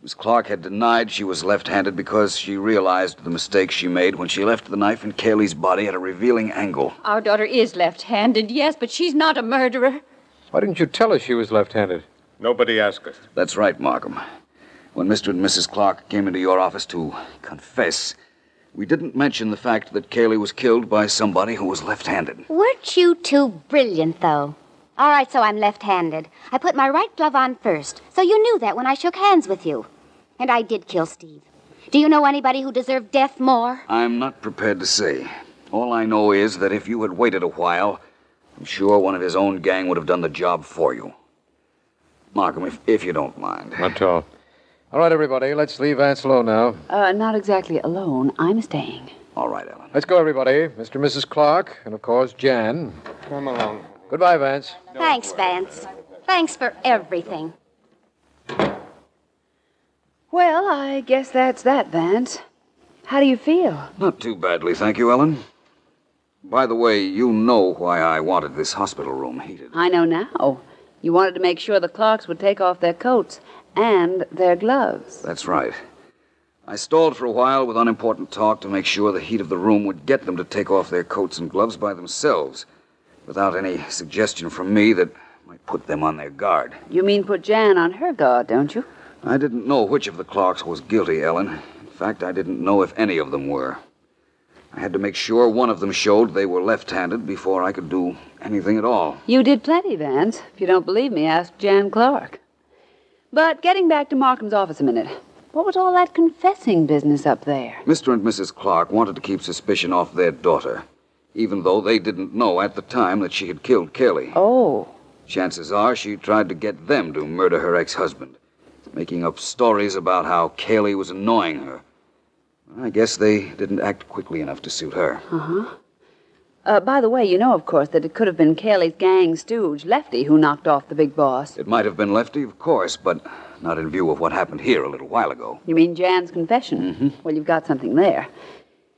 S4: Miss Clark had denied she was left-handed because she realized the mistake she made when she left the knife in Cayley's body at a revealing angle.
S10: Our daughter is left-handed, yes, but she's not a murderer.
S12: Why didn't you tell us she was left-handed?
S23: Nobody asked us.
S4: That's right, Markham. When Mr. and Mrs. Clark came into your office to confess, we didn't mention the fact that Cayley was killed by somebody who was left-handed.
S13: Weren't you too brilliant, though? All right, so I'm left-handed. I put my right glove on first, so you knew that when I shook hands with you. And I did kill Steve. Do you know anybody who deserved death more?
S4: I'm not prepared to say. All I know is that if you had waited a while, I'm sure one of his own gang would have done the job for you. Markham, if you don't mind.
S12: Not at all. All right, everybody, let's leave Vance alone now.
S10: Not exactly alone. I'm staying.
S4: All right, Ellen.
S12: Let's go, everybody. Mr. and Mrs. Clark, and of course, Jan.
S23: Come along.
S12: Goodbye, Vance.
S13: Thanks, Vance. Thanks for everything.
S10: Well, I guess that's that, Vance. How do you feel?
S4: Not too badly, thank you, Ellen. By the way, you know why I wanted this hospital room heated.
S10: I know now. You wanted to make sure the Clarks would take off their coats and their gloves.
S4: That's right. I stalled for a while with unimportant talk to make sure the heat of the room would get them to take off their coats and gloves by themselves, without any suggestion from me that might put them on their guard.
S10: You mean put Jan on her guard, don't you?
S4: I didn't know which of the Clarks was guilty, Ellen. In fact, I didn't know if any of them were. I had to make sure one of them showed they were left-handed before I could do anything at all.
S10: You did plenty, Vance. If you don't believe me, ask Jan Clark. But getting back to Markham's office a minute, what was all that confessing business up there?
S4: Mr. and Mrs. Clark wanted to keep suspicion off their daughter, even though they didn't know at the time that she had killed Cayley.
S10: Oh.
S4: Chances are she tried to get them to murder her ex-husband, making up stories about how Cayley was annoying her. I guess they didn't act quickly enough to suit her.
S10: By the way, you know, of course, that it could have been Cayley's gang stooge, Lefty, who knocked off the big boss.
S4: It might have been Lefty, of course, but not in view of what happened here a little while ago.
S10: You mean Jan's confession? Well, you've got something there.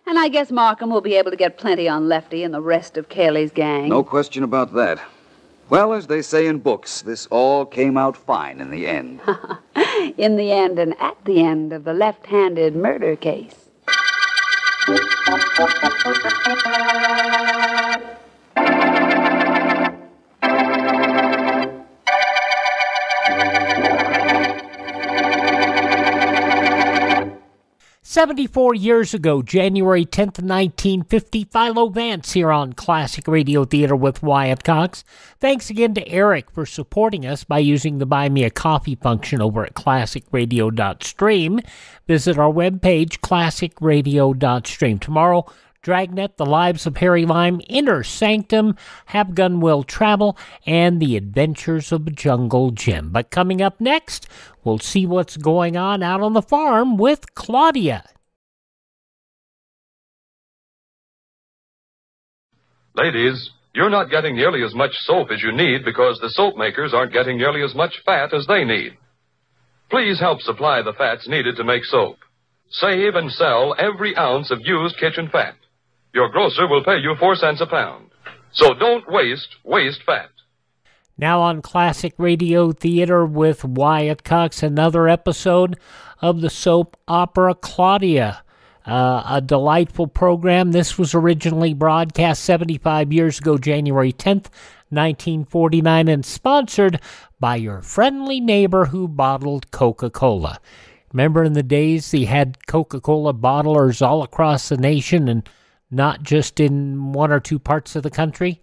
S10: And I guess Markham will be able to get plenty on Lefty and the rest of Cayley's gang.
S4: No question about that. Well, as they say in books, this all came out fine in the end.
S10: In the end and at the end of the left-handed murder case.
S7: 74 years ago, January 10th, 1950, Philo Vance here on Classic Radio Theater with Wyatt Cox. Thanks again to Eric for supporting us by using the Buy Me a Coffee function over at classicradio.stream. Visit our webpage, classicradio.stream. Tomorrow, Dragnet, The Lives of Harry Lime, Inner Sanctum, Have Gun Will Travel, and The Adventures of Jungle Jim. But coming up next, we'll see what's going on out on the farm with Claudia.
S20: Ladies, you're not getting nearly as much soap as you need because the soap makers aren't getting nearly as much fat as they need. Please help supply the fats needed to make soap. Save and sell every ounce of used kitchen fat. Your grocer will pay you 4 cents a pound. So don't waste fat.
S7: Now on Classic Radio Theater with Wyatt Cox, another episode of the soap opera Claudia. A delightful program. This was originally broadcast 75 years ago, January 10th, 1949, and sponsored by your friendly neighbor who bottled Coca-Cola. Remember in the days they had Coca-Cola bottlers all across the nation and not just in one or two parts of the country?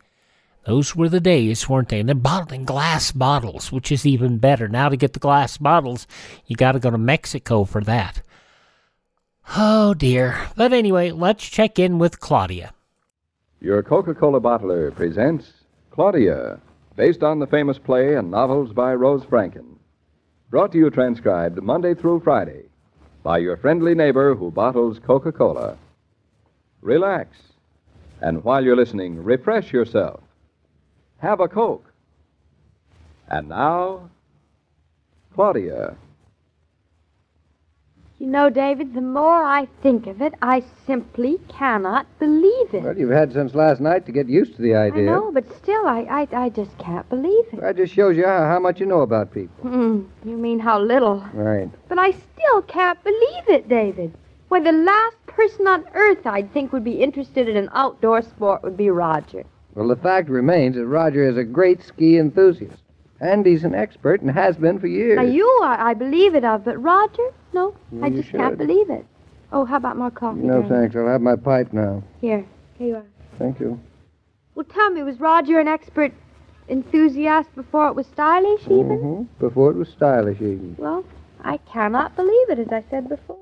S7: Those were the days, weren't they? And they're bottled in glass bottles, which is even better. Now to get the glass bottles, you got to go to Mexico for that. Oh, dear. But anyway, let's check in with Claudia.
S21: Your Coca-Cola bottler presents Claudia, based on the famous play and novels by Rose Franken. Brought to you transcribed Monday through Friday by your friendly neighbor who bottles Coca-Cola. Relax, and while you're listening, refresh yourself. Have a Coke. And now, Claudia.
S22: You know, David, the more I think of it, I simply cannot believe it.
S9: Well, you've had since last night to get used to the idea.
S22: I know, but still, I just can't believe it.
S9: That just shows you how much you know about people.
S22: You mean how little.
S9: Right.
S22: But I still can't believe it, David. Why, the last person on earth I'd think would be interested in an outdoor sport would be Roger.
S9: Well, the fact remains that Roger is a great ski enthusiast.
S8: And he's an expert and has been for years.
S22: Now, you are, I believe it of, but Roger? No, I
S8: You
S22: just can't
S8: should.
S22: believe it. Oh, how about more coffee?
S8: No,
S22: darling?
S8: thanks. I'll have my pipe now.
S22: Here you are.
S8: Thank you.
S22: Well, tell me, was Roger an expert enthusiast before it was stylish, even?
S8: Mm-hmm. Before it was stylish, even.
S22: Well, I cannot believe it, as I said before.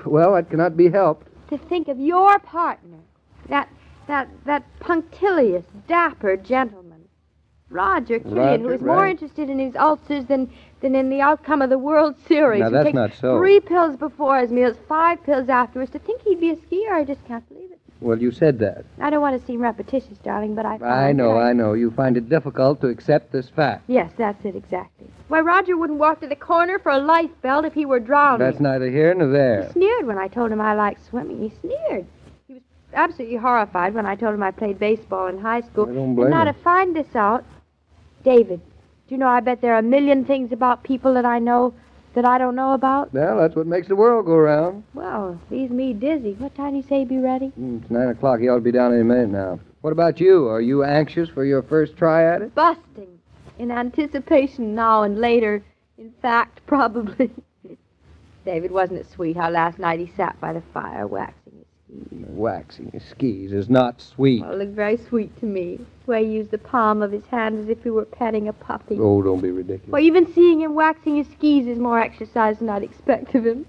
S8: Well, that cannot be helped.
S22: To think of your partner, that punctilious, dapper gentleman, Roger Killian, who
S8: Roger,
S22: is more
S8: right.
S22: interested in his ulcers than in the outcome of the World Series.
S8: Now,
S22: who
S8: that's
S22: takes
S8: not so.
S22: 3 pills before his meals, 5 pills afterwards. To think he'd be a skier, I just can't believe it.
S8: Well, you said that.
S22: I don't want to seem repetitious, darling, but I find
S8: I know,
S22: that
S8: I know. You find it difficult to accept this fact.
S22: Yes, that's it exactly. Why, Roger wouldn't walk to the corner for a life belt if he were drowning.
S8: That's neither here nor
S22: He
S8: there.
S22: sneered when I told him I liked swimming. He sneered. He was absolutely horrified when I told him I played baseball in high school.
S8: I don't blame
S22: and now
S8: him.
S22: to find this out, David, do you know I bet there are a million things about people that I know that I don't know about?
S8: Well, that's what makes the world go round.
S22: Well, leaves me dizzy. What time do you say he'd be ready?
S8: It's 9 o'clock. He ought to be down any minute now. What about you? Are you anxious for your first try at it?
S22: Busting. In anticipation now and later. In fact, probably. David, wasn't it sweet how last night he sat by the fire waxing his skis?
S8: Waxing his skis is not sweet.
S22: Well, it looked very sweet to me. The way he used the palm of his hand as if he were petting a puppy.
S8: Oh, don't be ridiculous.
S22: Well, even seeing him waxing his skis is more exercise than I'd expect of him.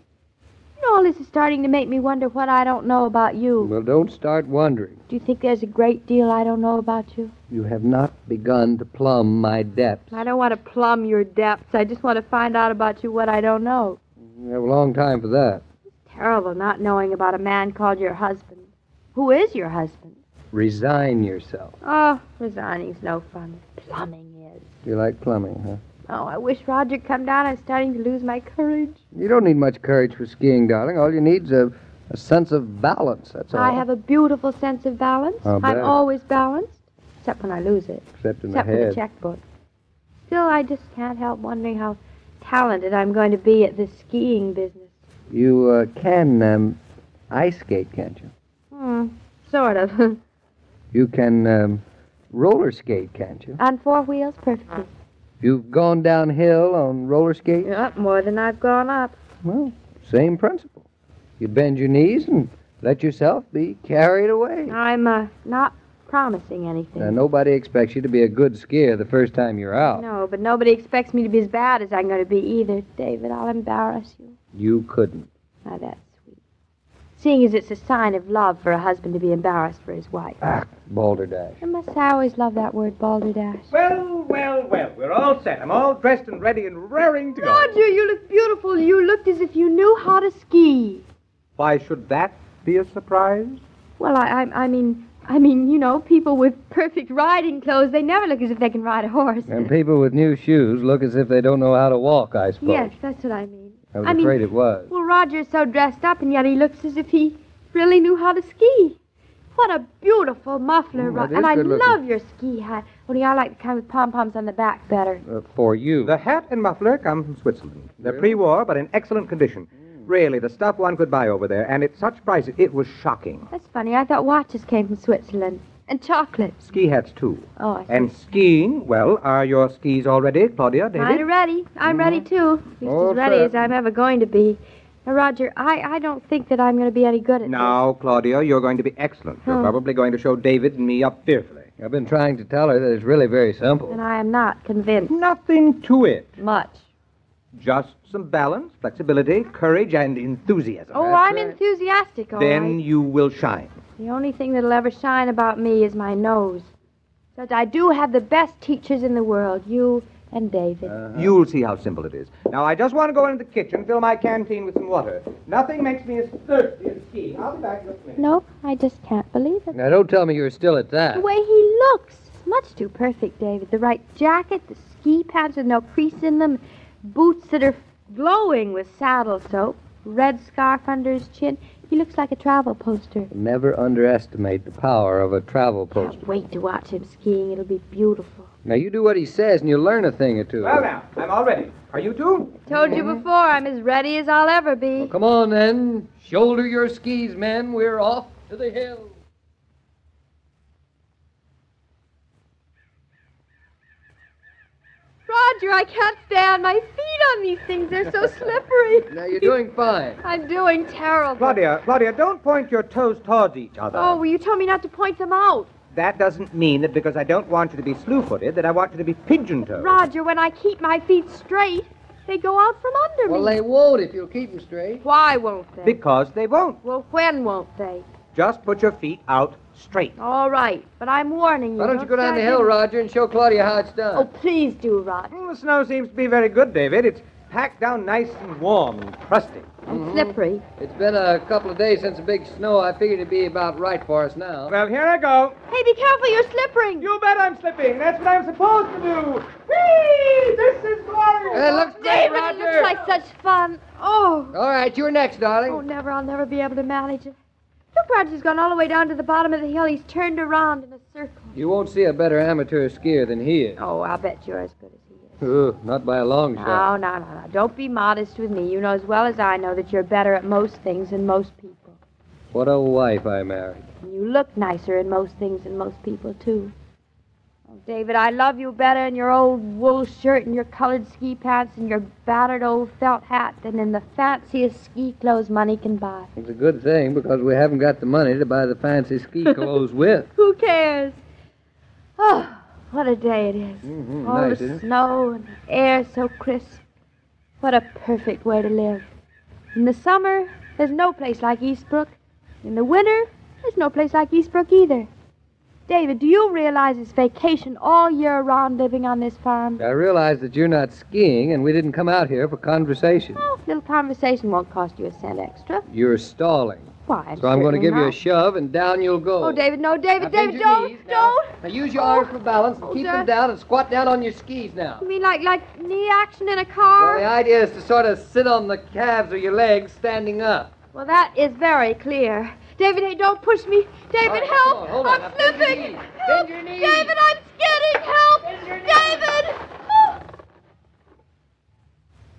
S22: You know, all this is starting to make me wonder what I don't know about you.
S8: Well, don't start wondering.
S22: Do you think there's a great deal I don't know about you?
S8: You have not begun to plumb my depths.
S22: I don't want to plumb your depths. I just want to find out about you what I don't know.
S8: You have a long time for that.
S22: Terrible not knowing about a man called your husband. Who is your husband?
S8: Resign yourself.
S22: Oh, resigning's no fun. Plumbing is.
S8: You like plumbing, huh?
S22: Oh, I wish Roger'd come down. I'm starting to lose my courage.
S8: You don't need much courage for skiing, darling. All you need's a sense of balance, that's all.
S22: I have a beautiful sense of balance.
S8: I'll bet.
S22: I'm always balanced, except when I lose it.
S8: Except in
S22: Except
S8: the
S22: for the
S8: head.
S22: checkbook. Still, I just can't help wondering how talented I'm going to be at this skiing business.
S8: You can ice skate, can't you?
S22: Sort of.
S8: You can roller skate, can't you?
S22: On 4 wheels, perfectly.
S8: You've gone downhill on roller skates?
S22: Yep, more than I've gone up.
S8: Well, same principle. You bend your knees and let yourself be carried away.
S22: I'm not promising anything.
S8: Now, nobody expects you to be a good skier the first time you're out.
S22: No, but nobody expects me to be as bad as I'm going to be either. David, I'll embarrass you.
S8: You couldn't.
S22: Now, that's sweet. Seeing as it's a sign of love for a husband to be embarrassed for his wife.
S8: Balderdash.
S22: I must say, I always love that word, balderdash.
S5: Well, we're all set. I'm all dressed and ready and raring to go.
S22: Roger, you look beautiful. You looked as if you knew how to ski.
S5: Why should that be a surprise?
S22: Well, I mean, you know, people with perfect riding clothes, they never look as if they can ride a horse.
S8: And people with new shoes look as if they don't know how to walk, I suppose.
S22: Yes, that's what I mean.
S8: I was afraid it was.
S22: Well, Roger's so dressed up, and yet he looks as if he really knew how to ski. What a beautiful muffler,
S8: that is
S22: and I
S8: good looking.
S22: love your ski hat. Only I like the kind with pom-poms on the back better.
S8: For you.
S5: The hat and muffler come from Switzerland. They're pre-war, but in excellent condition. Really, the stuff one could buy over there, and at such prices, it was shocking.
S22: That's funny. I thought watches came from Switzerland. And chocolate.
S5: Ski hats, too.
S22: Oh, I see.
S5: And skiing, well, are your skis all ready, Claudia, David?
S22: Mine are ready. I'm ready, too. At least
S5: All
S22: as ready
S5: set.
S22: as I'm ever going to be. Now, Roger, I don't think that I'm going to be any good at
S5: Now, Claudia, you're going to be excellent. You're probably going to show David and me up fearfully.
S8: I've been trying to tell her that it's really very simple.
S22: this. And I am not convinced.
S5: Nothing to it.
S22: Much.
S5: Just some balance, flexibility, courage, and enthusiasm.
S22: Oh, I'm enthusiastic, all
S5: Then
S22: right.
S5: you will shine.
S22: The only thing that'll ever shine about me is my nose. But I do have the best teachers in the world, you and David.
S5: You'll see how simple it is. Now, I just want to go into the kitchen, fill my canteen with some water. Nothing makes me as thirsty as skiing. I'll be back in a minute.
S22: Nope, I just can't believe it.
S8: Now, don't tell me you're still at that.
S22: The way he looks. Much too perfect, David. The right jacket, the ski pants with no crease in them, boots that are glowing with saddle soap, red scarf under his chin. He looks like a travel poster.
S8: Never underestimate the power of a travel poster.
S22: Can't wait to watch him skiing. It'll be beautiful.
S8: Now, you do what he says, and you'll learn a thing or two.
S5: Well, now, I'm all ready. Are you two?
S22: Told you before, I'm as ready as I'll ever be.
S8: Come on, then. Shoulder your skis, men. We're off to the hills.
S22: Roger, I can't stand my feet on these things. They're so slippery.
S8: Now, you're doing fine.
S22: I'm doing terrible.
S5: Claudia, don't point your toes towards each other.
S22: Oh, well, you told me not to point them out.
S5: That doesn't mean that because I don't want you to be slew-footed, that I want you to be pigeon-toed.
S22: Roger, when I keep my feet straight, they go out from under me.
S8: Well, they won't if you'll keep them straight.
S22: Why won't they?
S5: Because they won't.
S22: Well, when won't they?
S5: Just put your feet out straight.
S22: All right, but I'm warning you.
S8: Why don't you go down the hill, Roger, and show Claudia how it's done?
S22: Oh, please do, Roger.
S5: The snow seems to be very good, David. It's packed down nice and warm and crusty.
S22: And slippery.
S8: It's been a couple of days since the big snow. I figured it'd be about right for us now.
S5: Well, here I go.
S22: Hey, be careful, you're slipping.
S5: You bet I'm slipping. That's what I'm supposed to do. Whee! This is glorious.
S8: It looks great,
S22: David,
S8: Roger.
S22: it looks like such fun. Oh.
S8: All right, you're next, darling.
S22: Oh, never. I'll never be able to manage it. Look, Roger's gone all the way down to the bottom of the hill. He's turned around in a circle.
S8: You won't see a better amateur skier than he is.
S22: Oh, I'll bet you're as good as he is.
S8: Not by a long shot.
S22: No. Don't be modest with me. You know as well as I know that you're better at most things than most people.
S8: What a wife I married.
S22: And you look nicer in most things than most people, too. Oh, David, I love you better in your old wool shirt and your colored ski pants and your battered old felt hat than in the fanciest ski clothes money can buy.
S8: It's a good thing because we haven't got the money to buy the fancy ski clothes with.
S22: Who cares? Oh, what a day it is. All
S8: Nice,
S22: the
S8: isn't it?
S22: snow and the air so crisp. What a perfect way to live. In the summer, there's no place like Eastbrook. In the winter, there's no place like Eastbrook either. David, do you realize it's vacation all year round living on this farm?
S8: I realize that you're not skiing and we didn't come out here for conversation.
S22: Oh, little conversation won't cost you a cent extra.
S8: You're stalling.
S22: Why?
S8: So I'm going to give you a
S22: not.
S8: shove and down you'll go.
S22: Oh, David, no, David,
S8: Now, bend
S22: David,
S8: your
S22: don't,
S8: knees
S22: don't.
S8: Now use your arms for balance and keep them down and squat down on your skis now.
S22: You mean like knee action in a
S8: Well,
S22: car?
S8: the idea is to sort of sit on the calves of your legs standing up.
S22: Well, that is very clear. David, hey, don't push me. David,
S8: All right,
S22: help!
S8: hold on,
S22: I'm
S8: now, bend your
S22: slipping.
S8: knees.
S22: Help!
S8: Bend your knees.
S22: David, I'm skidding. Help! David! Oh.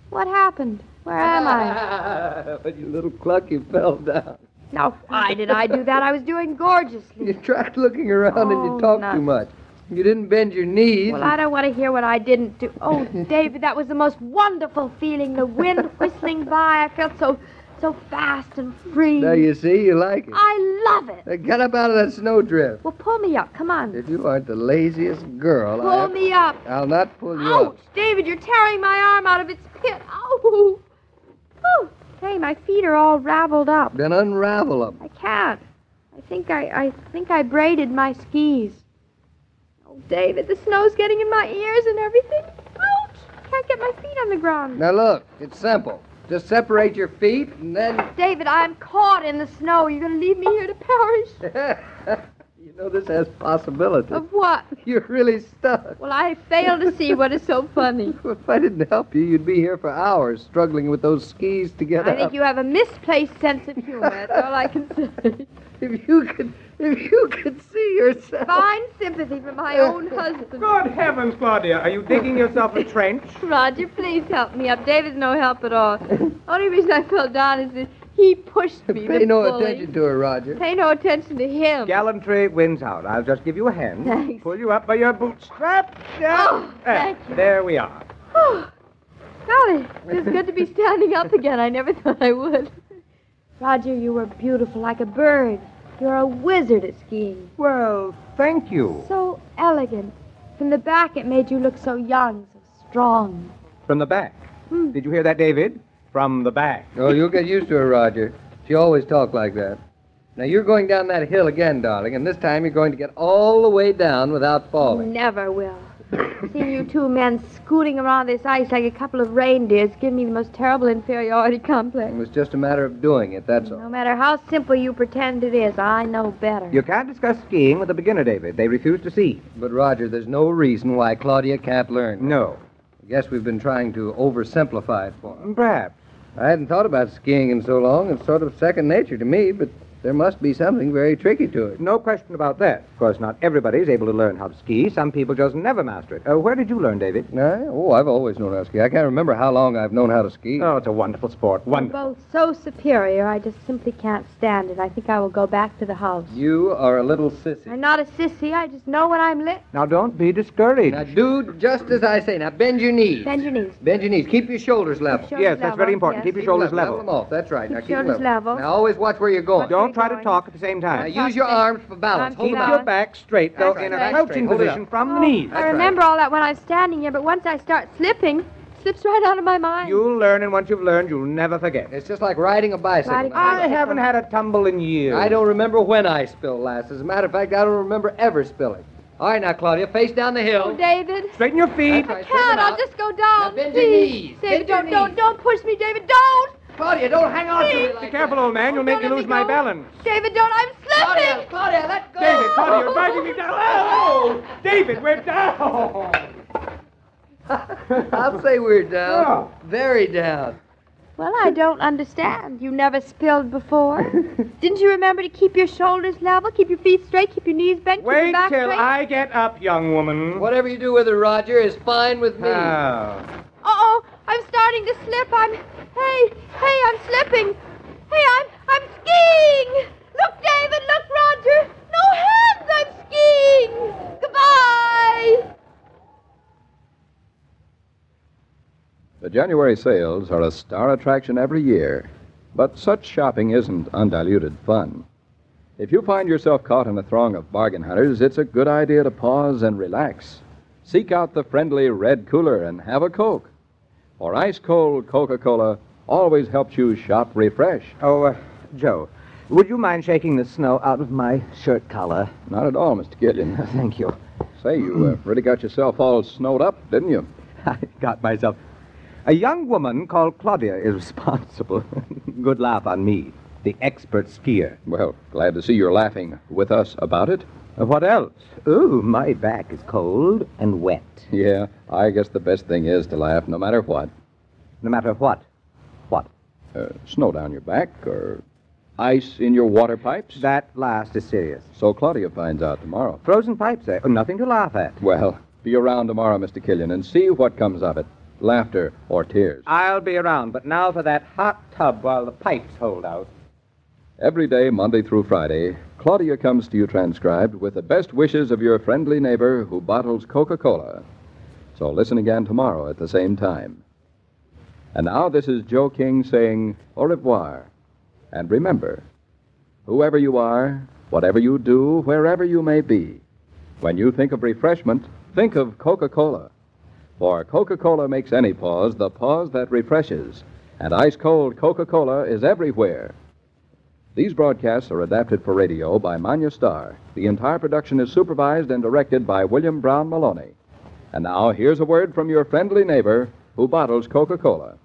S22: What happened? Where am I?
S8: But you little cluck, you fell down.
S22: Now, why did I do that? I was doing gorgeously.
S8: You tried looking around and you talked too much. You didn't bend your knees.
S22: Well, I don't want to hear what I didn't do. Oh, David, that was the most wonderful feeling. The wind whistling by. I felt so fast and free.
S8: Now you see, you like it.
S22: I love it.
S8: Now get up out of that snowdrift.
S22: Well, pull me up. Come on.
S8: If you aren't the laziest girl,
S22: Pull me up.
S8: I'll not pull you
S22: Ouch,
S8: up.
S22: David, you're tearing my arm out of its pit. Ow. Oh, hey, my feet are all raveled up.
S8: Then unravel them.
S22: I can't. I think I braided my skis. Oh, David, the snow's getting in my ears and everything. Ouch! Can't get my feet on the ground.
S8: Now look, it's simple. Just separate your feet and then...
S22: David, I'm caught in the snow. You're going to leave me here to perish?
S8: You know this has possibility.
S22: Of what?
S8: You're really stuck.
S22: Well, I fail to see what is so funny.
S8: If I didn't help you, you'd be here for hours struggling with those skis to get
S22: I
S8: up.
S22: think you have a misplaced sense of humor. That's all I can say.
S8: If you could see yourself.
S22: Fine sympathy for my own husband.
S5: Good heavens, Claudia. Are you digging yourself a trench?
S22: Roger, please help me up. David's no help at all. Only reason I fell down is that he pushed me.
S8: Pay
S22: the
S8: no
S22: bully.
S8: attention to her, Roger.
S22: Pay no attention to him.
S5: Gallantry wins out. I'll just give you a hand.
S22: Thanks.
S5: Pull you up by your bootstrap.
S22: Oh, thank you.
S5: There we are.
S22: Oh, golly, it's good to be standing up again. I never thought I would. Roger, you were beautiful like a bird. You're a wizard at skiing.
S5: Well, thank you.
S22: So elegant. From the back, it made you look so young, so strong.
S5: From the back. Did you hear that, David? From the back.
S8: Oh, you'll get used to her, Roger. She always talks like that. Now, you're going down that hill again, darling, and this time you're going to get all the way down without falling.
S22: Never will. Seeing you two men scooting around this ice like a couple of reindeers gives me the most terrible inferiority complex.
S8: It was just a matter of doing it, that's all.
S22: No matter how simple you pretend it is, I know better.
S5: You can't discuss skiing with a beginner, David. They refuse to see.
S8: But, Roger, there's no reason why Claudia can't learn.
S5: No.
S8: I guess we've been trying to oversimplify it for her.
S5: Perhaps.
S8: I hadn't thought about skiing in so long. It's sort of second nature to me, but There must be something very tricky to it.
S5: No question about that. Of course, not everybody's able to learn how to ski. Some people just never master it. Where did you learn, David?
S8: I've always known how to ski. I can't remember how long I've known how to ski.
S5: Oh, it's a wonderful sport.
S22: You're both so superior, I just simply can't stand it. I think I will go back to the house.
S8: You are a little sissy.
S22: I'm not a sissy. I just know when I'm lit.
S5: Now, don't be discouraged.
S8: Now, do just as I say. Now, bend your knees.
S22: Bend your knees.
S8: Bend your knees. Keep your shoulders level.
S22: Yes,
S5: that's very important.
S22: Yes.
S5: Keep your shoulders level.
S8: Level them off. That's right.
S22: Keep
S8: Now, keep
S22: shoulders level.
S8: Now, always watch where you're going.
S5: Don't try to talk at the same time.
S8: Now, use your arms for balance.
S5: Keep your back straight, though, in a crouching position from the knees.
S22: I remember all that when I'm standing here, but once I start slipping, it slips right out of my mind.
S5: You'll learn, and once you've learned, you'll never forget.
S8: It's just like riding a bicycle.
S5: I haven't had a tumble in years.
S8: I don't remember when I spilled last. As a matter of fact, I don't remember ever spilling. All right, now, Claudia, face down the hill.
S22: Oh, David.
S5: Straighten your feet.
S22: I can't. I'll just go down.
S8: Now bend your knees.
S22: David,
S8: Bend your knees.
S22: don't push me, David. Don't.
S8: Claudia, don't hang on to me like
S5: Be careful, old man. You'll make me lose my balance.
S22: David, don't. I'm slipping.
S8: Claudia, let go.
S5: David, Claudia, you're dragging me down. Oh, David, we're down.
S8: I'll say we're down.
S5: Oh.
S8: Very down.
S22: Well, I don't understand. You never spilled before. Didn't you remember to keep your shoulders level, keep your feet straight, keep your knees bent, keep your
S5: Wait
S22: back
S5: till
S22: straight?
S5: I get up, young woman.
S8: Whatever you do with her, Roger, is fine with me.
S22: Uh-oh, I'm starting to slip. Hey, I'm slipping. Hey, I'm skiing. Look, David, look, Roger. No hands, I'm skiing. Goodbye.
S21: The January sales are a star attraction every year, but such shopping isn't undiluted fun. If you find yourself caught in a throng of bargain hunters, it's a good idea to pause and relax. Seek out the friendly red cooler and have a Coke. For ice-cold Coca-Cola always helps you shop refreshed.
S5: Oh, Joe, would you mind shaking the snow out of my shirt collar?
S21: Not at all, Mr. Gillian.
S5: Thank you.
S21: Say, you really got yourself all snowed up, didn't you?
S5: I got myself. A young woman called Claudia is responsible. Good laugh on me, the expert skier.
S21: Well, glad to see you're laughing with us about it.
S5: What else? Ooh, my back is cold and wet.
S21: Yeah, I guess the best thing is to laugh no matter what.
S5: No matter what? What?
S21: Snow down your back or ice in your water pipes.
S5: That last is serious.
S21: So Claudia finds out tomorrow.
S5: Frozen pipes, eh? Oh, nothing to laugh at.
S21: Well, be around tomorrow, Mr. Killian, and see what comes of it. Laughter or tears.
S5: I'll be around, but now for that hot tub while the pipes hold out.
S21: Every day, Monday through Friday, Claudia comes to you transcribed with the best wishes of your friendly neighbor who bottles Coca-Cola. So listen again tomorrow at the same time. And now this is Joe King saying au revoir. And remember, whoever you are, whatever you do, wherever you may be, when you think of refreshment, think of Coca-Cola. For Coca-Cola makes any pause the pause that refreshes, and ice-cold Coca-Cola is everywhere. These broadcasts are adapted for radio by Manya Starr. The entire production is supervised and directed by William Brown Maloney. And now, here's a word from your friendly neighbor who bottles Coca-Cola.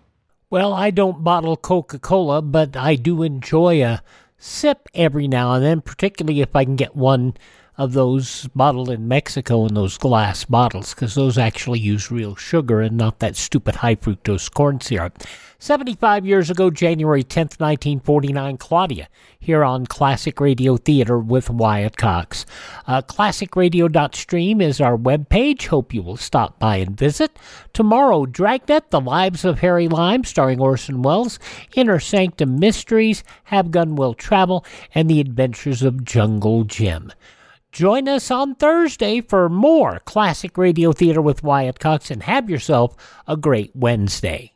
S7: Well, I don't bottle Coca-Cola, but I do enjoy a sip every now and then, particularly if I can get one of those bottled in Mexico in those glass bottles, because those actually use real sugar and not that stupid high fructose corn syrup. 75 years ago, January 10th, 1949, Claudia, here on Classic Radio Theater with Wyatt Cox. ClassicRadio.stream is our webpage. Hope you will stop by and visit. Tomorrow, Dragnet, The Lives of Harry Lime, starring Orson Welles, Inner Sanctum Mysteries, Have Gun Will Travel, and The Adventures of Jungle Jim. Join us on Thursday for more Classic Radio Theater with Wyatt Cox, and have yourself a great Wednesday.